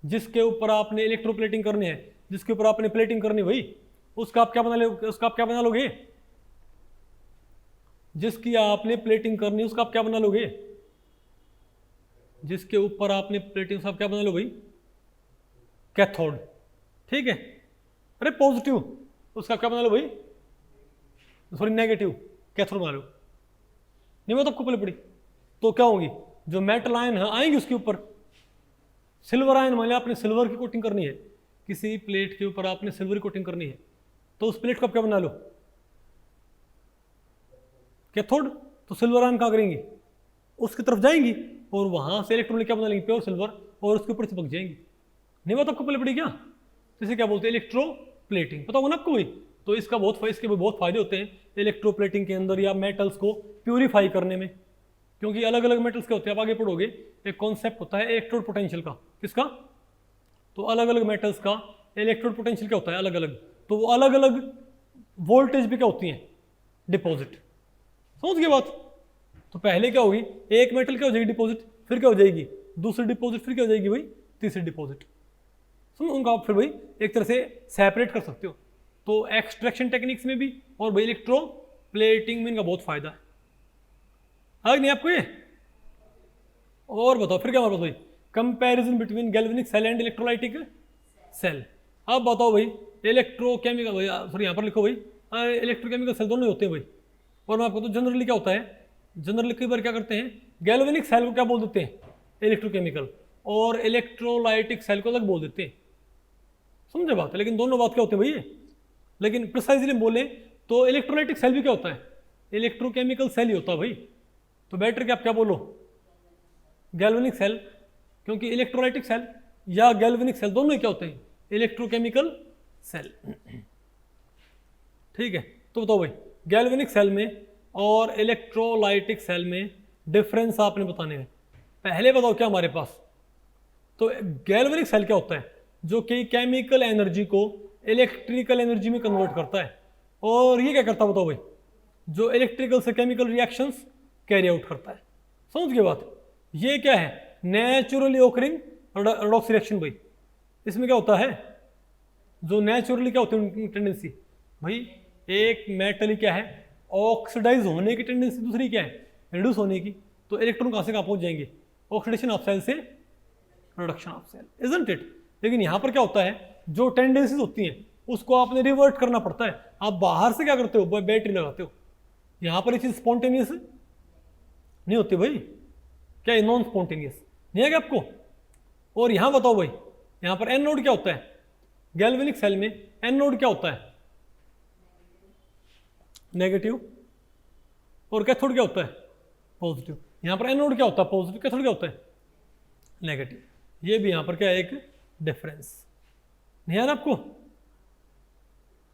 Speaker 1: जिसके ऊपर आपने इलेक्ट्रोप्लेटिंग करनी है, जिसके ऊपर आपने प्लेटिंग करनी भाई, उसका आप क्या बना लोगे, उसका आप क्या बना लोगे, जिसकी आपने प्लेटिंग करनी उसका आप क्या बना लोगे, जिसके ऊपर आपने प्लेटिंग, उसका आप क्या बना लो भाई, कैथोड, ठीक है। अरे पॉजिटिव, उसका क्या बना लो भाई, सॉरी नेगेटिव कैथोड बना लो। नहीं वो तो आपको पहले पड़ी। तो क्या होगी, जो मेटल आयन है आएंगे उसके ऊपर। सिल्वर आयन मान लिया आपने सिल्वर की कोटिंग करनी है, किसी प्लेट के ऊपर आपने सिल्वर की कोटिंग करनी है, तो उस प्लेट को आप क्या बना लो, कैथोड। तो सिल्वर आयन कहाँ करेंगी, उसकी तरफ जाएंगी और वहां से इलेक्ट्रॉन क्या बना लेंगे, प्योर सिल्वर, और उसके ऊपर चिपक जाएंगी। नहीं बात आपको पहले पड़ी क्या, तो इसे क्या बोलते हैं, इलेक्ट्रोप्लेटिंग। पता होगा ना आपको भाई। तो इसके बहुत फायदे होते हैं इलेक्ट्रोप्लेटिंग के अंदर, या मेटल्स को प्यूरिफाई करने में। क्योंकि अलग अलग मेटल्स के होते हैं, आप आगे पढ़ोगे एक कॉन्सेप्ट होता है इलेक्ट्रोड पोटेंशियल का। किसका, तो अलग अलग मेटल्स का इलेक्ट्रोड पोटेंशियल क्या होता है, अलग अलग। तो वो अलग अलग वोल्टेज भी क्या होती हैं, डिपॉजिट। समझ गए बात। तो पहले क्या होगी, एक मेटल क्या हो जाएगी डिपॉजिट, फिर क्या हो जाएगी दूसरी डिपॉजिट, फिर क्या हो जाएगी भाई तीसरी डिपॉजिट। समझ, उनका आप फिर भाई एक तरह से सेपरेट कर सकते हो। तो एक्सट्रैक्शन टेक्निक्स में भी और भाई इलेक्ट्रो प्लेटिंग में इनका बहुत फायदा है। आगे नहीं आपको ये, और बताओ फिर क्या हमारे पास भाई, comparison between galvanic cell and electrolytic cell. अब बताओ भाई इलेक्ट्रोकेमिकल, भाई सॉरी यहाँ पर लिखो भाई, इलेक्ट्रोकेमिकल सेल दोनों होते हैं भाई। और मैं आपको तो जनरली क्या होता है, जनरली कई बार क्या करते हैं, गैल्वेनिक सेल को क्या बोल देते हैं, इलेक्ट्रोकेमिकल, और इलेक्ट्रोलाइटिक सेल को अलग बोल देते हैं। समझे बात है, लेकिन दोनों बात क्या होते हैं भैया। लेकिन प्रिसाइजली बोले तो इलेक्ट्रोलाइटिक सेल भी क्या होता है, इलेक्ट्रोकेमिकल सेल ही होता है भाई। तो बेटर कि आप क्या बोलो, गैल्वेनिक सेल, क्योंकि इलेक्ट्रोलाइटिक सेल या गैल्वेनिक सेल दोनों ही क्या होते हैं, इलेक्ट्रोकेमिकल सेल। ठीक है, तो बताओ भाई गैल्वेनिक सेल में और इलेक्ट्रोलाइटिक सेल में डिफरेंस आपने बताने हैं। पहले बताओ क्या हमारे पास, तो गैल्वेनिक सेल क्या होता है, जो कि केमिकल एनर्जी को इलेक्ट्रिकल एनर्जी में कन्वर्ट करता है। और ये क्या करता है बताओ भाई, जो इलेक्ट्रिकल से केमिकल रिएक्शंस कैरी आउट करता है। समझ गए बात। ये क्या है, नेचुरली ओकरिंग रेडॉक्स रिएक्शन भाई। इसमें क्या होता है, जो नेचुरली क्या होती है टेंडेंसी भाई, एक मेटल ही क्या है, ऑक्सीडाइज होने की टेंडेंसी, दूसरी क्या है, रिड्यूस होने की। तो इलेक्ट्रॉन कहाँ से कहाँ पहुंच जाएंगे, ऑक्सीडेशन ऑफ सेल से reduction of cell, isn't it. लेकिन यहाँ पर क्या होता है, जो टेंडेंसीज होती हैं उसको आपने रिवर्ट करना पड़ता है। आप बाहर से क्या करते हो, बैटरी लगाते हो। यहाँ पर ये चीज स्पॉन्टेनियस नहीं होती भाई, क्या नॉन स्पॉन्टेनियस नहीं है क्या आपको। और यहाँ बताओ भाई, यहाँ पर एनोड क्या होता है, गैल्वेनिक सेल में एनोड क्या होता है, नेगेटिव, और कैथोड क्या होता है, पॉजिटिव। यहाँ पर एनोड क्या होता है, पॉजिटिव, कैथोड क्या होता है, नेगेटिव। ये भी यहाँ पर क्या है, एक डिफरेंस नहीं है ना आपको,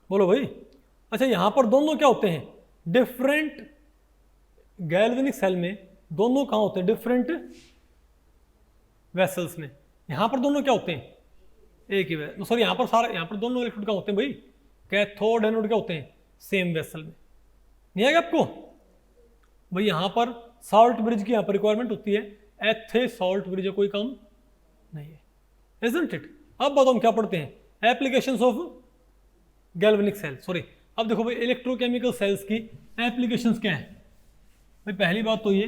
Speaker 1: बोलो भाई। अच्छा, यहाँ पर दोनों क्या होते हैं, डिफरेंट, गैल्वेनिक सेल में दोनों कहाँ होते हैं, डिफरेंट वेसल्स में। यहाँ पर दोनों क्या होते हैं, एक ही सॉरी यहाँ पर सारा, यहाँ पर दोनों इलेक्ट्रोड क्या होते हैं भाई, कैथोड एनोड क्या होते हैं, सेम वेसल में। नहीं आएगा आपको भाई। यहाँ पर सॉल्ट ब्रिज की यहाँ पर रिक्वायरमेंट होती है, एथे सॉल्ट ब्रिज कोई कम नहीं है, इजंट इट। अब बताओ हम क्या पढ़ते हैं, applications of galvanic cell. Sorry, अब देखो भाई इलेक्ट्रोकेमिकल सेल्स की एप्लीकेशंस क्या है भाई। पहली बात तो ये,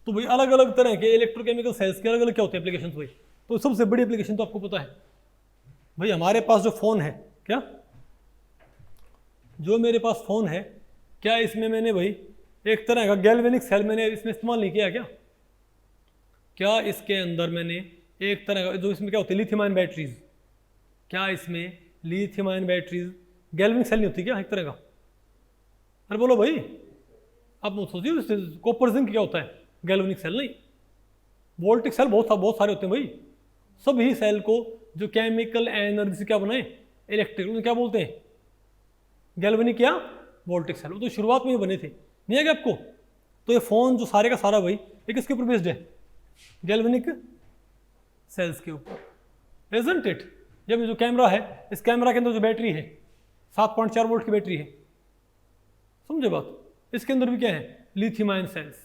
Speaker 1: तो भाई अलग अलग तरह के इलेक्ट्रोकेमिकल सेल्स के अलग अलग क्या होते हैं एप्लीकेशंस भाई। तो सबसे बड़ी एप्लीकेशन तो आपको पता है भाई, हमारे पास जो फोन है, क्या जो मेरे पास फोन है, क्या इसमें मैंने भाई एक तरह का गैल्वेनिक सेल मैंने इसमें इस्तेमाल नहीं किया क्या इसके अंदर मैंने एक तरह का, जो इसमें क्या होती है, लिथियम आयन बैटरीज, क्या इसमें lithium ion batteries galvanic cell नहीं होती क्या एक तरह का। अरे बोलो भाई, आप सोचिए कॉपर जिंक क्या होता है, गैल्वेनिक सेल नहीं। वोल्टिक सेल बहुत सारे होते हैं भाई। सभी सेल को जो केमिकल एनर्जी से क्या बनाए, इलेक्ट्रिक, उन्हें क्या बोलते हैं, गैल्वेनिक या वोल्टिक सेल। वो तो शुरुआत में ही बने थे, नहीं है क्या आपको। तो ये फोन जो सारे का सारा भाई ये किसके ऊपर बेस्ड है, गैल्वेनिक सेल्स के ऊपर, इजंट इट। जब जो कैमरा है, इस कैमरा के अंदर जो बैटरी है 7.4 वोल्ट की बैटरी है, समझे बात। इसके अंदर भी क्या है, लिथियम आयन सेल्स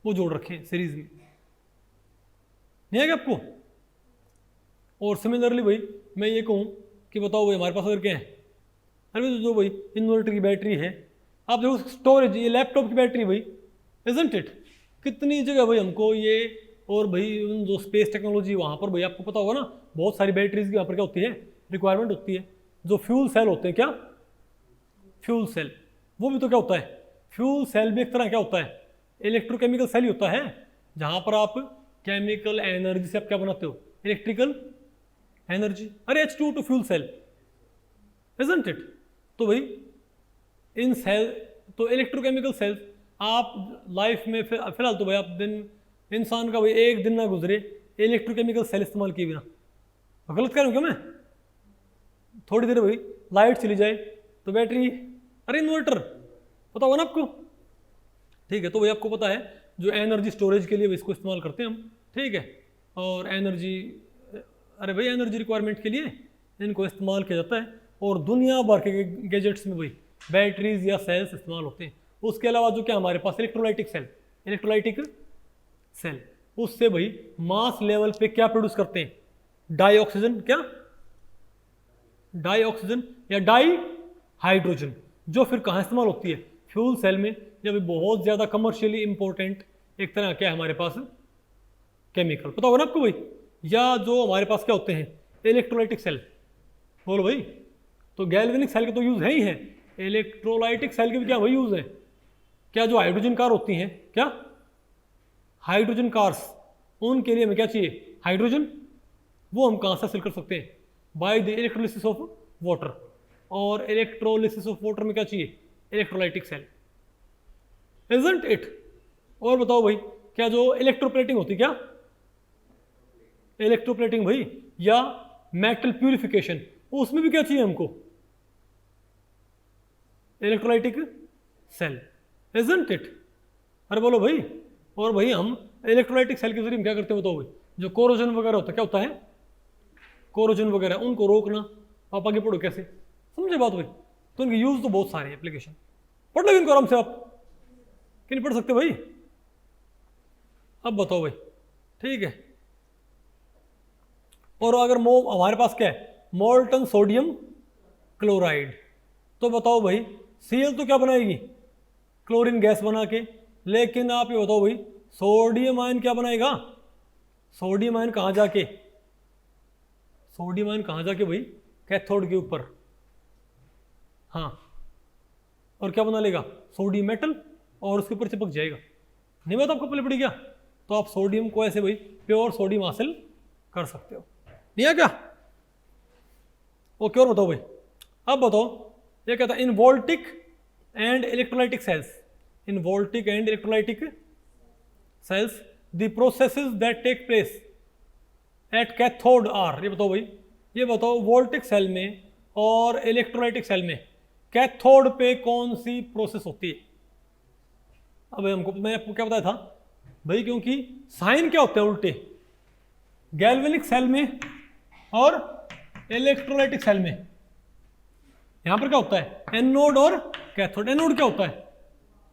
Speaker 1: वो जोड़ रखे हैं सीरीज में, नहीं है क्या आपको। और सिमिलरली भाई मैं ये कहूँ कि बताओ भाई हमारे पास अगर क्या है, अरे जो भाई इन्वर्टर की बैटरी है, आप देखो स्टोरेज, ये लैपटॉप की बैटरी भाई, इजंट इट। कितनी जगह भाई हमको ये, और भाई जो स्पेस टेक्नोलॉजी वहाँ पर भाई आपको पता होगा ना, बहुत सारी बैटरीज की वहाँ पर क्या होती है, रिक्वायरमेंट होती है। जो फ्यूल सेल होते हैं, क्या फ्यूल सेल, वो भी तो क्या होता है, फ्यूल सेल भी एक तरह क्या होता है, इलेक्ट्रोकेमिकल सेल ही होता है, जहां पर आप केमिकल एनर्जी से आप क्या बनाते हो, इलेक्ट्रिकल एनर्जी। अरे H2 two fuel cell, isn't it. तो भाई इन सेल, तो इलेक्ट्रोकेमिकल सेल्स आप लाइफ में फिलहाल तो भाई आप दिन, इंसान का भाई एक दिन ना गुजरे इलेक्ट्रोकेमिकल सेल इस्तेमाल किए बिना। गलत कह रहा हूँ क्या मैं? थोड़ी देर भाई लाइट चली जाए तो बैटरी, अरे इन्वर्टर पता होगा ना आपको, ठीक है। तो भाई आपको पता है जो एनर्जी स्टोरेज के लिए इसको इस्तेमाल करते हैं हम, ठीक है। और एनर्जी, अरे भाई एनर्जी रिक्वायरमेंट के लिए इनको इस्तेमाल किया जाता है। और दुनिया भर के गैजेट्स में भाई बैटरीज या सेल्स इस्तेमाल होते हैं। उसके अलावा जो क्या हमारे पास इलेक्ट्रोलाइटिक सेल, इलेक्ट्रोलाइटिक सेल, उससे भाई मास लेवल पे क्या प्रोड्यूस करते हैं, डाई ऑक्सीजन, क्या डाई ऑक्सीजन या डाई हाइड्रोजन, जो फिर कहाँ इस्तेमाल होती है, फ्यूल सेल में। या भी बहुत ज़्यादा कमर्शियली इंपॉर्टेंट एक तरह क्या है हमारे पास केमिकल, पता होगा ना आपको भाई। या जो हमारे पास क्या होते हैं इलेक्ट्रोलाइटिक सेल, बोलो भाई। तो गैल्वेनिक सेल के तो यूज़ है ही है, इलेक्ट्रोलाइटिक सेल के भी क्या वही यूज़ है। क्या जो हाइड्रोजन कार होती हैं, क्या हाइड्रोजन कार्स, उनके लिए हमें क्या चाहिए, हाइड्रोजन। वो हम कहाँ से हासिल कर सकते हैं, by the electrolysis of water. और इलेक्ट्रोलिसिस ऑफ वाटर में क्या चाहिए, इलेक्ट्रोलाइटिक सेल, इजंट इट। और बताओ भाई क्या जो इलेक्ट्रोप्लेटिंग होती है, क्या इलेक्ट्रोप्लेटिंग भाई, या मेटल प्यूरिफिकेशन, उसमें भी क्या चाहिए हमको, इलेक्ट्रोलाइटिक सेल, इजंट इट। अरे बोलो भाई। और भाई हम इलेक्ट्रोलाइटिक सेल के जरिए हम क्या करते हैं बताओ भाई, जो कोरोजन वगैरह होता है, क्या होता है कोरोजन वगैरह, उनको रोकना। आप आगे पढ़ो कैसे, समझे बात भाई। तो उनके यूज तो बहुत सारे एप्लीकेशन, पढ़ लो इनको आराम से आप, कि नहीं पढ़ सकते भाई। अब बताओ भाई, ठीक है। और अगर हमारे पास क्या है, मोल्टन सोडियम क्लोराइड, तो बताओ भाई Cl तो क्या बनाएगी, क्लोरीन गैस बना के। लेकिन आप ये बताओ भाई सोडियम आयन क्या बनाएगा, सोडियम आयन कहाँ जाके, सोडियम आयन कहाँ जाके भाई, कैथोड के ऊपर, हाँ। और क्या बना लेगा, सोडियम मेटल, और उसके ऊपर चिपक जाएगा। नहीं बात आपको पहले पड़ी क्या? तो आप सोडियम को ऐसे भाई प्योर सोडियम हासिल कर सकते हो, नहीं है क्या? ओके, और बताओ भाई। अब बताओ ये कहता है in voltaic and electrolytic cells, in voltaic and electrolytic cells the processes that take place at cathode are. ये बताओ भाई, ये बताओ वोल्टिक सेल में और इलेक्ट्रोलाइटिक सेल में कैथोड पे कौन सी प्रोसेस होती है। अब हमको, मैं आपको क्या बताया था भाई, क्योंकि साइन क्या होते हैं उल्टे, गैल्वेनिक सेल में और इलेक्ट्रोलाइटिक सेल में यहां पर क्या होता है, एनोड और कैथोड। एनोड क्या होता है,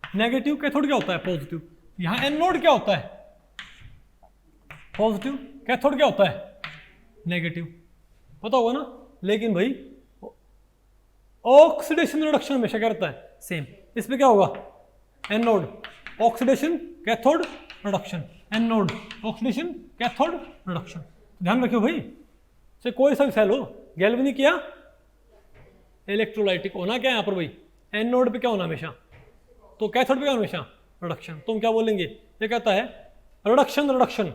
Speaker 1: नेगेटिव, कैथोड क्या होता है, पॉजिटिव। यहां एनोड क्या होता है, पॉजिटिव, कैथोड क्या होता है, नेगेटिव, पता होगा ना। लेकिन भाई ऑक्सीडेशन रिडक्शन हमेशा क्या रहता है, सेम। इसमें क्या होगा, anode oxidation, cathode reduction, anode oxidation, cathode reduction. ध्यान रखियो भाई, से कोई सा भी सेल हो, गैल्वेनिक या इलेक्ट्रोलाइटिक, होना क्या है यहाँ पर भाई, एनोड पे क्या होना हमेशा, तो कैथोड पे क्या हमेशा रिडक्शन। तो हम क्या बोलेंगे, ये कहता है रिडक्शन, रिडक्शन।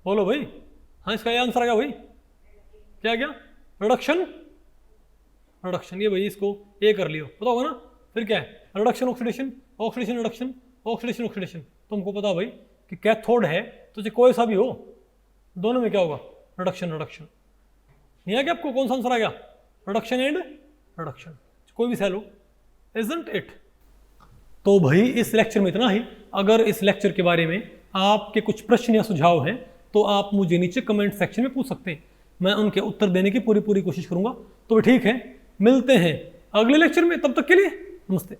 Speaker 1: बोलो भाई, हाँ इसका ये आंसर आ गया भाई, क्या गया, रिडक्शन, रिडक्शन। ये भाई इसको ए कर लियो, पता होगा ना। फिर क्या है, reduction oxidation, oxidation reduction, oxidation oxidation. तो हमको पता भाई कि कैथोड है तो कोई सा भी हो, दोनों में क्या होगा, रिडक्शन, रिडक्शन। नहीं आ गया आपको, कौन सा आंसर आ गया, रिडक्शन एंड रिडक्शन, कोई भी सेल हो, इजंट इट। तो भाई इस लेक्चर में इतना ही। अगर इस लेक्चर के बारे में आपके कुछ प्रश्न या सुझाव हैं तो आप मुझे नीचे कमेंट सेक्शन में पूछ सकते हैं, मैं उनके उत्तर देने की पूरी कोशिश करूंगा। तो ठीक है, मिलते हैं अगले लेक्चर में, तब तक के लिए नमस्ते।